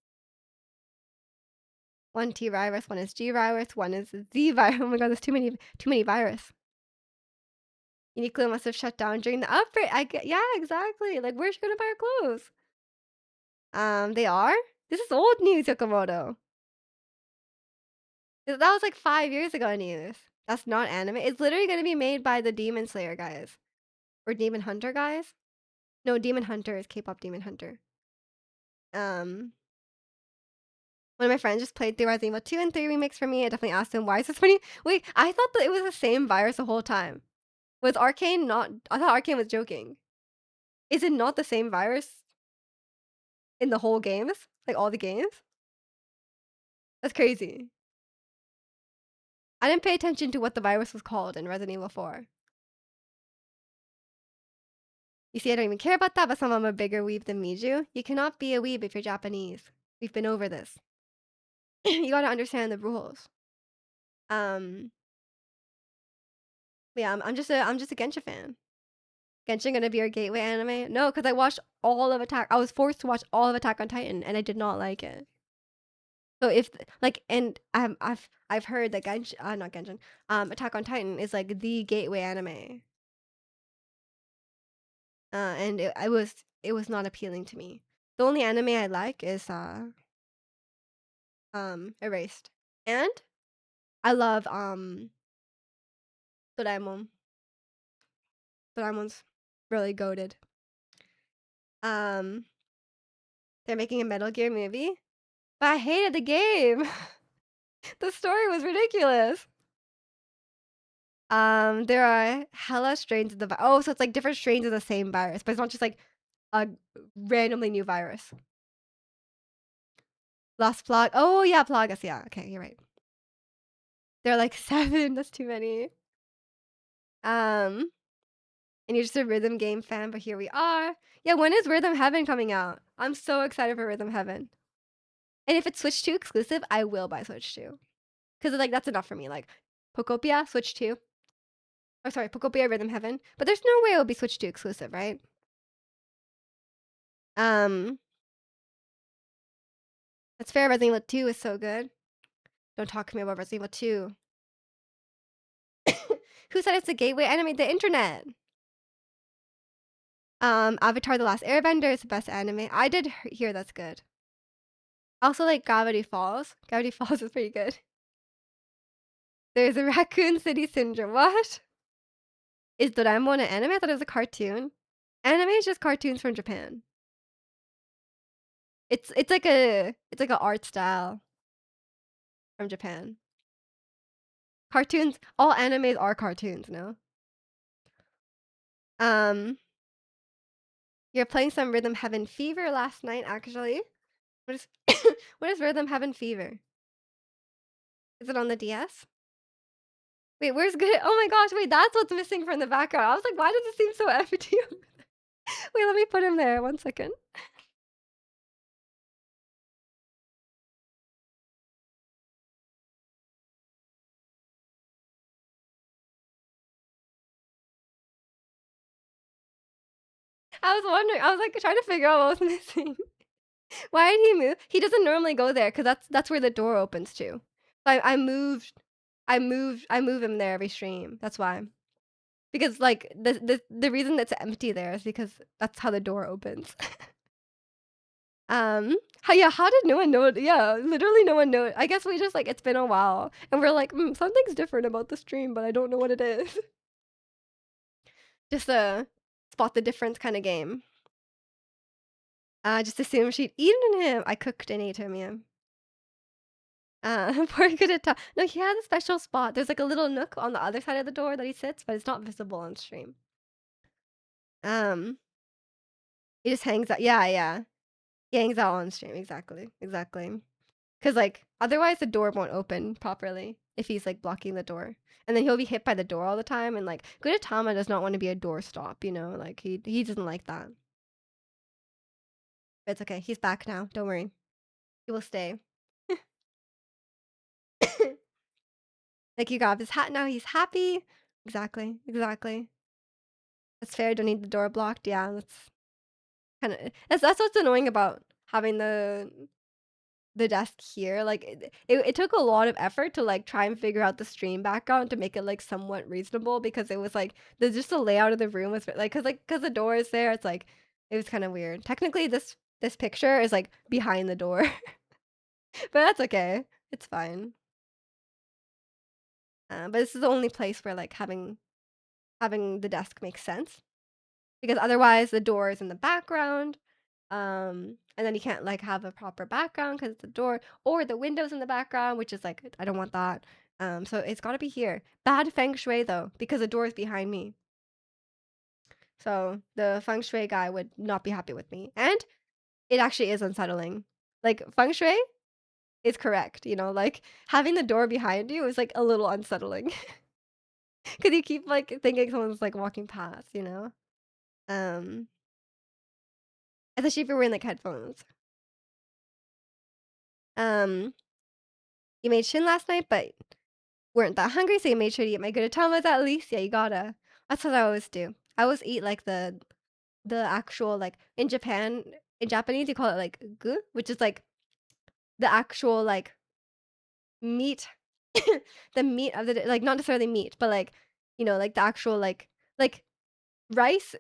One T virus, one is G virus, one is Z virus. Oh my god, there's too many virus. Uniqlo must have shut down during the outbreak. Yeah, exactly. Like, where's she gonna buy her clothes? They are. This is old news, Yokomoto. That was like 5 years ago news. That's not anime. It's literally gonna be made by the Demon Slayer guys or Demon Hunter guys. No, Demon Hunter is K-pop Demon Hunter. Um, One of my friends just played through Resident Evil 2 and 3 remix for me. I definitely asked him why is this funny. Wait, I thought that it was the same virus the whole time. Was Arcane not? I thought Arcane was joking. Is it not the same virus in the whole games? Like all the games? That's crazy. I didn't pay attention to what the virus was called in Resident Evil 4. You see, I don't even care about that, but somehow I'm a bigger weeb than Miju. You cannot be a weeb if you're Japanese. We've been over this. You gotta understand the rules. Um, yeah, I'm just a Genshin fan. Genshin gonna be our gateway anime? No, because I watched all of Attack. I was forced to watch all of Attack on Titan, and I did not like it. So if like, and I've heard that Genshin, not Genshin, Attack on Titan is like the gateway anime. And it was not appealing to me. The only anime I like is Erased, and I love Doraemon. Doraemon's really goated. Um, they're making a Metal Gear movie, but I hated the game. The story was ridiculous. There are hella strains of the oh, so it's like different strains of the same virus, but it's not just like a randomly new virus. Lost Plug. Oh yeah, Plagas. Yeah, okay, you're right. There are like 7. That's too many. And you're just a rhythm game fan, but here we are. Yeah, when is Rhythm Heaven coming out? I'm so excited for Rhythm Heaven. And if it's Switch 2 exclusive, I will buy Switch 2. Because like that's enough for me. Like Pokopia, Switch 2. Oh sorry, Pokopia Rhythm Heaven. But there's no way it'll be Switch 2 exclusive, right? Um That's fair, Resident Evil 2 is so good. Don't talk to me about Resident Evil 2. Who said it's a gateway anime? The internet. Avatar The Last Airbender is the best anime. I did hear that's good. Also like Gravity Falls. Gravity Falls is pretty good. There's a Raccoon City Syndrome. What? Is Doraemon an anime? I thought it was a cartoon. Anime is just cartoons from Japan. It's like a art style from Japan. Cartoons, all animes are cartoons, no? Um, you're playing some Rhythm Heaven Fever last night, actually. What is what is Rhythm Heaven Fever? Is it on the DS? Wait, where's good? Oh my gosh, wait, that's what's missing from the background. I was like, why does it seem so empty? Wait, let me put him there. 1 second. I was wondering. I was like trying to figure out what was missing. Why did he move? He doesn't normally go there because that's where the door opens to. I moved. I move him there every stream. That's why. Because like the reason it's empty there is because that's how the door opens. How did no one know it? Yeah, literally no one know it. I guess we just like it's been a while and we're like, something's different about the stream, but I don't know what it is. Just a spot the difference kind of game. Just assume she'd eaten him. I cooked and ate him, yeah. Poor Kudeta. No, he has a special spot. There's like a little nook on the other side of the door that he sits, but it's not visible on stream. Um, he just hangs out. Yeah, yeah. He hangs out on stream. Exactly. Exactly. Because like otherwise the door won't open properly if he's like blocking the door. And then he'll be hit by the door all the time. And like Gudetama does not want to be a doorstop, you know? Like he doesn't like that. But it's okay. He's back now. Don't worry. He will stay. Like he got his hat now. He's happy. Exactly. Exactly. That's fair. Don't need the door blocked. Yeah, that's kind of that's what's annoying about having the desk here. Like it took a lot of effort to like try and figure out the stream background to make it like somewhat reasonable because it was like there's just the layout of the room was like because the door is there. It's like it was kind of weird. Technically, this picture is like behind the door, but that's okay. It's fine. But this is the only place where like having the desk makes sense because otherwise the door is in the background. And then you can't like have a proper background because it's a door or the windows in the background, which is like I don't want that. So it's got to be here. Bad feng shui though because the door is behind me. So the feng shui guy would not be happy with me. And it actually is unsettling. Like feng shui is correct, you know, like having the door behind you is like a little unsettling because you keep like thinking someone's like walking past, you know. Um, especially if you're wearing like headphones. Um, you made shin last night, but weren't that hungry, so you made sure to eat my good tamas at least. Yeah, you gotta. That's what I always do. I always eat like the actual like in Japan in Japanese you call it like gu, which is like the actual like meat, the meat of the like not necessarily meat, but like you know like the actual like rice.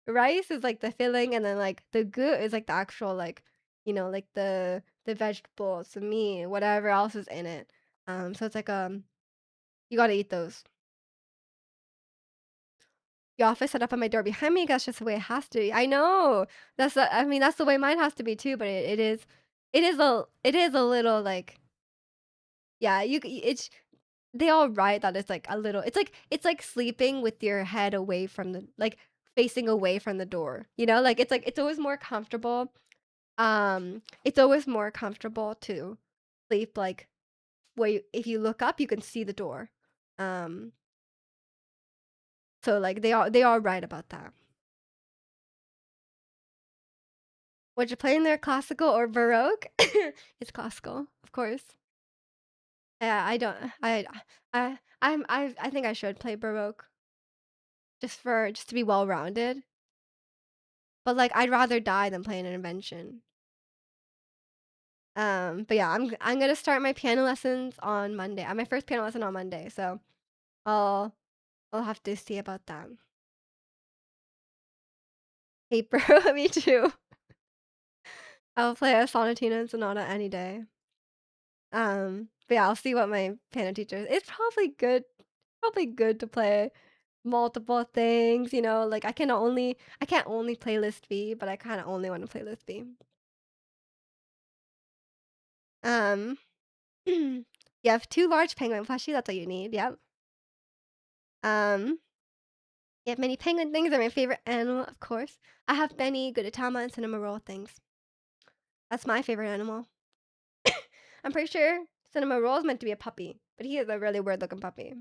Rice is like the filling, and then like the gu is like the actual like you know like the vegetables, the meat, whatever else is in it. So it's like you gotta eat those. The office set up on my door behind me. That's just the way it has to be. I know. I mean, that's the way mine has to be too. But it is a little like, yeah. It's they all write that it's like a little. It's like sleeping with your head away from the like facing away from the door. You know, like it's always more comfortable. It's always more comfortable to sleep like where if you look up, you can see the door. Um, so like they are right about that. What you playing there, classical or baroque? It's classical, of course. Yeah, I don't. I think I should play baroque just to be well rounded. But like, I'd rather die than play an invention. But yeah, I'm gonna start my piano lessons on Monday. My first piano lesson on Monday, so I'll I'll have to see about that. Hey, bro, me too. I'll play a sonatina and sonata any day. But yeah, I'll see what my piano teacher is. It's probably good to play multiple things, you know, like I can't only playlist B, but I kind of only want to playlist B. Um, you have two large penguin plushie. That's what you need. Yep. Um, you have many penguin things. They're my favorite animal, of course. I have Benny, Gudetama, and Cinema Roll things. That's my favorite animal. I'm pretty sure Cinema Roll is meant to be a puppy, but he is a really weird looking puppy.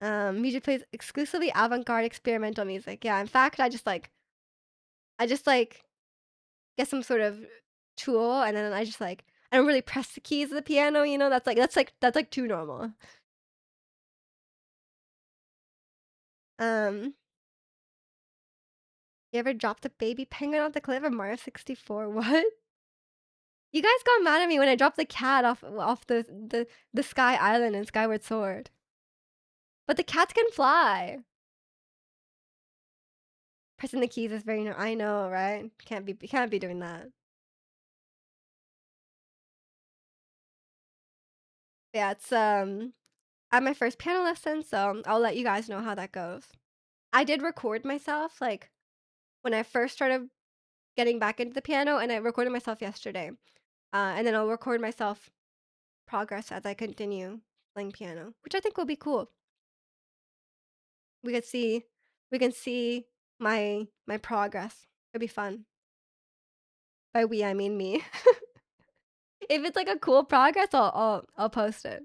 Music plays exclusively avant-garde experimental music. Yeah, in fact, I just like get some sort of tool and then I don't really press the keys of the piano, you know? That's like too normal. Um, you ever dropped a baby penguin off the cliff of Mario 64? What? You guys got mad at me when I dropped the cat off the Sky Island in Skyward Sword. But the cats can fly. Pressing the keys is very I know, right? Can't be doing that. Yeah, it's I had my first piano lesson, so I'll let you guys know how that goes. I did record myself like when I first started getting back into the piano, and I recorded myself yesterday. And then I'll record myself progress as I continue playing piano, which I think will be cool. We could see we can see my progress. It'd be fun. By we I mean me. If it's like a cool progress, I'll post it.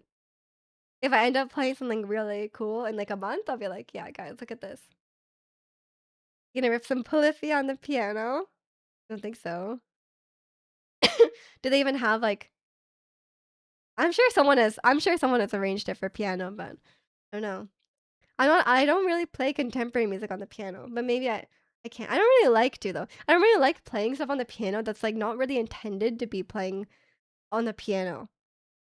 If I end up playing something really cool in like a month, I'll be like, yeah, guys, look at this. You gonna rip some Polyphia on the piano? Don't think so. Do they even have like I'm sure someone has arranged it for piano, but I don't know. I don't really play contemporary music on the piano, but maybe I can't. I don't really like to though. I don't really like playing stuff on the piano that's like not really intended to be playing on the piano.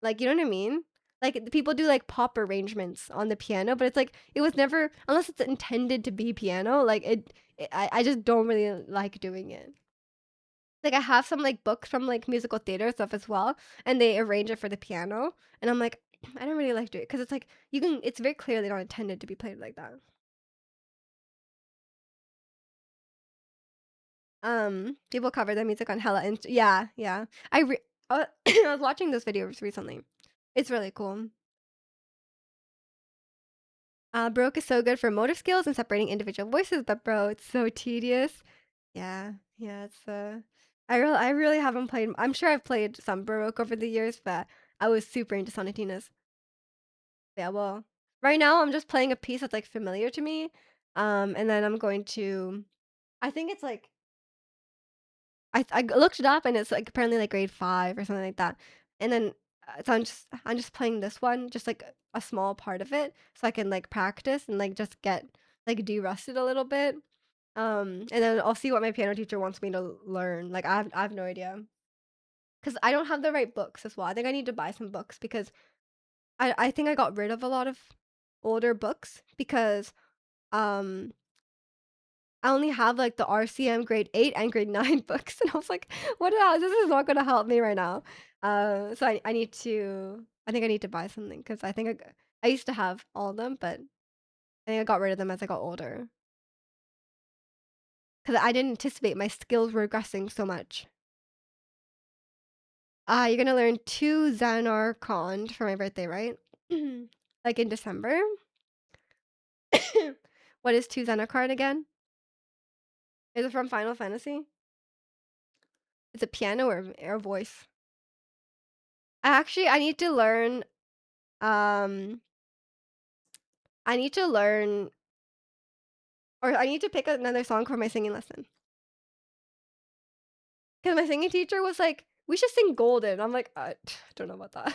Like, you know what I mean? Like people do like pop arrangements on the piano, but it's like it was never unless it's intended to be piano, I just don't really like doing it. Like I have some like books from like musical theater stuff as well, and they arrange it for the piano, and I'm like, I don't really like doing it because it's like it's very clearly not intended to be played like that. People cover their music on hella yeah, yeah. I was watching those videos recently. It's really cool. Baroque is so good for motor skills and separating individual voices, but bro, it's so tedious. Yeah, yeah, I really haven't played. I'm sure I've played some Baroque over the years, but I was super into Sonatinas. Yeah, well, right now I'm just playing a piece that's like familiar to me. And then I'm going to I think it's like I looked it up and it's like apparently like grade 5 or something like that. And then so I'm just playing this one, just like a small part of it so I can like practice and like just get like de-rusted a little bit. And then I'll see what my piano teacher wants me to learn. Like I have no idea. Cuz I don't have the right books as well. I think I need to buy some books because I think I got rid of a lot of older books because um I only have like the RCM grade 8 and grade 9 books. And I was like, what else? This is not going to help me right now. So I need I think I need to buy something because I used to have all of them, but I think I got rid of them as I got older because I didn't anticipate my skills regressing so much. You're going to learn 2 Xanar Cond for my birthday, right? Like in December. What is 2 Xanar card again? Is it from Final Fantasy? It's a piano or a voice? I need to learn um I need to learn or I need to pick another song for my singing lesson. Cuz my singing teacher was like, "We should sing Golden." I'm like, don't know about that.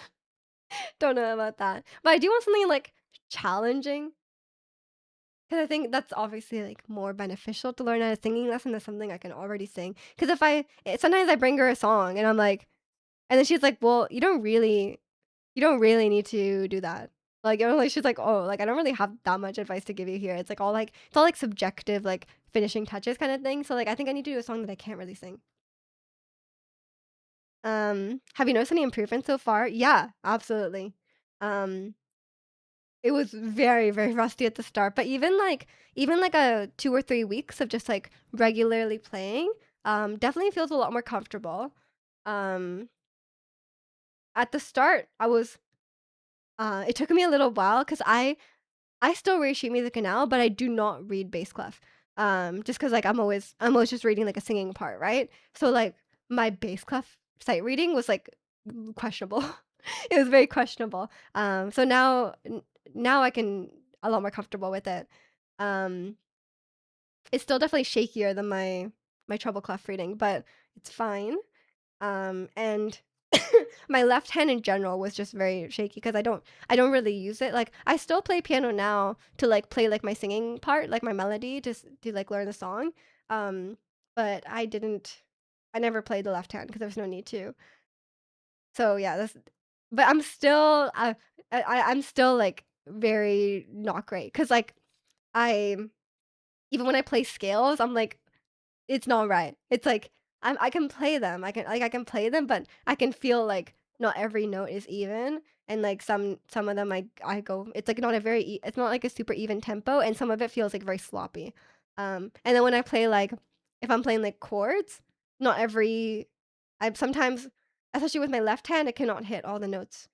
Don't know about that. But I do want something like challenging cuz I think that's obviously like more beneficial to learn at a singing lesson than something I can already sing. Cuz sometimes I bring her a song and I'm like and then she's like, "Well, you don't really need to do that." Like, you know, like she's like, "Oh, like I don't really have that much advice to give you here. It's all like subjective, like finishing touches kind of thing. So like I think I need to do a song that I can't really sing." Have you noticed any improvements so far? Yeah, absolutely. Um, It was very, very rusty at the start, but even like a 2 or 3 weeks of just, like, regularly playing, definitely feels a lot more comfortable. Um, at the start, it took me a little while because I still read sheet music now, but I do not read bass clef. Just because like, I'm always just reading, like, a singing part, right? So, like, my bass clef sight reading was, like, questionable. It was very questionable. So now I can a lot more comfortable with it. Um, it's still definitely shakier than my treble clef reading, but it's fine. And my left hand in general was just very shaky because I don't really use it. Like, I still play piano now to, like, play, like, my singing part, like, my melody, just to, like, learn the song. Um, but I never played the left hand because there was no need to. So yeah, that's but I'm still I'm still, like, very not great because, like, I even when I play scales, I'm like, it's not right. It's like I can play them. I can play them, but I can feel like not every note is even, and like some of them I go. It's like not a it's not like a super even tempo, and some of it feels like very sloppy. And then when I play like if I'm playing like chords, not every I sometimes, especially with my left hand, I cannot hit all the notes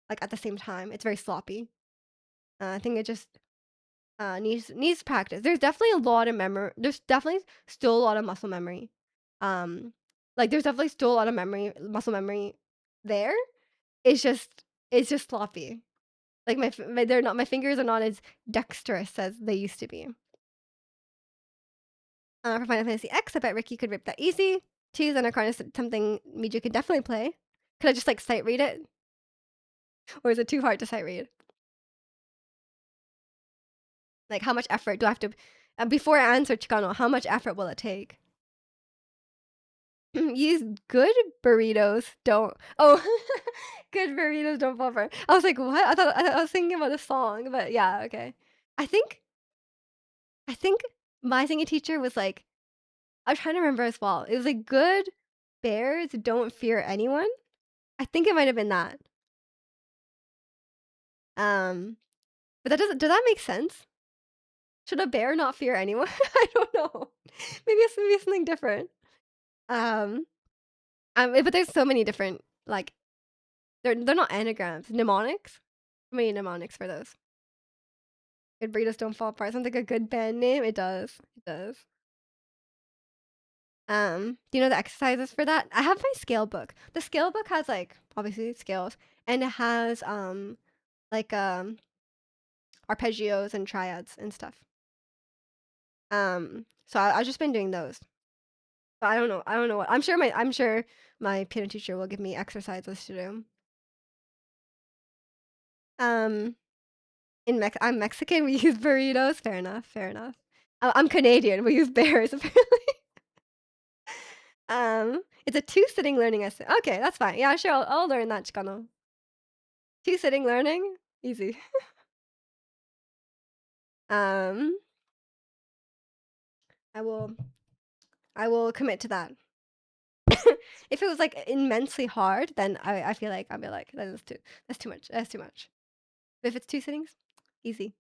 like at the same time. It's very sloppy. I think it just needs practice. There's definitely a lot of memory. There's definitely still a lot of muscle memory. Um, like there's definitely still a lot of muscle memory there. It's just it's just sloppy. Like my fingers are not as dexterous as they used to be. For Final Fantasy X, I bet Ricky could rip that easy. Two Xenocarn is something Miju could definitely play. Could I just like sight read it, or is it too hard to sight read? Like how much effort do I have to? Before I answer Chicano, how much effort will it take? Use good burritos don't oh, good burritos don't fall apart. I was like, "What?" I was thinking about a song, but yeah, okay. I think I think my singing teacher was like I'm trying to remember as well. It was like, "Good bears don't fear anyone." I think it might have been that. Um, but that doesn't does that make sense? Should a bear not fear anyone? I don't know. Maybe it's something different. Um, but there's so many different, like they're not anagrams, mnemonics? How many mnemonics for those? Good burritos don't fall apart. Sounds like a good band name. It does. It does. Do you know the exercises for that? I have my scale book. The scale book has like obviously scales, and it has like arpeggios and triads and stuff. So I've just been doing those. But I don't know. I don't know what. I'm sure my piano teacher will give me exercises to do. Um, I'm Mexican. We use burritos. Fair enough. Fair enough. I'm Canadian. We use bears. It's a two-sitting learning essay. Okay, that's fine. Yeah, sure, I'll learn that, Chicano. Two-sitting learning? Easy. Um, I will I will commit to that. If it was, like, immensely hard, then I feel like I'll be like, that's too much, that's too much." But if it's 2 sittings, easy.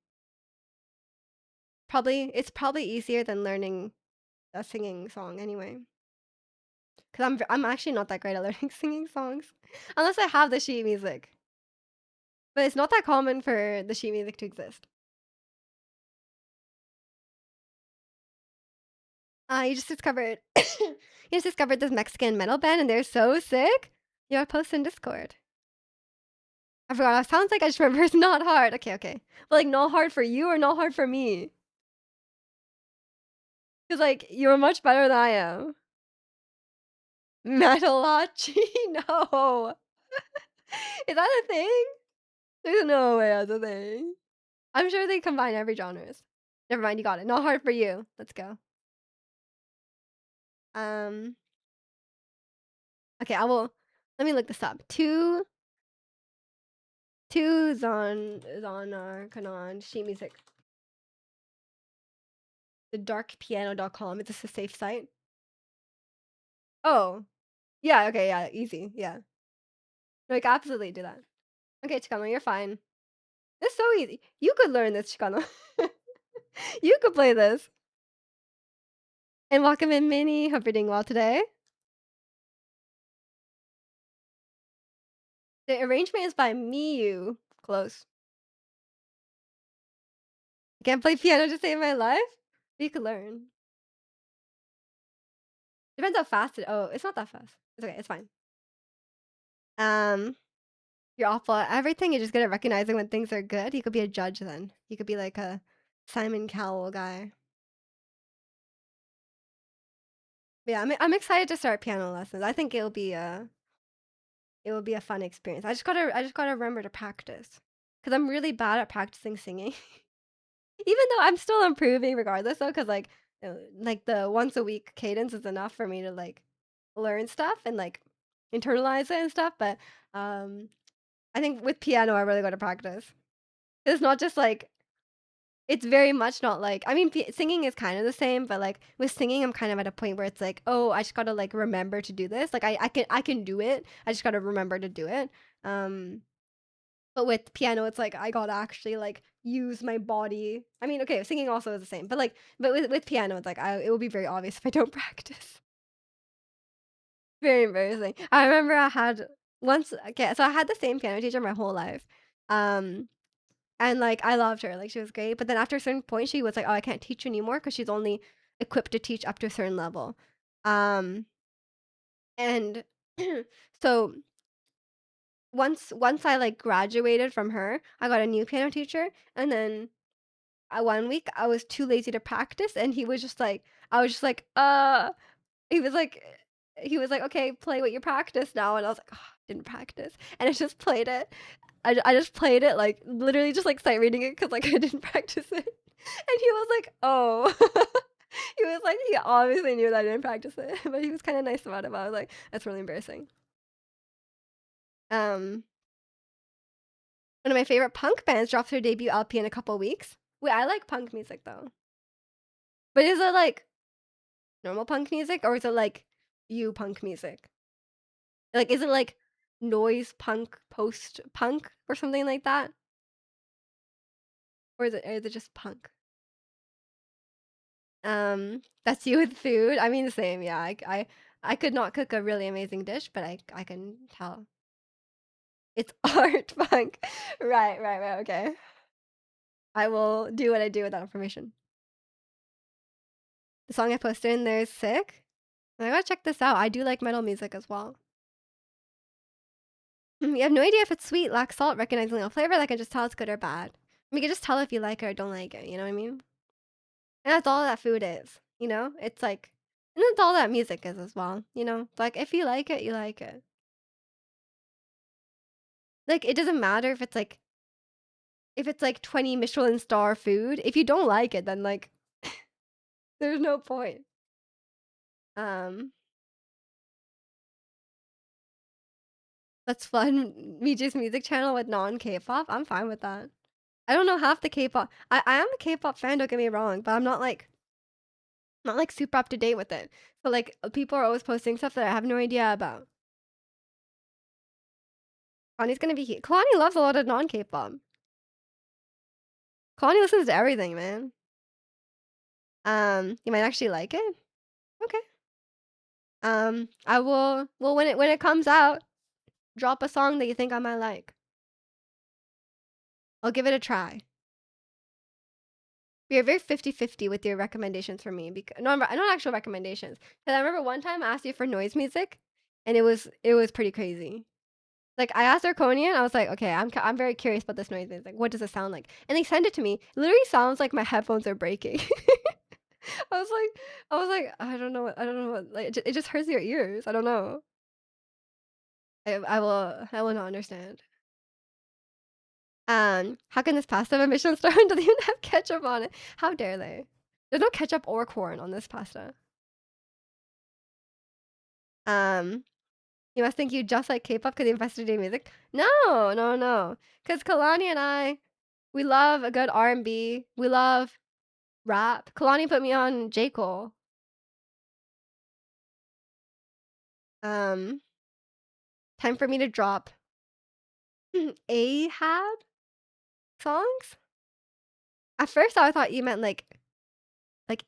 It's probably easier than learning a singing song anyway. Because I'm actually not that great at learning singing songs, unless I have the sheet music. But it's not that common for the sheet music to exist. You just discovered you just discovered this Mexican metal band and they're so sick? You gotta post in Discord. I forgot, it sounds like I just remember it's not hard. Okay, okay. But, like, not hard for you or not hard for me? 'Cause, like, you're much better than I am. Metalachi? No. Is that a thing? There's no way that's a thing. I'm sure they combine every genres. Never mind, you got it. Not hard for you. Let's go. Um, okay, let me look this up. Two Zonar Kanan sheet music. TheDarkPiano.com. Is this a safe site? Oh, yeah, okay, yeah, easy, yeah. Like, absolutely do that. Okay, Chikama, you're fine. It's so easy. You could learn this, Chicano. You could play this. And welcome in, Minnie. Hope you're doing well today. The arrangement is by Miyu. Close. I can't play piano to save my life? You could learn. Depends how fast it. Oh, it's not that fast. It's okay. It's fine. Um, you're awful at everything. You're just good at recognizing when things are good. You could be a judge then. You could be like a Simon Cowell guy. But yeah, I'm excited to start piano lessons. I think it will be a fun experience. I just gotta remember to practice because I'm really bad at practicing singing. Even though I'm still improving regardless though, because like the once a week cadence is enough for me to like learn stuff and like internalize it and stuff. But um, I think with piano, I really got to practice. It's not just like it's very much not like I mean singing is kind of the same, but like with singing, I'm kind of at a point where it's like, oh, I just gotta like remember to do this. Like I can do it. I just gotta remember to do it. Um, but with piano, it's like I gotta actually like use my body. I mean, okay, singing also is the same, but like, but with piano, it's like it will be very obvious if I don't practice. Very embarrassing. I remember I had once. Okay, so I had the same piano teacher my whole life, um, and like I loved her. Like she was great. But then after a certain point, she was like, "Oh, I can't teach you anymore because she's only equipped to teach up to a certain level." Um, and so once I like graduated from her, I got a new piano teacher, and then one week I was too lazy to practice, and he was just like, I was just like, he was like, okay, play what you practice now, and I was like, oh, didn't practice, and I just played it. I just played it like literally just like sight reading it because like I didn't practice it, and he was like, oh. He was like, he obviously knew that I didn't practice it, but he was kind of nice about it. But I was like, that's really embarrassing. Um, one of my favorite punk bands drops their debut LP in a couple weeks. Wait, I like punk music though. But is it like normal punk music or is it like you punk music? Like is it like noise punk, post punk or something like that? Or is it just punk? That's you with food. I mean the same, yeah. I could not cook a really amazing dish, but I can tell. It's art punk. Right, okay. I will do what I do with that information. The song I posted in there is sick. I gotta check this out. I do like metal music as well. You have no idea if it's sweet, lacks salt, recognizing no flavor. Like I can just tell it's good or bad. You can just tell if you like it or don't like it. You know what I mean? And that's all that food is. You know, it's like, and that's all that music is as well. You know, it's like if you like it, you like it. Like it doesn't matter if it's like 20 Michelin star food. If you don't like it, then like there's no point. Um, let's fund Miju's music channel with non K-pop. I'm fine with that. I don't know half the K-pop. I am a K-pop fan, don't get me wrong, but I'm not like super up to date with it. So like people are always posting stuff that I have no idea about. Kalani's gonna be here. Kalani loves a lot of non K-pop. Kalani listens to everything, man. You might actually like it. Okay. I will. Well, when it comes out, drop a song that you think I might like. I'll give it a try. You're very 50-50 with your recommendations for me. Because no, not actual recommendations. Because I remember one time I asked you for noise music, and it was pretty crazy. Like I asked Arconian, I was like, okay, I'm very curious about this noise music. What does it sound like? And they sent it to me. It literally sounds like my headphones are breaking. I was like, I don't know what, like it just hurts your ears. I don't know. I will not understand. How can this pasta have a Michelin star and doesn't even have ketchup on it? How dare they? There's no ketchup or corn on this pasta. Um, you must think you just like K-pop because you invested in music. No, no, no. Because Kalani and I, we love a good R&B. We love rap. Kalani put me on J. Cole. Um, time for me to drop Ahab. songs? At first, I thought you meant like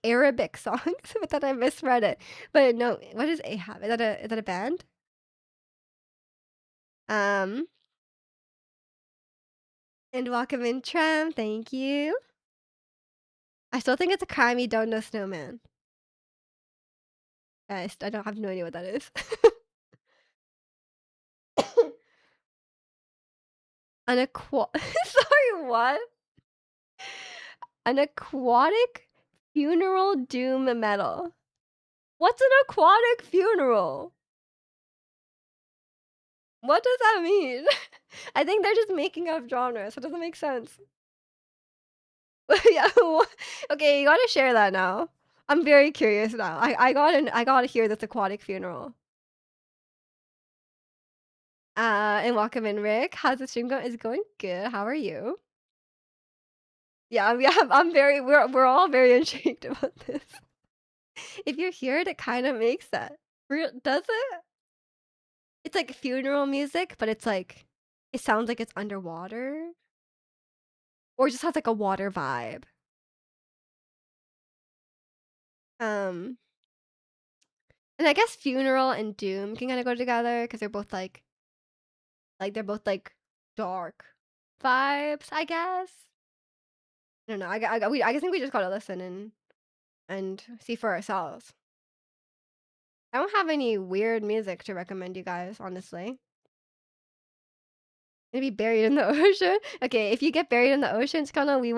Arabic songs, but then I misread it. But no, what is Ahab? Is that a band? Um, and Welcome in Tram, thank you. I still think it's a crime you don't know Snowman. I don't have no idea what that is. An aqua sorry, what? An aquatic funeral doom metal. What's an aquatic funeral? What does that mean? I think they're just making up genres. It doesn't make sense. Yeah. Okay, you gotta share that now. I'm very curious now. I gotta hear this aquatic funeral. And welcome in, Rick. How's the stream going? It's going good. How are you? Yeah, I'm very. We're all very intrigued about this. If you hear it, it kind of makes that. Real does it? It's like funeral music, but it's like it sounds like it's underwater, or it just has like a water vibe. Um, and I guess funeral and doom can kind of go together because they're both like they're both like dark vibes, I guess. I don't know. I think we just gotta listen and see for ourselves. I don't have any weird music to recommend you guys, honestly. Maybe buried in the ocean. Okay, if you get buried in the ocean, Skana, we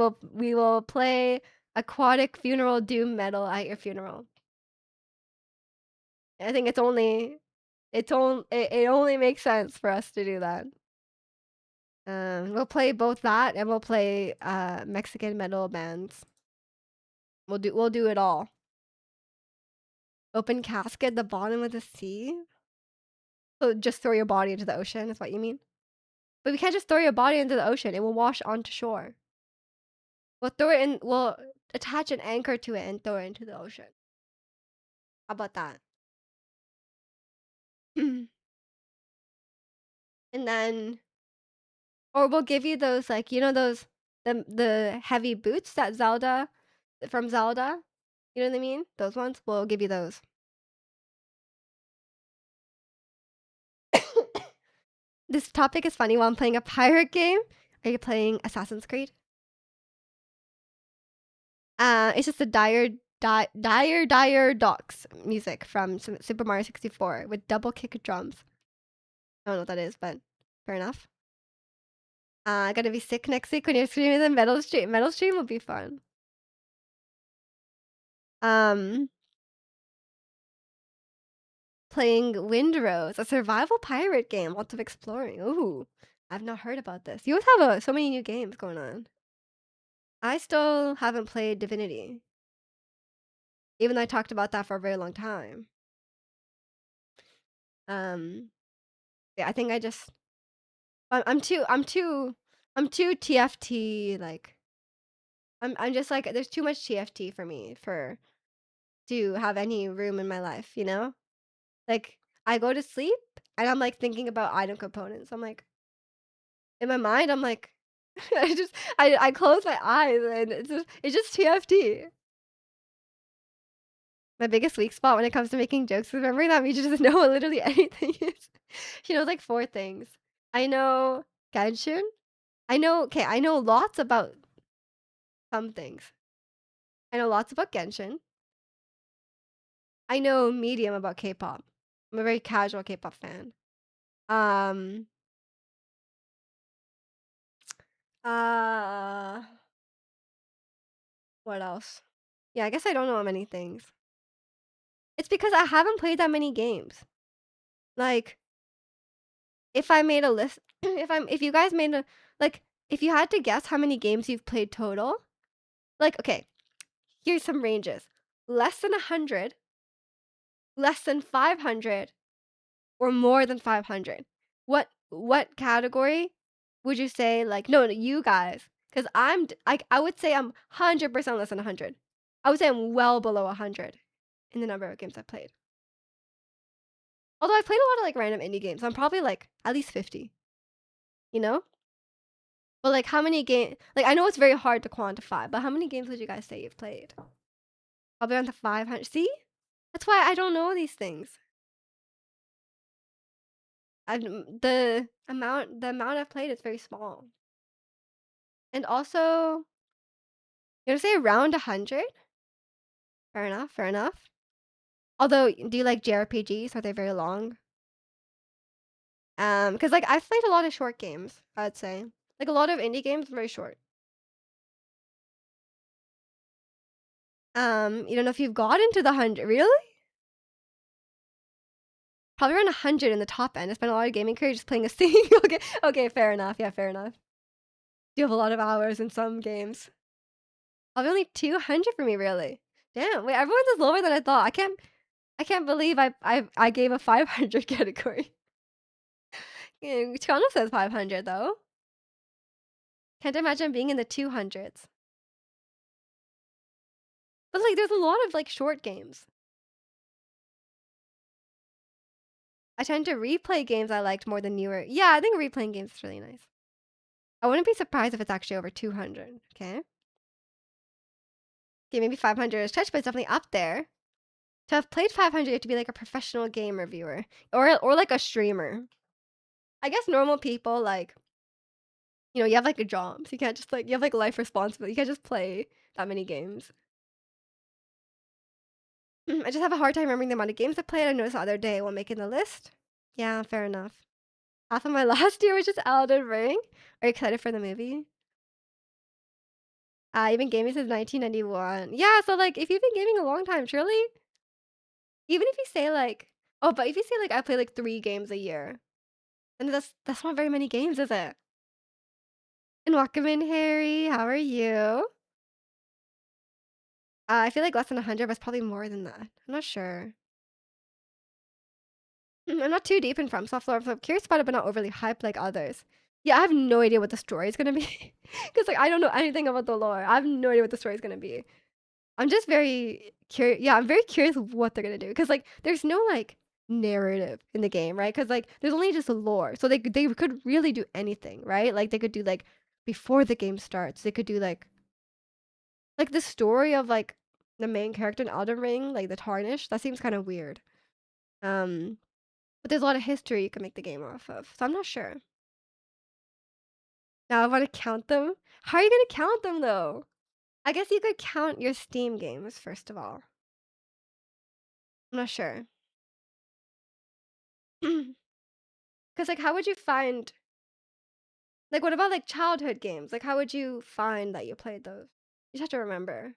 will play aquatic funeral doom metal at your funeral. I think it only makes sense for us to do that. We'll play both that and we'll play Mexican metal bands. We'll do it all. Open casket, the bottom of the sea. So just throw your body into the ocean is what you mean? But we can't just throw your body into the ocean. It will wash onto shore. We'll throw it in. We'll attach an anchor to it and throw it into the ocean. How about that? And then, or we'll give you those like those the heavy boots that Zelda from Zelda. You know what I mean? Those ones. We'll give you those. This topic is funny while I'm playing a pirate game. Are you playing Assassin's Creed? It's just the dire docks music from Super Mario 64 with double kick drums. I don't know what that is, but fair enough. Gonna be sick next week when you're streaming the metal stream. Metal stream will be fun. Um, playing Windrose, a survival pirate game. Lots of exploring. Ooh, I've not heard about this. You guys have so many new games going on. I still haven't played Divinity, even though I talked about that for a very long time. Yeah, I think I just I'm too TFT like I'm just like there's too much TFT for me for to have any room in my life, you know? Like I go to sleep and I'm like thinking about item components. I'm like in my mind I'm like I close my eyes and it's just TFT. My biggest weak spot when it comes to making jokes is remembering that Mija doesn't know what literally anything is. She knows like 4 things. I know Genshin. I know lots about some things. I know lots about Genshin. I know medium about K-pop. I'm a very casual K-pop fan. Um, uh, what else? Yeah, I guess I don't know many things. It's because I haven't played that many games. Like, if I made a list, if you guys made a, like, if you had to guess how many games you've played total, like, okay, here's some ranges. Less than 100, less than 500, or more than 500. What category would you say like no, you guys? Because I would say I'm 100% less than 100. I would say I'm well below 100 in the number of games I've played. Although I've played a lot of like random indie games, I'm probably like at least 50. You know? But, like, how many game like, I know it's very hard to quantify, but how many games would you guys say you've played? Probably around the 500. See? That's why I don't know these things. The amount I've played is very small. And also, you gonna say around 100? Fair enough, fair enough. Although, do you like JRPGs? Are they very long? Because like, I've played a lot of short games, I'd say. Like, a lot of indie games, very short. You don't know if you've got into the 100. Really? Probably around 100 in the top end. I spent a lot of gaming career just playing a single game. Okay, fair enough. Yeah, fair enough. You have a lot of hours in some games. Probably only 200 for me, really. Damn, wait, everyone's is lower than I thought. I can't believe I gave a 500 category. Yeah, Chrono says 500 though. Can't imagine being in the 200s. But like, there's a lot of like short games. I tend to replay games I liked more than newer. Yeah, I think replaying games is really nice. I wouldn't be surprised if it's actually over 200. Okay. Okay, maybe 500 is stretch, but it's definitely up there. To have played 500, you have to be like a professional game reviewer or like a streamer. I guess normal people like, you have like a job, so you can't just like you have like life responsibility. You can't just play that many games. I just have a hard time remembering the amount of games I played. I noticed the other day while making the list. Yeah, fair enough. Half of my last year was just Elden Ring. Are you excited for the movie? I've been gaming since 1991. Yeah, so like if you've been gaming a long time, surely, even if you say like, oh, but if you say like I play like 3 games a year, then that's not very many games, is it? And welcome in, Harry. How are you? I feel like less than 100, but it's probably more than that. I'm not sure. I'm not too deep in From Software, so I'm curious about it, but not overly hyped like others. Yeah, I have no idea what the story is gonna be. Because like I don't know anything about the lore. I have no idea what the story is gonna be. I'm just very curious. Yeah, I'm very curious of what they're gonna do. Because like there's no like narrative in the game, right? Because like there's only just a lore. So they could really do anything, right? Like they could do like before the game starts, they could do like the story of like the main character in Elden Ring, like the Tarnished. That seems kind of weird. Um, but there's a lot of history you can make the game off of. So I'm not sure. Now I want to count them. How are you gonna count them though? I guess you could count your Steam games first of all. I'm not sure. Because like, how would you find like what about like childhood games? Like, how would you find that you played those? You just have to remember.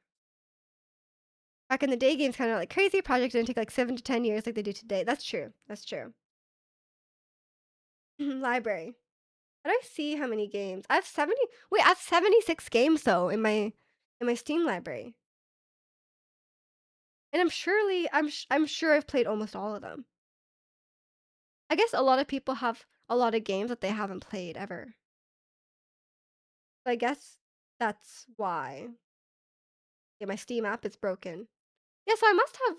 Back in the day, games kind of like crazy. Projects didn't take like 7 to 10 years like they do today. That's true. That's true. Library. How do I see how many games? I have 70. Wait, I have 76 games though in my Steam library. And I'm sure I've played almost all of them. I guess a lot of people have a lot of games that they haven't played ever. So I guess that's why. Yeah, my Steam app is broken. Yeah, so I must have,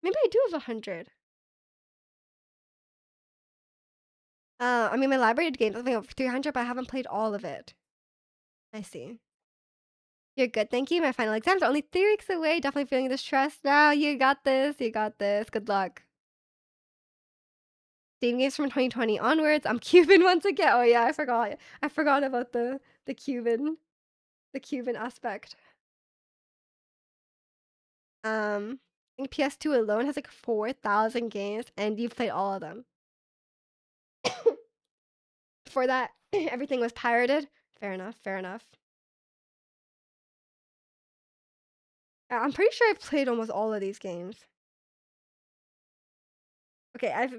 maybe I do have 100. I mean, my library games, I think over 300, but I haven't played all of it. I see. You're good, thank you. My final exams are only 3 weeks away. Definitely feeling the stress now. You got this. You got this. Good luck. Steam games from 2020 onwards. I'm Cuban once again. Oh yeah, I forgot. I forgot about the Cuban aspect. I think PS2 alone has like 4,000 games, and you've played all of them. Before that, everything was pirated. Fair enough. Fair enough. I'm pretty sure I've played almost all of these games. Okay, I've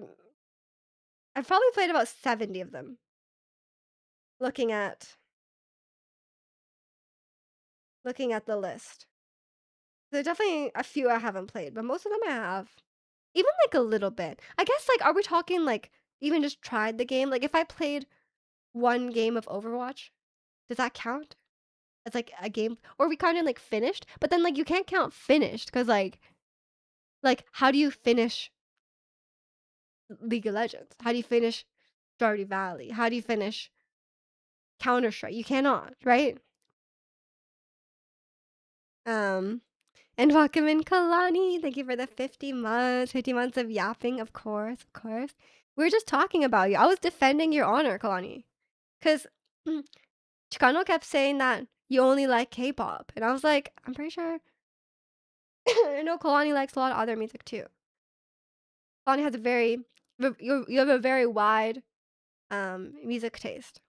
probably played about 70 of them. Looking at the list. There's definitely a few I haven't played, but most of them I have. Even like a little bit. I guess like, are we talking like even just tried the game? Like if I played one game of Overwatch, does that count as like a game? Or we kind of like finished, but then like you can't count finished because like how do you finish League of Legends? How do you finish Stardew Valley? How do you finish Counter-Strike, you cannot, right? Um, and welcome in Kalani. Thank you for the 50 months. 50 months of yapping, of course, of course. We were just talking about you. I was defending your honor, Kalani. Because Chicano kept saying that you only like K-pop. And I was like, I'm pretty sure I know Kalani likes a lot of other music too. Kalani has a very you have a very wide music taste.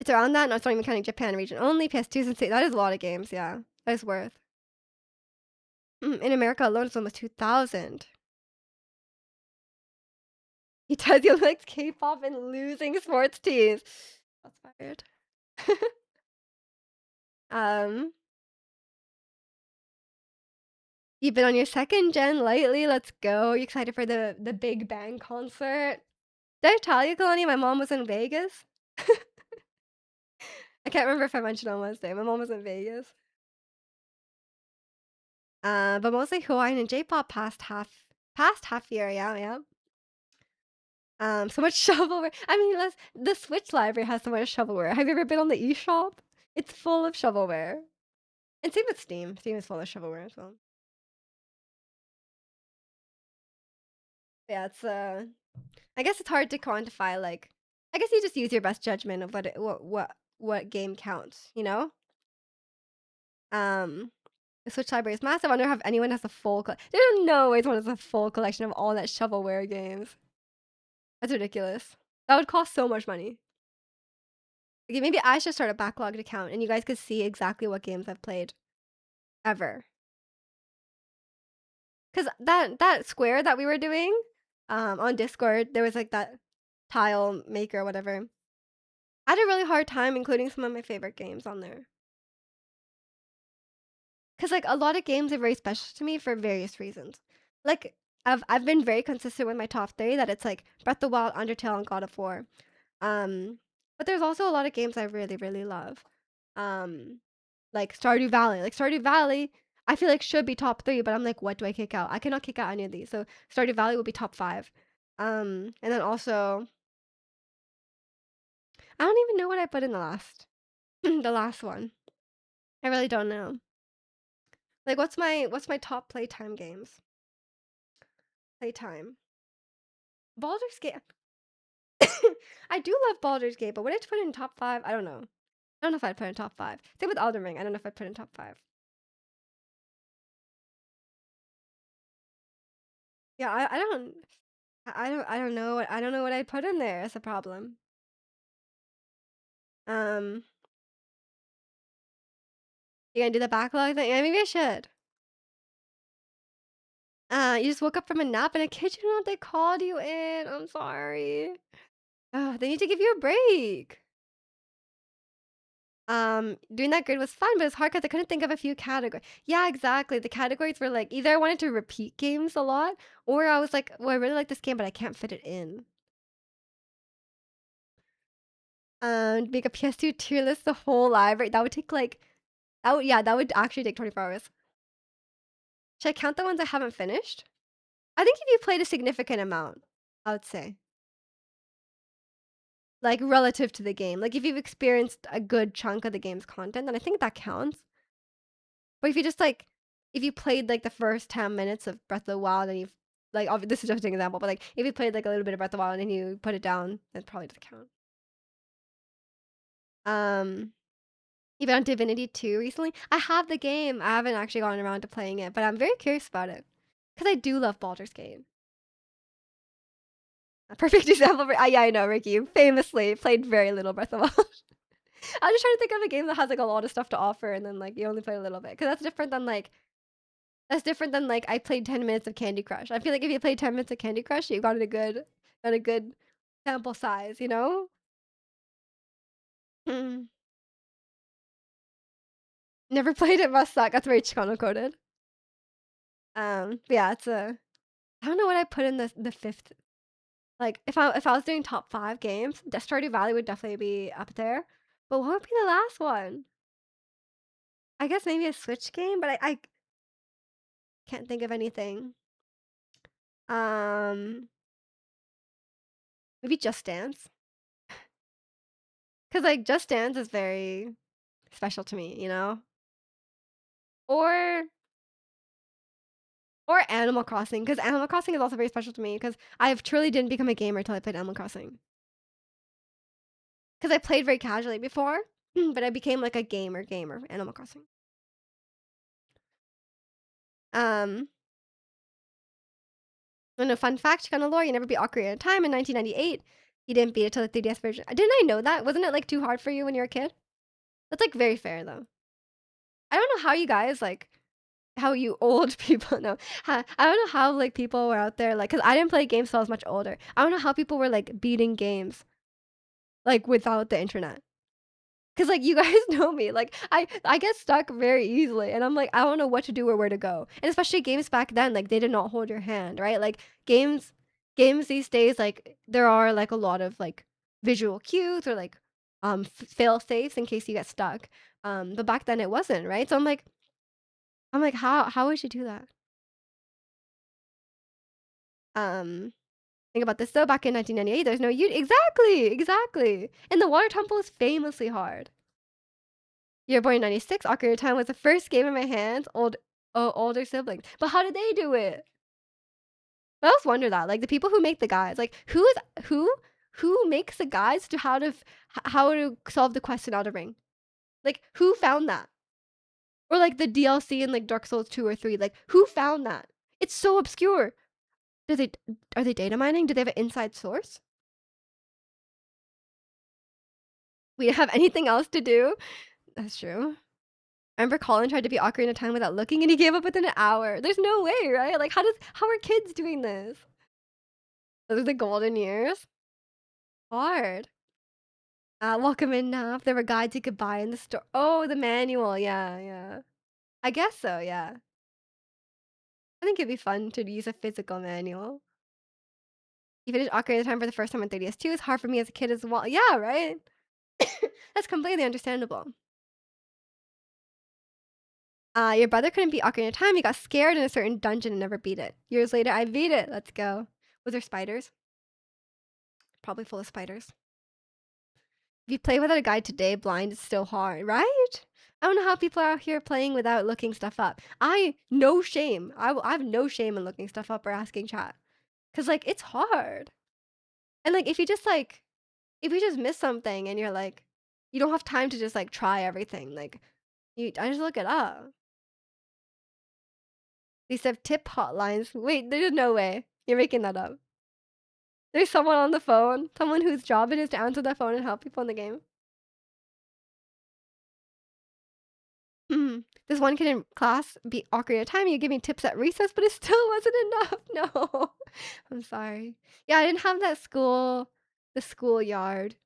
It's around that, not even counting Japan region only. PS2s and that is a lot of games, yeah. That is worth. In America alone, it's almost 2,000. He does. He likes K-pop and losing sports teams. That's weird. um, you've been on your second gen lately. Let's go. You excited for the Big Bang concert? Did I tell you, Kalani, my mom was in Vegas? I can't remember if I mentioned on Wednesday. My mom was in Vegas. But mostly Hawaiian and J-pop past half year. Yeah, yeah. So much shovelware. I mean, the Switch library has so much shovelware. Have you ever been on the eShop? It's full of shovelware. And same with Steam. Steam is full of shovelware as well. Yeah, it's I guess it's hard to quantify. Like, I guess you just use your best judgment of what game counts. You know. Um, the Switch library is massive. I wonder if anyone has a full. There's no way someone has a full collection of all that shovelware games. That's ridiculous. That would cost so much money. Okay, maybe I should start a backlogged account, and you guys could see exactly what games I've played ever. Cause that square that we were doing, on Discord, there was like that tile maker or whatever. I had a really hard time including some of my favorite games on there. Cause like a lot of games are very special to me for various reasons. Like I've been very consistent with my top three that it's like Breath of the Wild, Undertale, and God of War. But there's also a lot of games I really, really love. Um, like Stardew Valley. Like Stardew Valley, I feel like should be top three, but I'm like, what do I kick out? I cannot kick out any of these. So Stardew Valley will be top five. And then also, I don't even know what I put in the last, the last one. I really don't know. Like, what's my top playtime games? Playtime. Baldur's Gate. I do love Baldur's Gate, but would I put it in top five? I don't know. I don't know if I'd put it in top five. Same with Elden Ring. I don't know if I'd put it in top five. Yeah, I don't know what I'd put in there. That's a problem. Um, you gonna do the backlog thing? Yeah, maybe I should. You just woke up from a nap and I kid you not, they called you in. I'm sorry. Oh, they need to give you a break. Doing that grid was fun, but it's hard because I couldn't think of a few categories. Yeah, exactly. The categories were like either I wanted to repeat games a lot, or I was like, well, I really like this game, but I can't fit it in. Make a PS2 tier list, the whole library. That would take like, that would actually take 24 hours. Should I count the ones I haven't finished? I think if you played a significant amount, I would say. Like relative to the game. Like if you've experienced a good chunk of the game's content, then I think that counts. But if you just like if you played like the first 10 minutes of Breath of the Wild and you've like this is just an example, but like if you played like a little bit of Breath of the Wild and you put it down, that probably doesn't count. Um You've been on Divinity 2 recently? I have the game. I haven't actually gotten around to playing it, but I'm very curious about it. Because I do love Baldur's Gate. A perfect example. Yeah, I know, Ricky. You famously played very little Breath of the Wild. I was just trying to think of a game that has like a lot of stuff to offer, and then like you only play a little bit. Because that's different than like I played 10 minutes of Candy Crush. I feel like if you played 10 minutes of Candy Crush, you got a good sample size, you know? Mm. Never played it. Must suck. That's very Chicano coded. But yeah, it's a. I don't know what I put in the fifth. Like if I was doing top five games, Stardew Valley would definitely be up there. But what would be the last one? I guess maybe a Switch game, but I can't think of anything. Um, Maybe Just Dance. 'Cause, like, Just Dance is very special to me, you know? Or or Animal Crossing, 'cause Animal Crossing is also very special to me, 'cause I've truly didn't become a gamer till I played Animal Crossing. 'Cause I played very casually before, but I became, like, a gamer, Animal Crossing. Um, and a fun fact, kinda lore, you never beat Ocarina of Time in 1998. You didn't beat it till the 3DS version. Didn't I know that? Wasn't it, like, too hard for you when you were a kid? That's, like, very fair, though. I don't know how you guys, like how you old people know. I don't know how, like, people were out there, like, 'cause I didn't play games till I was much older. I don't know how people were, like, beating games, like, without the internet. 'Cause, like, you guys know me, like, I get stuck very easily, and I'm like, I don't know what to do or where to go. And especially games back then, like, they did not hold your hand, right? Like, games these days, like, there are, like, a lot of, like, visual cues or, like, fail safes in case you get stuck. But back then it wasn't, right? So I'm like, how would you do that? Um, think about this though, back in 1998, there's no you exactly, exactly. And the water temple is famously hard. You were born in '96, Ocarina of Time was the first game in my hands, older siblings. But how did they do it? I always wonder that, like, the people who make the guides, like, who who makes the guides to how to solve the quest in Elden Ring? Like, who found that? Or, like, the DLC in, like, Dark Souls 2 or 3, like, who found that? It's so obscure. Do they are they data mining? Do they have an inside source? We don't have anything else to do? That's true. I remember Colin tried to beat Ocarina of Time without looking, and he gave up within an hour. There's no way, right? Like, how are kids doing this? Those are the golden years. Hard. Welcome in now. If there were guides you could buy in the store. Oh, the manual. Yeah, yeah. I guess so, yeah. I think it'd be fun to use a physical manual. You finished Ocarina of Time for the first time on 3DS too. It's hard for me as a kid as well. Yeah, right? That's completely understandable. Your brother couldn't beat Ocarina of Time. He got scared in a certain dungeon and never beat it. Years later, I beat it. Let's go. Was there spiders? Probably full of spiders. If you play without a guide today, blind is still hard, right? I don't know how people are out here playing without looking stuff up. No shame. I have no shame in looking stuff up or asking chat. Cause like it's hard. And like if you just miss something and you're like you don't have time to just like try everything. Like I just look it up. These have tip hotlines. Wait, there's no way. You're making that up. There's someone on the phone, someone whose job it is to answer the phone and help people in the game. This one kid in class beat Ocarina of Time. You gave me tips at recess, but it still wasn't enough. No, I'm sorry. Yeah, I didn't have the schoolyard,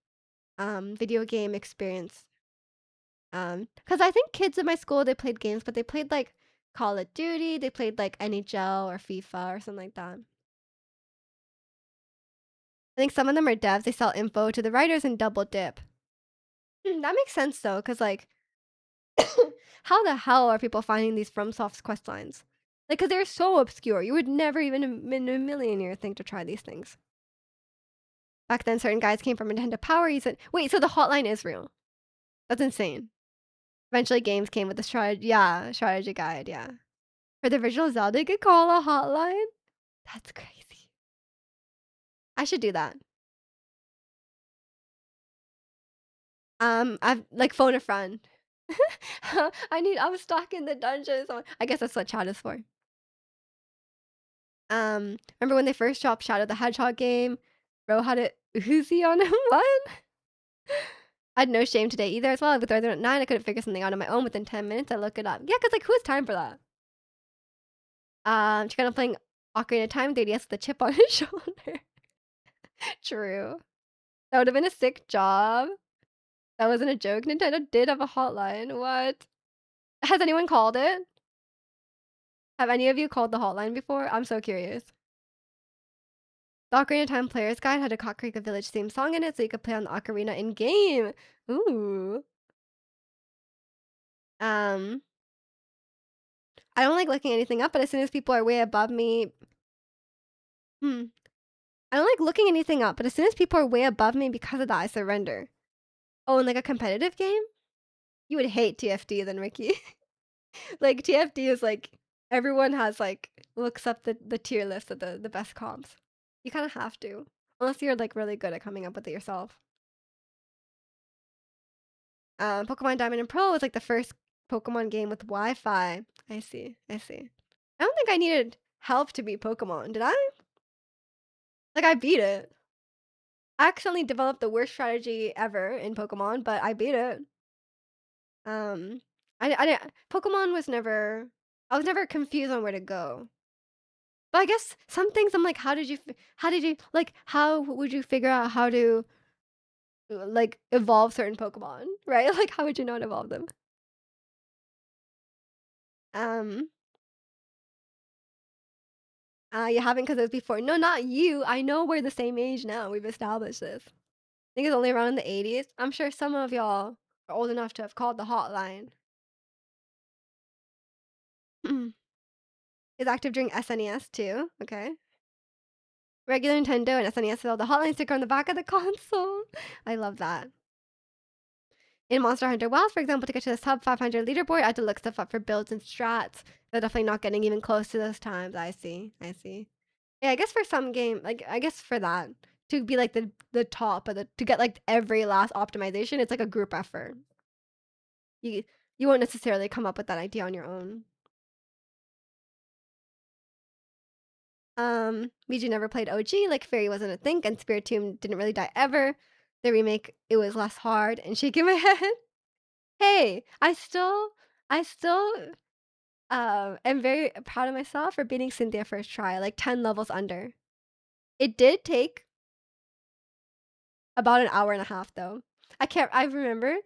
video game experience. Cause I think kids in my school they played games, but they played like Call of Duty. They played like NHL or FIFA or something like that. I think some of them are devs. They sell info to the writers and double dip. That makes sense though, cause like how the hell are people finding these FromSoft's quest lines? Like, cause they're so obscure. You would never even in a million years think to try these things. Back then, certain guides came from Nintendo Power. You said, wait, so the hotline is real? That's insane. Eventually, games came with a strategy guide. Yeah, for the original Zelda, you could call a hotline. That's crazy. I should do that. I've like phone a friend. I was stuck in the dungeon. So I guess that's what chat is for. Remember when they first dropped Shadow the Hedgehog game? Bro had it Uzi on him. What? I had no shame today either as well. With Rather at 9, I couldn't figure something out on my own within 10 minutes. I look it up. Yeah, because like who has time for that? She kind of playing Ocarina of Time 3DS with a chip on his shoulder. True. That would have been a sick job. That wasn't a joke. Nintendo did have a hotline. What? Has anyone called it? Have any of you called the hotline before? I'm so curious. The Ocarina of Time Player's Guide had a Kakariko Village theme song in it, so you could play on the ocarina in game. Ooh. Um, I don't like looking anything up, but as soon as people are way above me, hmm. I don't like looking anything up, but as soon as people are way above me because of that, I surrender. Oh, and like a competitive game? You would hate TFT then, Ricky. Like TFT is like everyone has like looks up the tier list of the best comps. You kind of have to, unless you're like really good at coming up with it yourself. Pokemon Diamond and Pearl was like the first Pokemon game with Wi-Fi. I see. I see. I don't think I needed help to beat Pokemon, did I? Like I beat it. I accidentally developed the worst strategy ever in Pokemon, but I beat it. Um, I didn't. Pokemon was never. I was never confused on where to go. But I guess some things I'm like, how did you like how would you figure out how to like evolve certain Pokemon, right? Like how would you not evolve them? Um, you haven't because it was before. No, not you. I know we're the same age now. We've established this. I think it's only around in the 80s. I'm sure some of y'all are old enough to have called the hotline. It's active during SNES too. Okay. Regular Nintendo and SNES with all the hotline sticker on the back of the console. I love that. In Monster Hunter Wilds, for example, to get to the sub 500 leaderboard, I had to look stuff up for builds and strats. They're definitely not getting even close to those times. I see. I see. Yeah, I guess for some game, like I guess for that to be like the top of the to get like every last optimization, it's like a group effort. You you won't necessarily come up with that idea on your own. Miju never played OG, like Fairy wasn't a thing, and Spiritomb didn't really die ever. The remake, it was less hard and shaking my head. Hey, I still am very proud of myself for beating Cynthia first try, like 10 levels under. It did take about an hour and a half though. I remember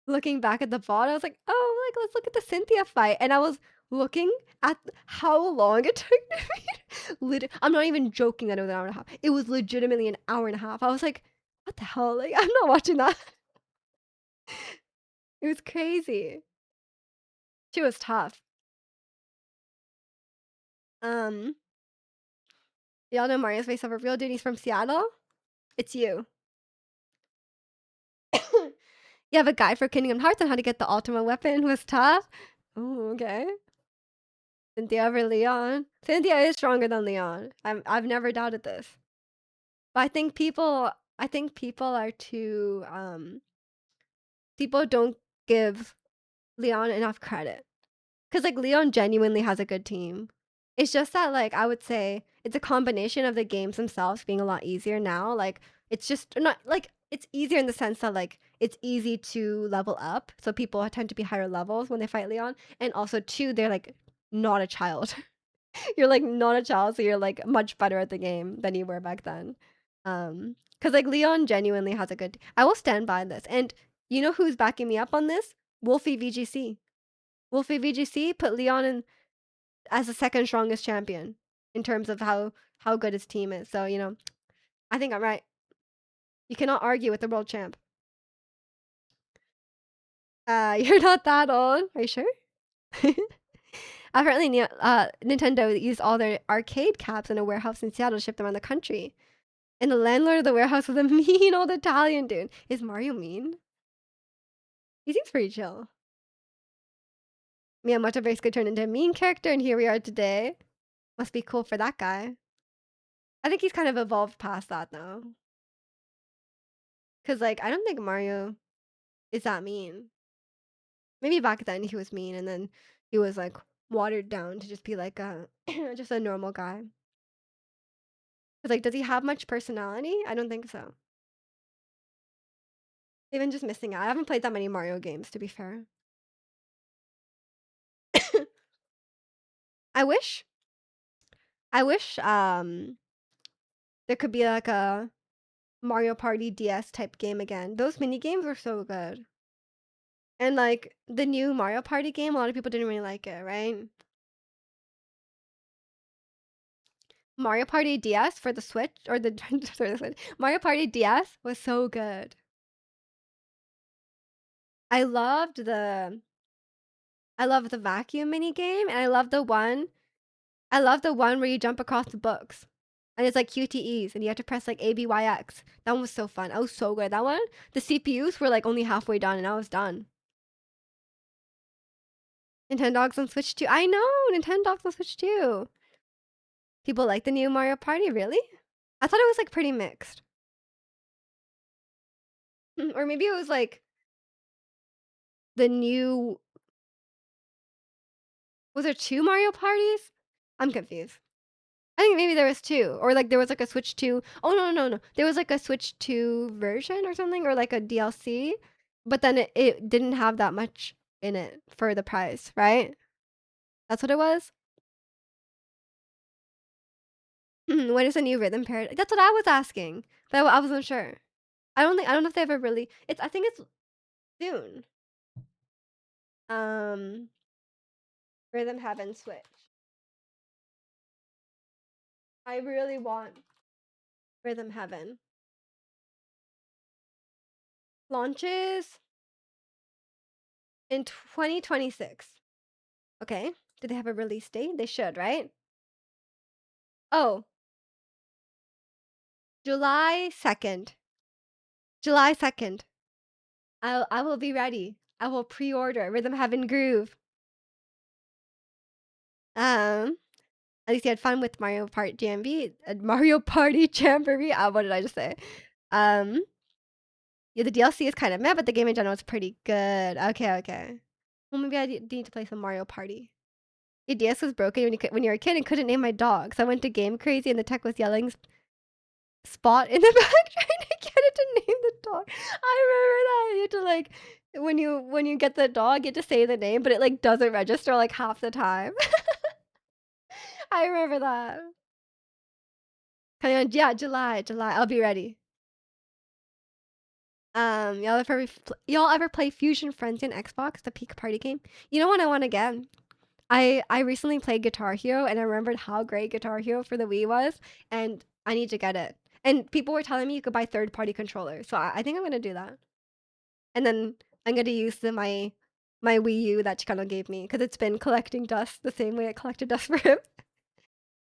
looking back at the VOD, I was like, oh, like let's look at the Cynthia fight. And I was looking at how long it took to beat. I'm not even joking that it was an hour and a half. It was legitimately an hour and a half. I was like, what the hell? Like, I'm not watching that. It was crazy. She was tough. Um, y'all know Mario's face over real dude. He's from Seattle. It's you. You have a guide for Kingdom Hearts on how to get the ultimate weapon was tough. Oh, okay. Cynthia over Leon. Cynthia is stronger than Leon. I've never doubted this. But I think people are too people don't give Leon enough credit. Cuz like Leon genuinely has a good team. It's just that like I would say it's a combination of the games themselves being a lot easier now. Like it's just not like it's easier in the sense that like it's easy to level up. So people tend to be higher levels when they fight Leon. And also too, they're like not a child. You're like not a child, so you're like much better at the game than you were back then. Because like Leon genuinely has a good. I will stand by this, and you know who's backing me up on this? Wolfie VGC. Wolfie VGC put Leon in as the second strongest champion in terms of how good his team is. So you know, I think I'm right. You cannot argue with the world champ. You're not that old. Are you sure? Apparently, Nintendo used all their arcade caps in a warehouse in Seattle to ship them around the country. And the landlord of the warehouse was a mean old Italian dude. Is Mario mean? He seems pretty chill. Miyamoto basically turned into a mean character, and here we are today. Must be cool for that guy. I think he's kind of evolved past that now. Because, like, I don't think Mario is that mean. Maybe back then he was mean, and then he was, like, watered down to just be, like, a, just a normal guy. Because, like, does he have much personality? I don't think so. Even just missing out. I haven't played that many Mario games, to be fair. I wish I wish there could be like a Mario Party DS type game again. Those mini games were so good. And like the new Mario Party game, a lot of people didn't really like it, right? Mario Party DS for the Switch or the sorry, the Switch. Mario Party DS was so good. I loved the I loved the vacuum mini game and I love the one where you jump across the books. And it's like QTEs, and you have to press like ABYX. That one was so fun. That was so good. That one, the CPUs were like only halfway done, and I was done. Nintendo Dogs on Switch too. I know, Nintendo Dogs on Switch too. People like the new Mario Party, really? I thought it was like pretty mixed. Or maybe it was like the new. Was there two Mario Parties? I'm confused. I think maybe there was two, or like there was like a Switch 2. Oh no. There was like a Switch 2 version or something, or like a DLC, but then it didn't have that much in it for the price, right? That's what it was. When is a new Rhythm Paradise? That's what I was asking, but I wasn't sure. I don't know if they ever really. It's I think it's soon. Um, Rhythm Heaven Switch. I really want Rhythm Heaven. Launches in 2026. Okay. Do they have a release date? They should, right? Oh, July 2nd. July 2nd. I will be ready. I will pre-order Rhythm Heaven Groove. At least you had fun with Mario Party Jamboree. Mario Party Jamboree. What did I just say? Um, yeah, the DLC is kind of meh, but the game in general is pretty good. Okay. Well, maybe I need to play some Mario Party. The DS was broken when you were a kid and couldn't name my dog, so I went to Game Crazy and the tech was yelling Spot in the back trying to get it to name the dog. I remember that. You had to like when you get the dog, you have to say the name, but it like doesn't register like half the time. I remember that. Coming on, yeah, July. I'll be ready. Y'all ever play Fusion Frenzy on Xbox, the peak party game? You know what I want to get? I recently played Guitar Hero and I remembered how great Guitar Hero for the Wii was, and I need to get it. And people were telling me you could buy third-party controllers, so I think I'm gonna do that. And then I'm gonna use my Wii U that Chikano gave me because it's been collecting dust the same way it collected dust for him.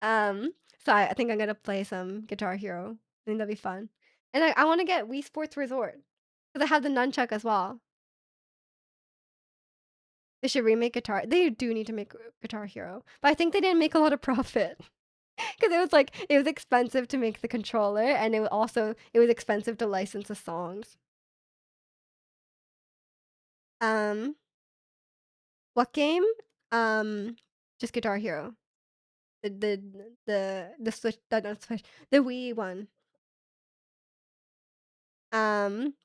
So I think I'm gonna play some Guitar Hero. I think that'll be fun. And I want to get Wii Sports Resort because I have the nunchuck as well. They should remake Guitar. They do need to make Guitar Hero, but I think they didn't make a lot of profit because it was expensive to make the controller, and it was expensive to license the songs. Um, what game? Just Guitar Hero. The Switch, not Switch, the Wii one.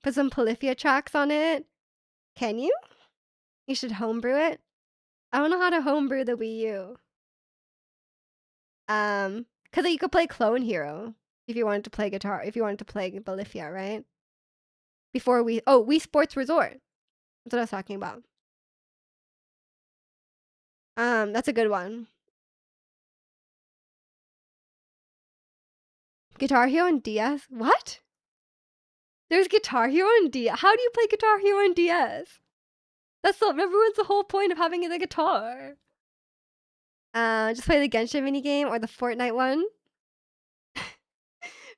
Put some Polyphia tracks on it. Can you? You should homebrew it. I don't know how to homebrew the Wii U. Cause you could play Clone Hero if you wanted to play guitar, if you wanted to play Polyphia, right? Wii Sports Resort. That's what I was talking about. That's a good one. Guitar Hero and DS? What? There's Guitar Hero and DS. How do you play Guitar Hero and DS? That ruins the whole point of having the guitar. Just play the Genshin minigame or the Fortnite one.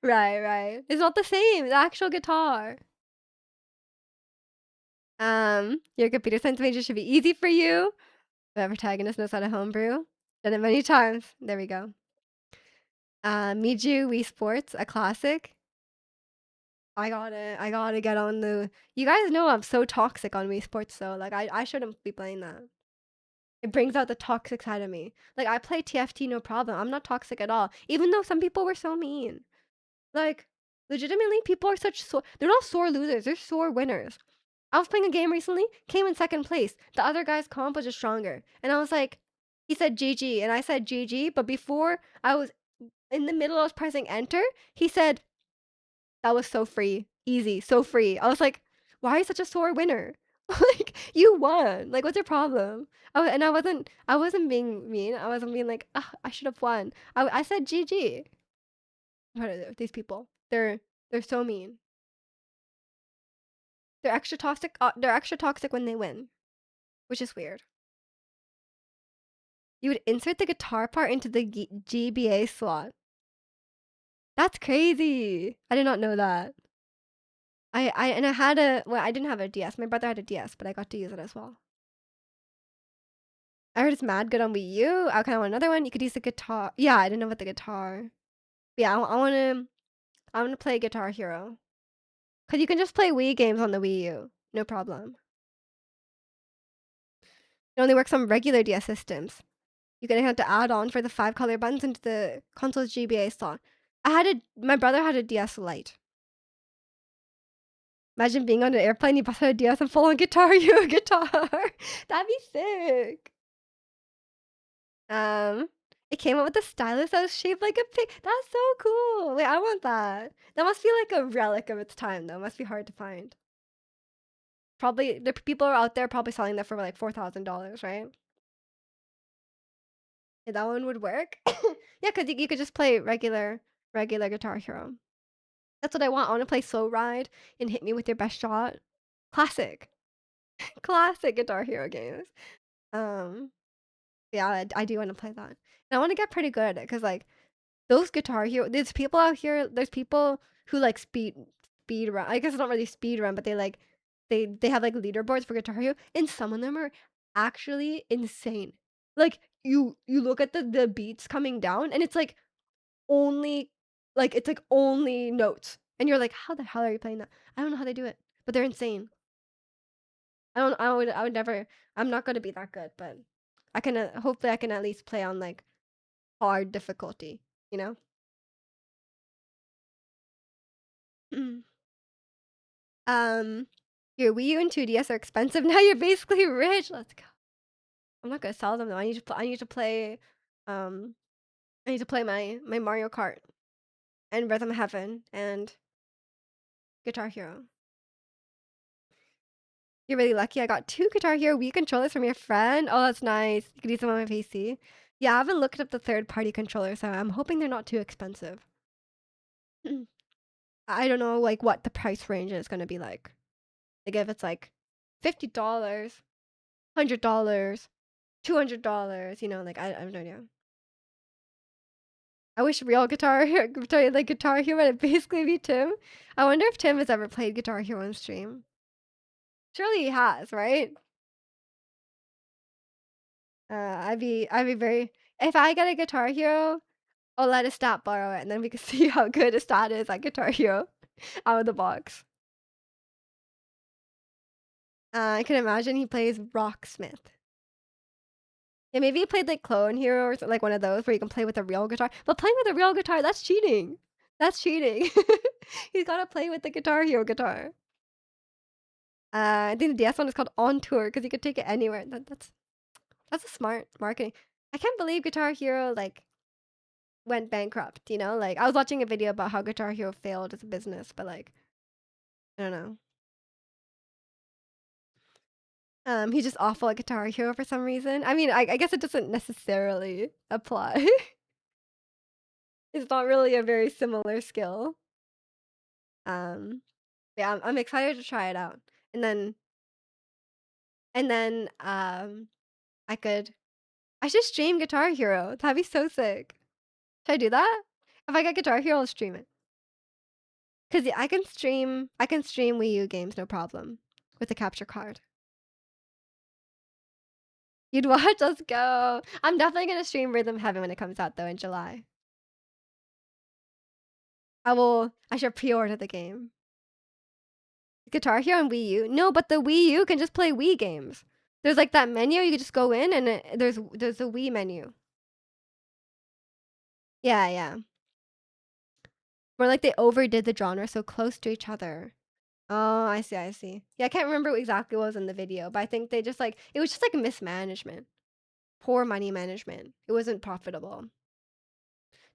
Right. It's not the same. The actual guitar. Your computer science major should be easy for you. The protagonist knows how to homebrew. Done it many times. There we go. Miju Wii Sports, a classic. I gotta get on the. You guys know I'm so toxic on Wii Sports, so like I shouldn't be playing that. It brings out the toxic side of me. Like I play TFT no problem. I'm not toxic at all. Even though some people were so mean. Like legitimately, people are they're not sore losers. They're sore winners. I was playing a game recently, came in second place. The other guy's comp was just stronger, and I was like, he said GG, and I said GG. But before I was in the middle, I was pressing enter. He said that was so free, easy, so free. I was like, why are you such a sore winner? Like you won. Like what's your problem? I wasn't being mean. I wasn't being like, I should have won. I said GG. What are these people? They're so mean. They're extra toxic. They're extra toxic when they win, which is weird. You would insert the guitar part into the GBA slot. That's crazy. I did not know that. I had a well, I didn't have a DS. My brother had a DS, but I got to use it as well. I heard it's mad good on Wii U. I kind of want another one. You could use the guitar. Yeah, I didn't know about the guitar. But yeah, I want to play Guitar Hero. Cause you can just play Wii games on the Wii U, no problem. It only works on regular DS systems. You're gonna have to add on for the 5 color buttons into the console's GBA slot. My brother had a DS Lite. Imagine being on an airplane, you bust out a DS and full on Guitar Hero guitar. That'd be sick. Um, it came out with a stylus that was shaped like a pig. That's so cool. Wait, I want that. That must be like a relic of its time, though. Must be hard to find. Probably the people are out there probably selling that for like $4,000, right? Yeah, that one would work. Yeah, because you could just play regular Guitar Hero. That's what I want. I want to play Slow Ride and Hit Me With Your Best Shot. Classic. Classic Guitar Hero games. Um, yeah, I do want to play that. And I want to get pretty good at it because like those Guitar Hero, there's people out here. There's people who like speed run. I guess it's not really speed run, but they like they have like leaderboards for Guitar Hero, and some of them are actually insane. Like you look at the beats coming down, and it's like only it's like only notes, and you're like, how the hell are you playing that? I don't know how they do it, but they're insane. I would never. I'm not gonna be that good, but I can hopefully I can at least play on like hard difficulty. You know. Um, your Wii U and 2DS are expensive now. You're basically rich. Let's go. I'm not gonna sell them though. I need to play. Um, I need to play my Mario Kart and Rhythm Heaven and Guitar Hero. You're really lucky. I got 2 Guitar Hero Wii controllers from your friend. Oh, that's nice. You could use them on my PC. Yeah, I haven't looked up the third-party controllers, so I'm hoping they're not too expensive. I don't know like what the price range is gonna be like. Like if it's like $50, $100, $200, you know, like I don't know. I wish real Guitar Hero would basically be Tim. I wonder if Tim has ever played Guitar Hero on stream. Surely he has, right? I'd be very. If I get a Guitar Hero, I'll let a stat borrow it, and then we can see how good a stat is at Guitar Hero out of the box. I can imagine he plays Rocksmith. Yeah, maybe he played like Clone Hero or like one of those where you can play with a real guitar. But playing with a real guitar, that's cheating. That's cheating. He's gotta play with the Guitar Hero guitar. I think the DS one is called On Tour because you could take it anywhere. That's a smart marketing. I can't believe Guitar Hero like went bankrupt. You know, like I was watching a video about how Guitar Hero failed as a business, but like I don't know. He's just awful at Guitar Hero for some reason. I mean, I guess it doesn't necessarily apply. It's not really a very similar skill. Um, yeah, I'm excited to try it out. And then I could I should stream Guitar Hero. That'd be so sick. Should I do that? If I get Guitar Hero, I'll stream it. Cause yeah, I can stream Wii U games no problem with a capture card. You'd watch? Let's go. I'm definitely gonna stream Rhythm Heaven when it comes out though in July. I should pre-order the game. Guitar Hero and Wii U? No, but the Wii U can just play Wii games. There's like that menu, you can just go in and there's a Wii menu. Yeah, yeah. More like they overdid the genre so close to each other. Oh, I see, I see. Yeah, I can't remember what exactly what was in the video, but I think they just like it was just like mismanagement. Poor money management. It wasn't profitable.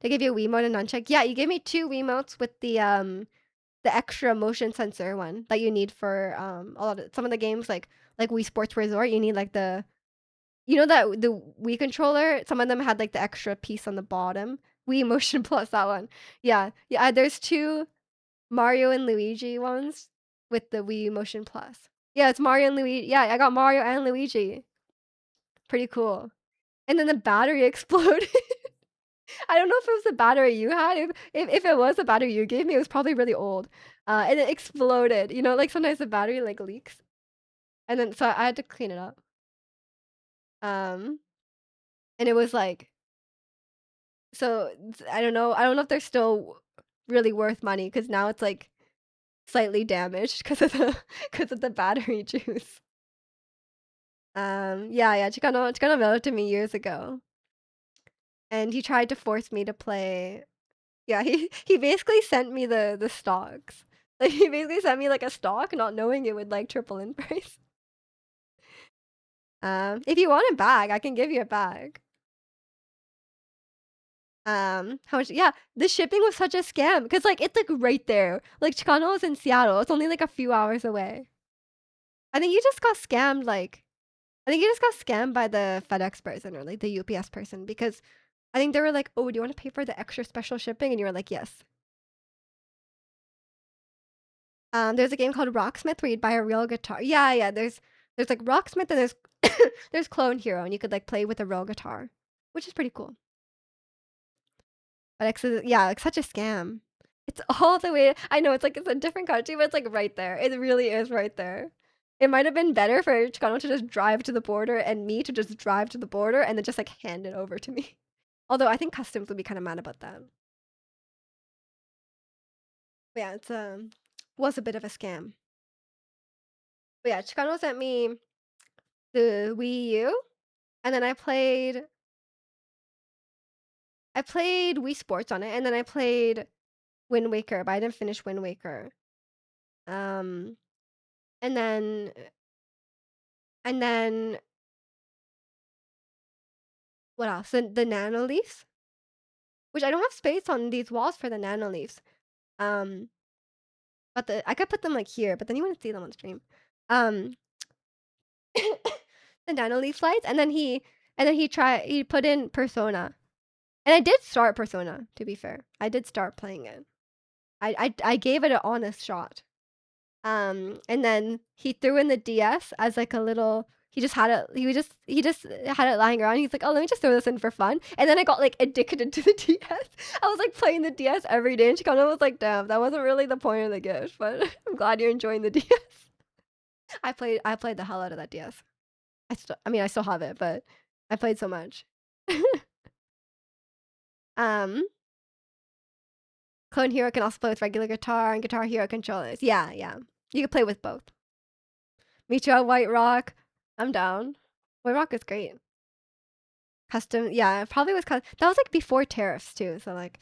They gave you a Wiimote and nunchuck. Yeah, you gave me 2 Wiimotes with the extra motion sensor one that you need for a lot of some of the games like Wii Sports Resort. You need like the you know that the Wii controller. Some of them had like the extra piece on the bottom. Wii Motion Plus that one. Yeah, yeah. There's 2 Mario and Luigi ones with the Wii Motion Plus. Yeah, it's Mario and Luigi. Yeah, I got Mario and Luigi. Pretty cool. And then the battery exploded. I don't know if it was the battery you had. If it was the battery you gave me, it was probably really old, and it exploded. You know, like, sometimes the battery, like, leaks, and then so I had to clean it up. Um, and it was like so I don't know if they're still really worth money because now it's, like, slightly damaged because of the because of the battery juice. Yeah, Chicano mailed it to me years ago, and he tried to force me to play. Yeah, he basically sent me the stocks. Like, he basically sent me, like, a stock not knowing it would, like, triple in price. If you want it back, I can give you it back. How much yeah, the shipping was such a scam because like, it's, like, right there. Like, Chicano is in Seattle, it's only, like, a few hours away. I think you just got scammed, like I think you just got scammed by the FedEx person or, like, the UPS person because I think they were like, "Oh, do you wanna pay for the extra special shipping?" And you were like, "Yes." There's a game called Rocksmith where you'd buy a real guitar. Yeah, yeah, there's, like, Rocksmith and there's there's Clone Hero, and you could, like, play with a real guitar, which is pretty cool. But yeah, like, such a scam. It's all the way I know it's a different country, but it's, like, right there. It really is right there. It might have been better for Chicano to just drive to the border and me to just drive to the border and then just, like, hand it over to me. Although I think customs would be kinda mad about that. But yeah, was a bit of a scam. But yeah, Chicano sent me the Wii U, and then I played Wii Sports on it, and then I played Wind Waker, but I didn't finish Wind Waker. Um, and then and then what else? The Nano Leafs, which I don't have space on these walls for the Nano Leafs. Um, but I could put them like here, but then you wouldn't see them on stream. Um, the Nano Leaf slides, and then he put in Persona, and I did start Persona. To be fair, I did start playing it. I gave it an honest shot. And then he threw in the DS as like a little he just had it lying around. He's like, "Oh, let me just throw this in for fun." And then I got like addicted to the DS. I was like playing the DS every day, and she kind of was like, "Damn, that wasn't really the point of the gift, but I'm glad you're enjoying the DS." I played the hell out of that DS. I still have it, but I played so much. um, Clone Hero can also play with regular guitar and Guitar Hero controllers. Yeah, yeah. You can play with both. Meet you at White Rock. I'm down. White Rock is great. Custom, yeah, it probably was that was like before tariffs too, so like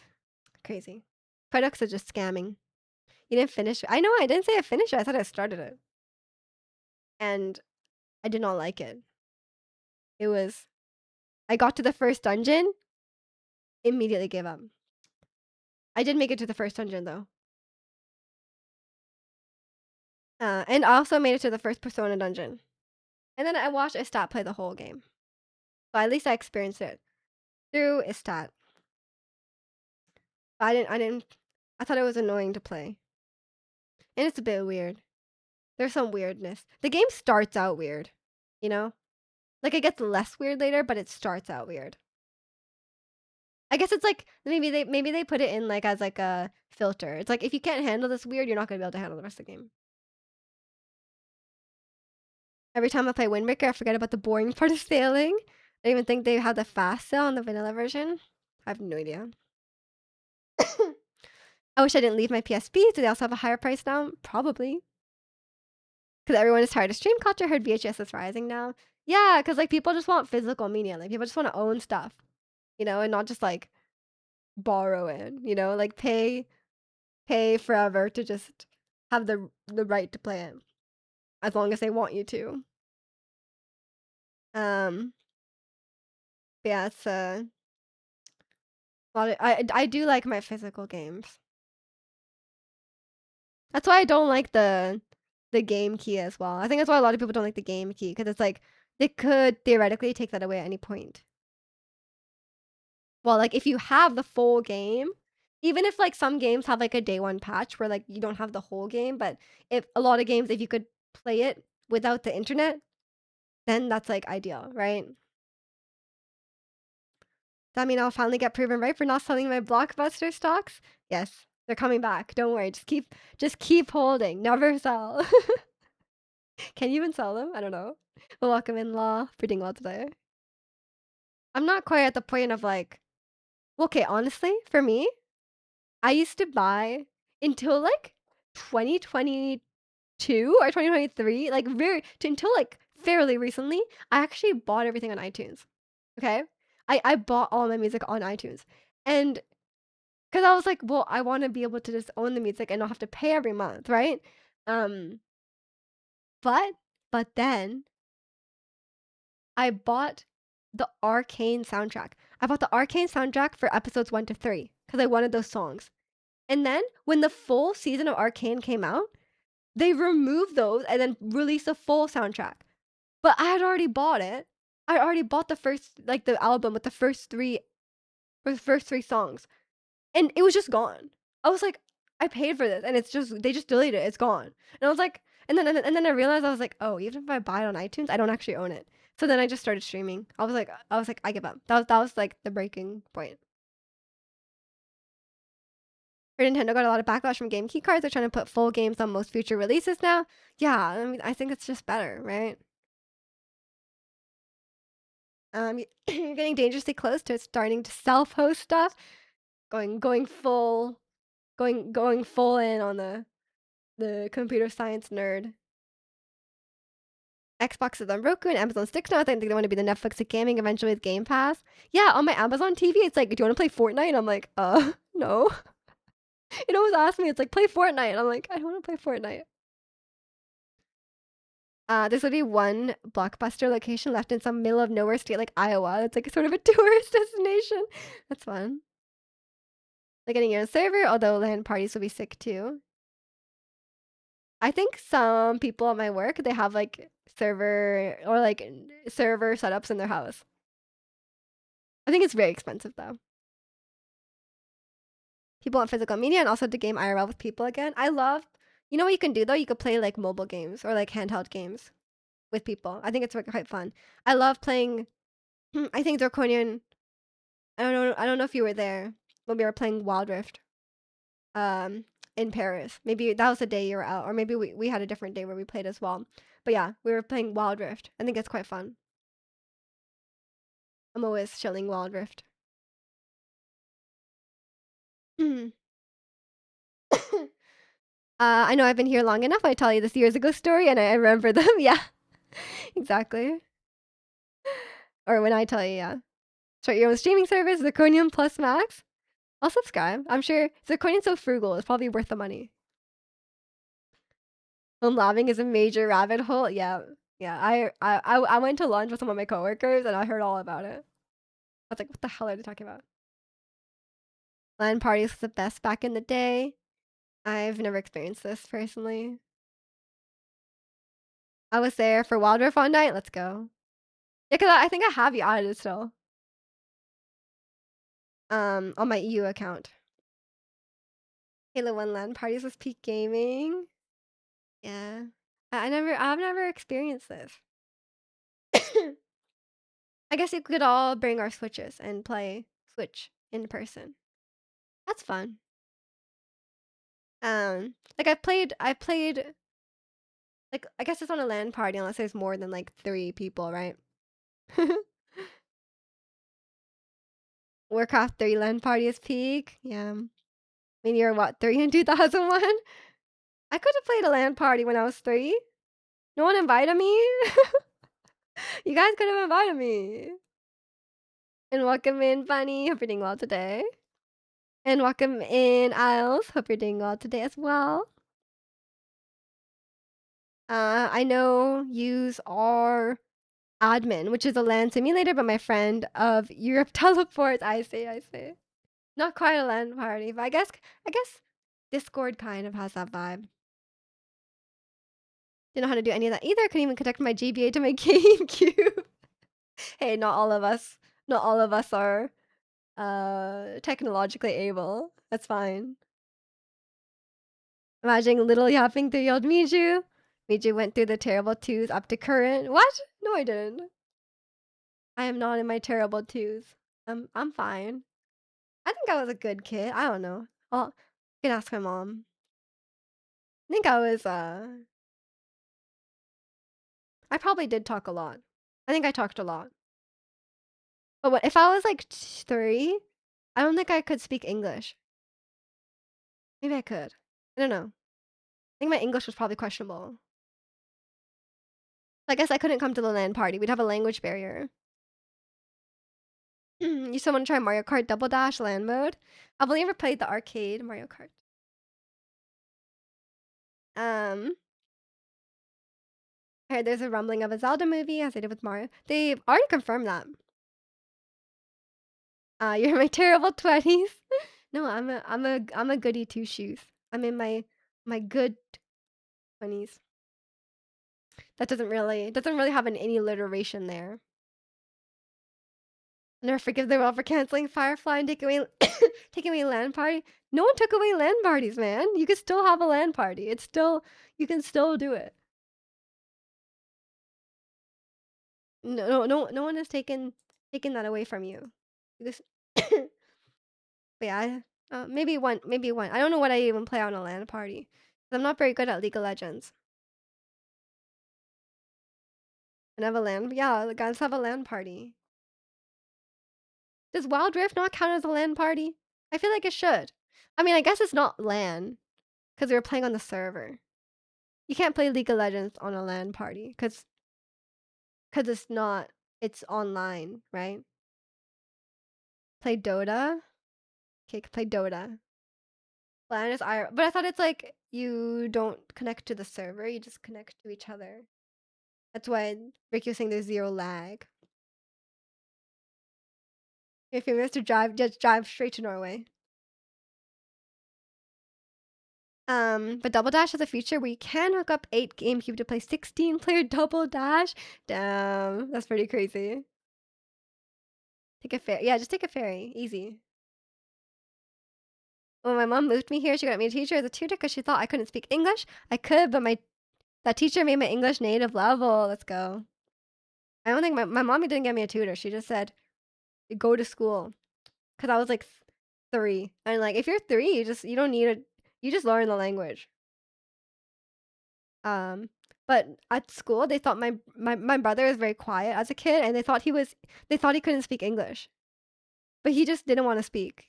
crazy. Products are just scamming. You didn't finish. I know I didn't say I finished it. I thought I started it, and I did not like it. It was I got to the first dungeon, immediately gave up. I did make it to the first dungeon though, and I also made it to the first Persona dungeon, and then I watched Istat play the whole game. But at least I experienced it through Istat. But I didn't. I thought it was annoying to play, and it's a bit weird. There's some weirdness. The game starts out weird, you know? Like, it gets less weird later, but it starts out weird. I guess it's like maybe they put it in like as like a filter. It's like if you can't handle this weird, you're not gonna be able to handle the rest of the game. Every time I play Windbreaker, I forget about the boring part of sailing. I don't even think they have the fast sail on the vanilla version. I have no idea. I wish I didn't leave my PSP. Do they also have a higher price now? Probably. Because everyone is tired of stream culture. Heard VHS is rising now. Yeah, because like people just want physical media. Like people just want to own stuff, and not just like borrow it. Like pay forever to just have the right to play it as long as they want you to. Um, but yeah, it's a lot of, I do like my physical games. That's why I don't like the game key as well. I think that's why a lot of people don't like the game key because it's like they could theoretically take that away at any point. Well, like if you have the full game, even if like some games have like a day one patch where like you don't have the whole game, but if a lot of games, if you could play it without the internet, then that's like ideal, right? That mean I'll finally get proven right for not selling my Blockbuster stocks? Yes, they're coming back. Don't worry. Just keep holding. Never sell. Can you even sell them? I don't know. Well, welcome in law. Pretty well today. I'm not quite at the point of like, okay, honestly, for me, I used to buy until like 2022 or 2023, like until like fairly recently, I actually bought everything on iTunes. Okay? I bought all my music on iTunes. And because I was like, well, I want to be able to just own the music and not have to pay every month, right? Um, but then I bought the Arcane soundtrack. I bought the Arcane soundtrack for episodes 1 to 3 because I wanted those songs. And then when the full season of Arcane came out, they removed those and then released a full soundtrack. But I had already bought it. I already bought the first, like the album with the first three songs, and it was just gone. I was like, I paid for this, and they just deleted it. It's gone. And I was like, and then I realized I was like, oh, even if I buy it on iTunes, I don't actually own it. So then I just started streaming. I was like, I give up. That was like the breaking point. Or Nintendo got a lot of backlash from game key cards. They're trying to put full games on most future releases now. Yeah, I mean, I think it's just better, right? You're getting dangerously close to starting to self-host stuff. Going full, going full in on the computer science nerd. Xbox is on Roku and Amazon Sticks now. I think they want to be the Netflix of gaming eventually with Game Pass. Yeah, on my Amazon TV, it's like, do you want to play Fortnite? I'm like, no. It always asks me, it's like, play Fortnite. And I'm like, I don't want to play Fortnite. There's literally one Blockbuster location left in some middle of nowhere state like Iowa. It's like sort of a tourist destination. That's fun. Like getting your own server, although LAN parties will be sick too. I think some people at my work, they have like server setups in their house. I think it's very expensive though. People want physical media and also to game IRL with people again. You know what you can do though? You could play like mobile games or like handheld games with people. I think it's quite fun. I love playing. I think Draconian. I don't know if you were there when we were playing Wild Rift. In Paris. Maybe that was the day you were out, or maybe we had a different day where we played as well. But yeah, we were playing Wild Rift. I think it's quite fun. I'm always chilling Wild Rift. I know I've been here long enough. I tell you this years ago story, and I remember them. Yeah, exactly. Or when I tell you, yeah. Start your own streaming service, Zirconium Plus Max. I'll subscribe. I'm sure Zirconium's so frugal. It's probably worth the money. Home labbing is a major rabbit hole. Yeah, yeah. I went to lunch with some of my coworkers, and I heard all about it. I was like, what the hell are they talking about? LAN parties was the best back in the day. I've never experienced this personally. I was there for Wild Rift one night. Let's go. Yeah, because I think I have you added still. On my EU account. Halo 1 LAN parties was peak gaming. Yeah. I've never experienced this. I guess we could all bring our Switches and play Switch in person. That's fun. Like I played like I guess it's on a LAN party unless there's more than like 3 people, right? Warcraft 3 LAN party is peak. Yeah. I mean, you're what, 3 in 2001? I could have played a LAN party when I was 3. No one invited me. You guys could have invited me. And welcome in, Bunny. Hope you're doing well today. And welcome in, Isles. Hope you're doing well today as well. I know yous are admin, which is a LAN simulator, but my friend of Europe teleports. I see. Not quite a LAN party, but I guess Discord kind of has that vibe. Didn't know how to do any of that either. Couldn't even connect my GBA to my GameCube. Hey, not all of us are technologically able. That's fine. Imagine little yapping 3-year-old Miju. Miju went through the terrible twos up to current. What? No, I didn't. I am not in my terrible twos. I'm fine. I think I was a good kid. I don't know. Well, you can ask my mom. I think I probably did talk a lot. I think I talked a lot. But what if I was like 3? I don't think I could speak English. Maybe I could. I don't know. I think my English was probably questionable. I guess I couldn't come to the LAN party. We'd have a language barrier. You still want to try Mario Kart Double Dash LAN mode? I've only ever played the arcade Mario Kart. Um, I heard there's a rumbling of a Zelda movie as they did with Mario. They've already confirmed that. You're in my terrible 20s. No, I'm a goody two shoes. I'm in my good 20s. That doesn't really have any alliteration there. I'll never forgive the world for canceling Firefly and taking away LAN party. No one took away LAN parties, man. You can still have a LAN party. You can still do it. No one has taken that away from you. This, but yeah, maybe one. I don't know what I even play on a LAN party. I'm not very good at League of Legends. And have a LAN, yeah, the guys have a LAN party. Does Wild Rift not count as a LAN party? I feel like it should. I mean, I guess it's not LAN because we were playing on the server. You can't play League of Legends on a LAN party because it's not, it's online, right? Play Dota. Okay, play Dota. LAN is IR, but I thought it's like you don't connect to the server, you just connect to each other. That's why Ricky was saying there's zero lag. If you miss to drive, just drive straight to Norway. But Double Dash has a feature where you can hook up 8 GameCube to play 16-player Double Dash. Damn, that's pretty crazy. Take a ferry. Yeah, just take a ferry. Easy. When my mom moved me here, she got me a teacher as a tutor because she thought I couldn't speak English. I could, but that teacher made my English native level. Let's go. I don't think my mommy didn't get me a tutor. She just said, go to school. Because I was like 3. And like, if you're 3, you don't need it. You just learn the language. But at school, they thought my brother was very quiet as a kid, and they thought he couldn't speak English, but he just didn't want to speak.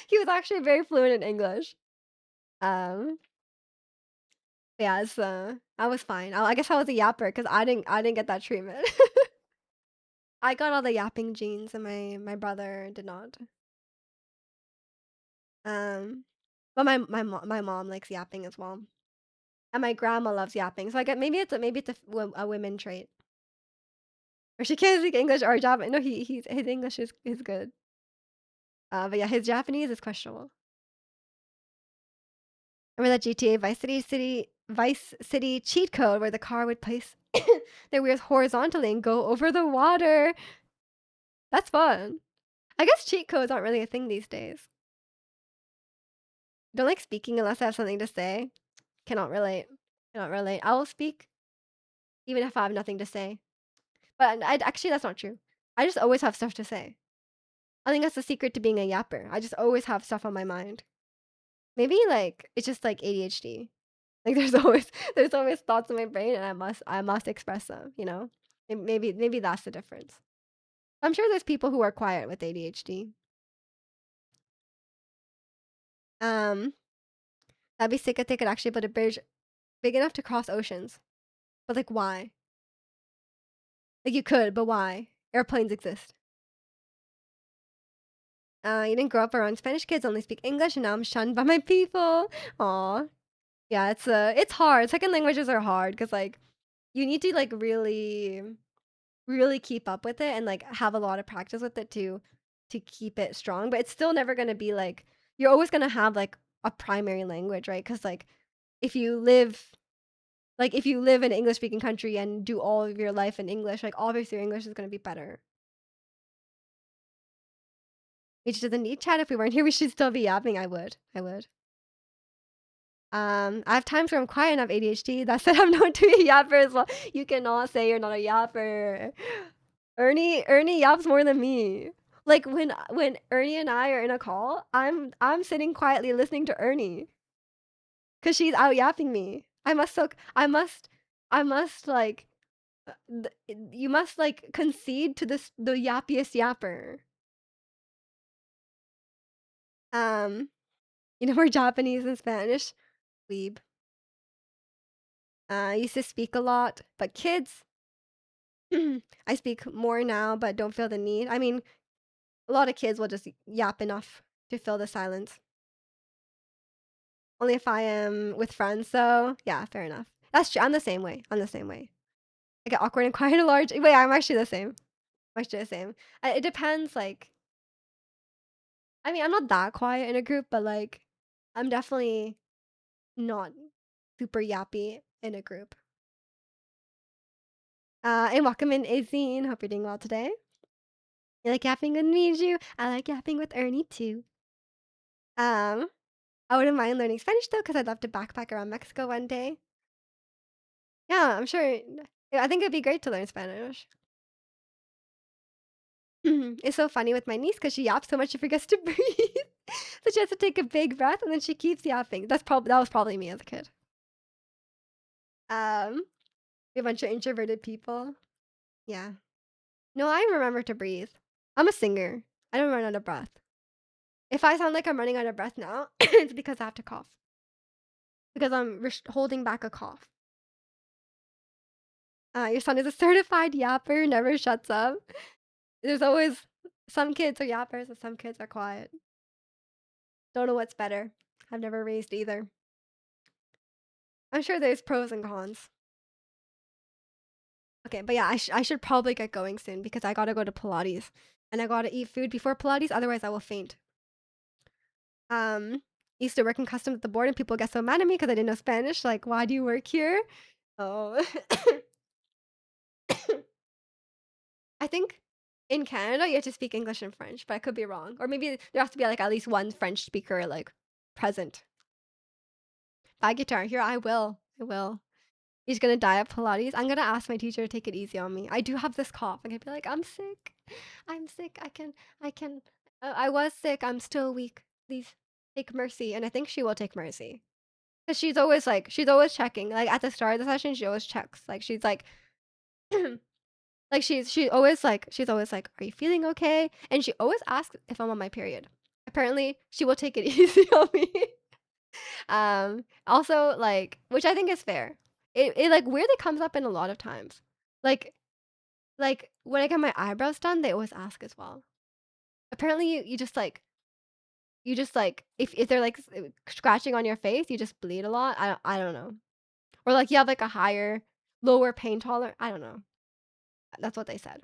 He was actually very fluent in English. Um, yeah, I was fine. I guess I was a yapper because I didn't get that treatment. I got all the yapping genes, and my brother did not. Um, but my mom likes yapping as well, and my grandma loves yapping. So I get maybe it's a women trait. Or she can't speak English or Japanese. No, his English is good. But yeah, his Japanese is questionable. Remember that GTA Vice City cheat code where the car would place their wheels horizontally and go over the water? That's fun. I guess cheat codes aren't really a thing these days. Don't like speaking unless I have something to say. Cannot relate. Cannot relate. I will speak even if I have nothing to say. But actually, that's not true. I just always have stuff to say. I think that's the secret to being a yapper. I just always have stuff on my mind. Maybe like it's just like ADHD. Like there's always thoughts in my brain and I must express them, you know? Maybe that's the difference. I'm sure there's people who are quiet with ADHD. Um, that'd be sick if they could actually build a bridge big enough to cross oceans. But like why? Like you could, but why? Airplanes exist. You didn't grow up around Spanish kids, only speak English, and now I'm shunned by my people. Aw. Yeah, it's hard. Second languages are hard because like you need to like really keep up with it and like have a lot of practice with it to keep it strong, but it's still never going to be like you're always going to have like a primary language, right? Cuz like if you live if you live in an English speaking country and do all of your life in English, like obviously your English is going to be better. Which doesn't need chat. If we weren't here, we should still be yapping. I would. I have times where I'm quiet and have ADHD. That said, I'm known to be a yapper as well. You cannot say you're not a yapper. Ernie yaps more than me. Like when Ernie and I are in a call, I'm sitting quietly listening to Ernie because she's out yapping me. I must like you must like concede to the yappiest yapper. You know more Japanese and Spanish. Weeb. I used to speak a lot, but kids, I speak more now, but don't feel the need. I mean, a lot of kids will just yap enough to fill the silence. Only if I am with friends, so yeah, fair enough. That's true. I'm the same way. I'm the same way. I get awkward and quiet in a large. Wait, I'm actually the same. I'm actually the same. It depends. Like, I mean, I'm not that quiet in a group, but like, I'm definitely not super yappy in a group. And welcome in, Azine. Hope you're doing well today. You like yapping with Miju? I like yapping with Ernie too. Um, I wouldn't mind learning Spanish though, because I'd love to backpack around Mexico one day. Yeah, I'm sure. Yeah, I think it'd be great to learn Spanish. It's so funny with my niece because she yaps so much she forgets to breathe. So she has to take a big breath and then she keeps yapping. That was probably me as a kid. A bunch of introverted people. Yeah. No, I remember to breathe. I'm a singer. I don't run out of breath. If I sound like I'm running out of breath now, it's because I have to cough. Because I'm holding back a cough. Your son is a certified yapper, never shuts up. There's always some kids are yappers and some kids are quiet. Don't know what's better. I've never raised either. I'm sure there's pros and cons. Okay, but yeah, I should probably get going soon because I gotta go to Pilates and I gotta eat food before Pilates, otherwise I will faint. Used to work in customs at the board and people get so mad at me because I didn't know Spanish. Like, why do you work here? Oh, I think in Canada you have to speak English and French, but I could be wrong. Or maybe there has to be like at least one French speaker like present. Buy guitar here. I will. I will. He's gonna die at Pilates. I'm gonna ask my teacher to take it easy on me. I do have this cough. I'm gonna be like, I'm sick. I'm sick. I can. I was sick. I'm still weak. Please take mercy. And I think she will take mercy. Cause she's always checking. Like at the start of the session, she always checks. Like she's like, like she's always like, are you feeling okay? And she always asks if I'm on my period. Apparently, she will take it easy on me. Also like, which I think is fair. It like weirdly comes up in a lot of times. Like like when I get my eyebrows done, they always ask as well. Apparently, you just like if they're like scratching on your face, you just bleed a lot. I don't know. Or like you have like a higher, lower pain tolerance. I don't know. That's what they said.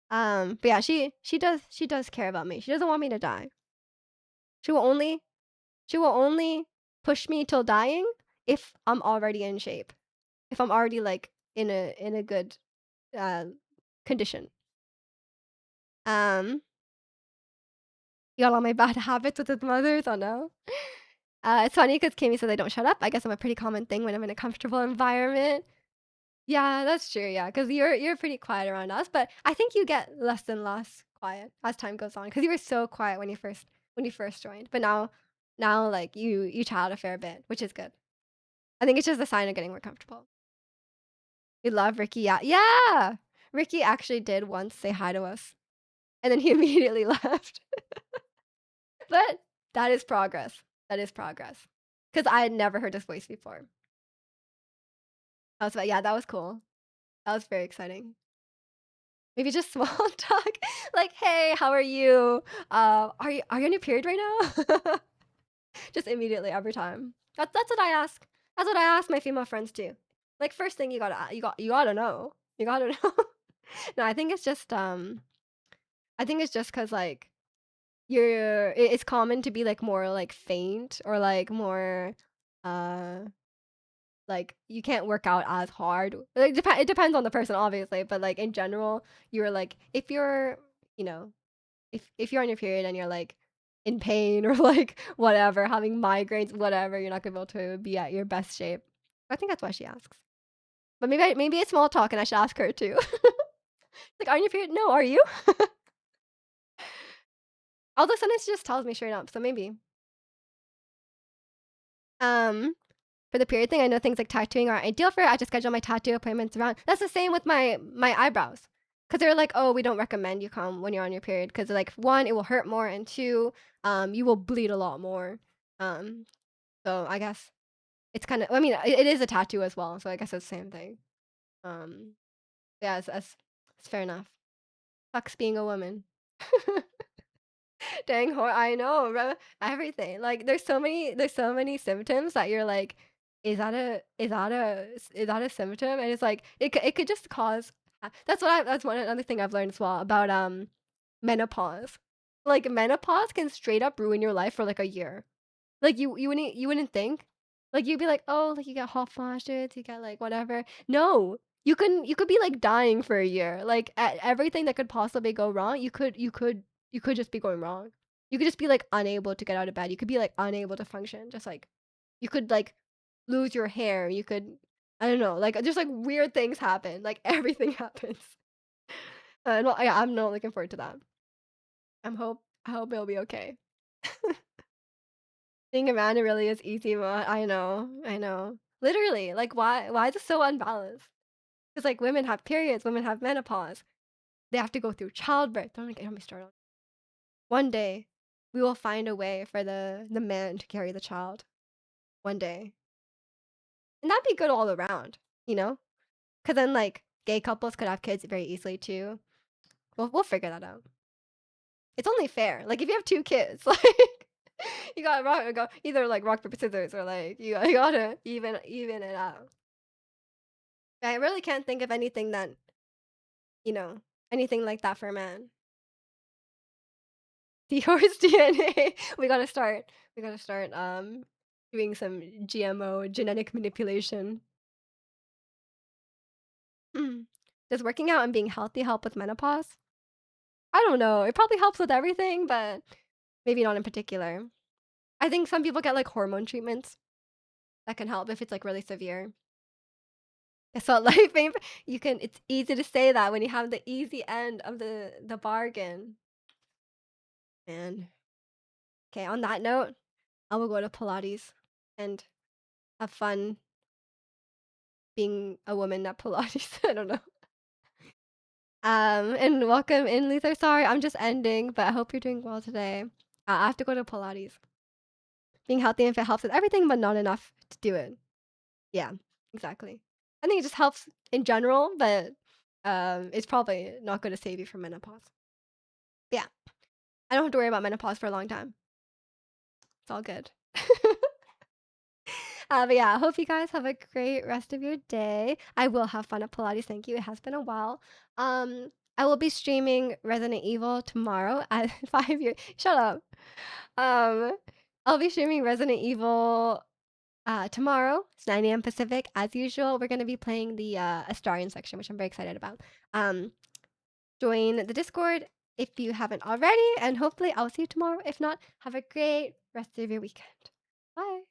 But yeah, she does care about me. She doesn't want me to die. She will only she will only push me till dying if I'm already in shape. If I'm already like in a good uh condition. Um you got all my bad habits with his mothers, oh no. It's funny because Kimmy says I don't shut up. I guess I'm a pretty common thing when I'm in a comfortable environment. Yeah, that's true. Yeah, because you're pretty quiet around us, but I think you get less and less quiet as time goes on. Because you were so quiet when you first joined, but now like you chat a fair bit, which is good. I think it's just a sign of getting more comfortable. We love Ricky. Yeah, yeah. Ricky actually did once say hi to us, and then he immediately left. But that is progress. That is progress. Because I had never heard his voice before. Yeah, that was cool. That was very exciting. Maybe just small talk, like, "Hey, how are you? Are you on your period right now?" Just immediately every time. That's what I ask. That's what I ask my female friends too. Like first thing you gotta know. You gotta know. No, I think it's just cause like it's common to be like more like faint or like more uh like you can't work out as hard. Like it depends on the person obviously, but like in general, you're like if you're, you know, if you're on your period and you're like in pain or like whatever, having migraines, whatever, you're not gonna be able to be at your best shape. I think that's why she asks. But maybe it's small talk and I should ask her too. Like, "Are you period?" "No, are you?" Although sometimes she just tells me straight up, so maybe. Um, for the period thing, I know things like tattooing are ideal for it. I just schedule my tattoo appointments around. That's the same with my eyebrows, because 'cause they're like, "Oh, we don't recommend you come when you're on your period, because like, 1, it will hurt more, and 2, you will bleed a lot more." Um, so I guess it's kinda I mean, it is a tattoo as well, so I guess it's the same thing. Um, yeah, it's fair enough. Sucks being a woman. Dang I know, bro. Everything. Like there's so many symptoms that you're like, is that a symptom? And it's like it could just cause that's one another thing I've learned as well about menopause. Like menopause can straight up ruin your life for like a year. Like, you wouldn't think? Like, you'd be like, "Oh, like, you get hot flashes, you get, like, whatever." No! You could be, like, dying for a year. Like, e everything that could possibly go wrong, you could just be going wrong. You could just be, like, unable to get out of bed. You could be, like, unable to function. Just, like you could, like, lose your hair. You could I don't know, like, just, like, weird things happen. Like, everything happens. No, yeah, I'm not looking forward to that. I hope it'll be okay. Being a man, it really is easy, but I know. Literally, like, why is it so unbalanced? It's like women have periods, women have menopause. They have to go through childbirth. Don't get me started. One day, we will find a way for the man to carry the child. One day. And that'd be good all around, you know? Because then, like, gay couples could have kids very easily too. We'll figure that out. It's only fair. Like, if you have 2 kids, like, you gotta go either, like, rock, paper, scissors or, like, you gotta even it out. I really can't think of anything that, you know, anything like that for a man. The horse DNA. We gotta start, doing some GMO genetic manipulation. Mm. Does working out and being healthy help with menopause? I don't know. It probably helps with everything, but maybe not in particular. I think some people get, like, hormone treatments that can help if it's, like, really severe. It's not life ain't you can it's easy to say that when you have the easy end of the bargain. And, okay, on that note, I will go to Pilates and have fun being a woman at Pilates. I don't know. And welcome in, Luther. Sorry, I'm just ending, but I hope you're doing well today. I have to go to Pilates. Being healthy and fit helps with everything, but not enough to do it. Yeah, exactly. I think it just helps in general, but it's probably not going to save you from menopause. Yeah, I don't have to worry about menopause for a long time. It's all good. But yeah, I hope you guys have a great rest of your day. I will have fun at Pilates. Thank you. It has been a while. I will be streaming Resident Evil tomorrow at 5 years. Shut up. Um, I'll be streaming Resident Evil tomorrow. It's 9 a.m. Pacific. As usual, we're going to be playing the Astarian section, which I'm very excited about. Um, join the Discord if you haven't already, and hopefully I'll see you tomorrow. If not, have a great rest of your weekend. Bye.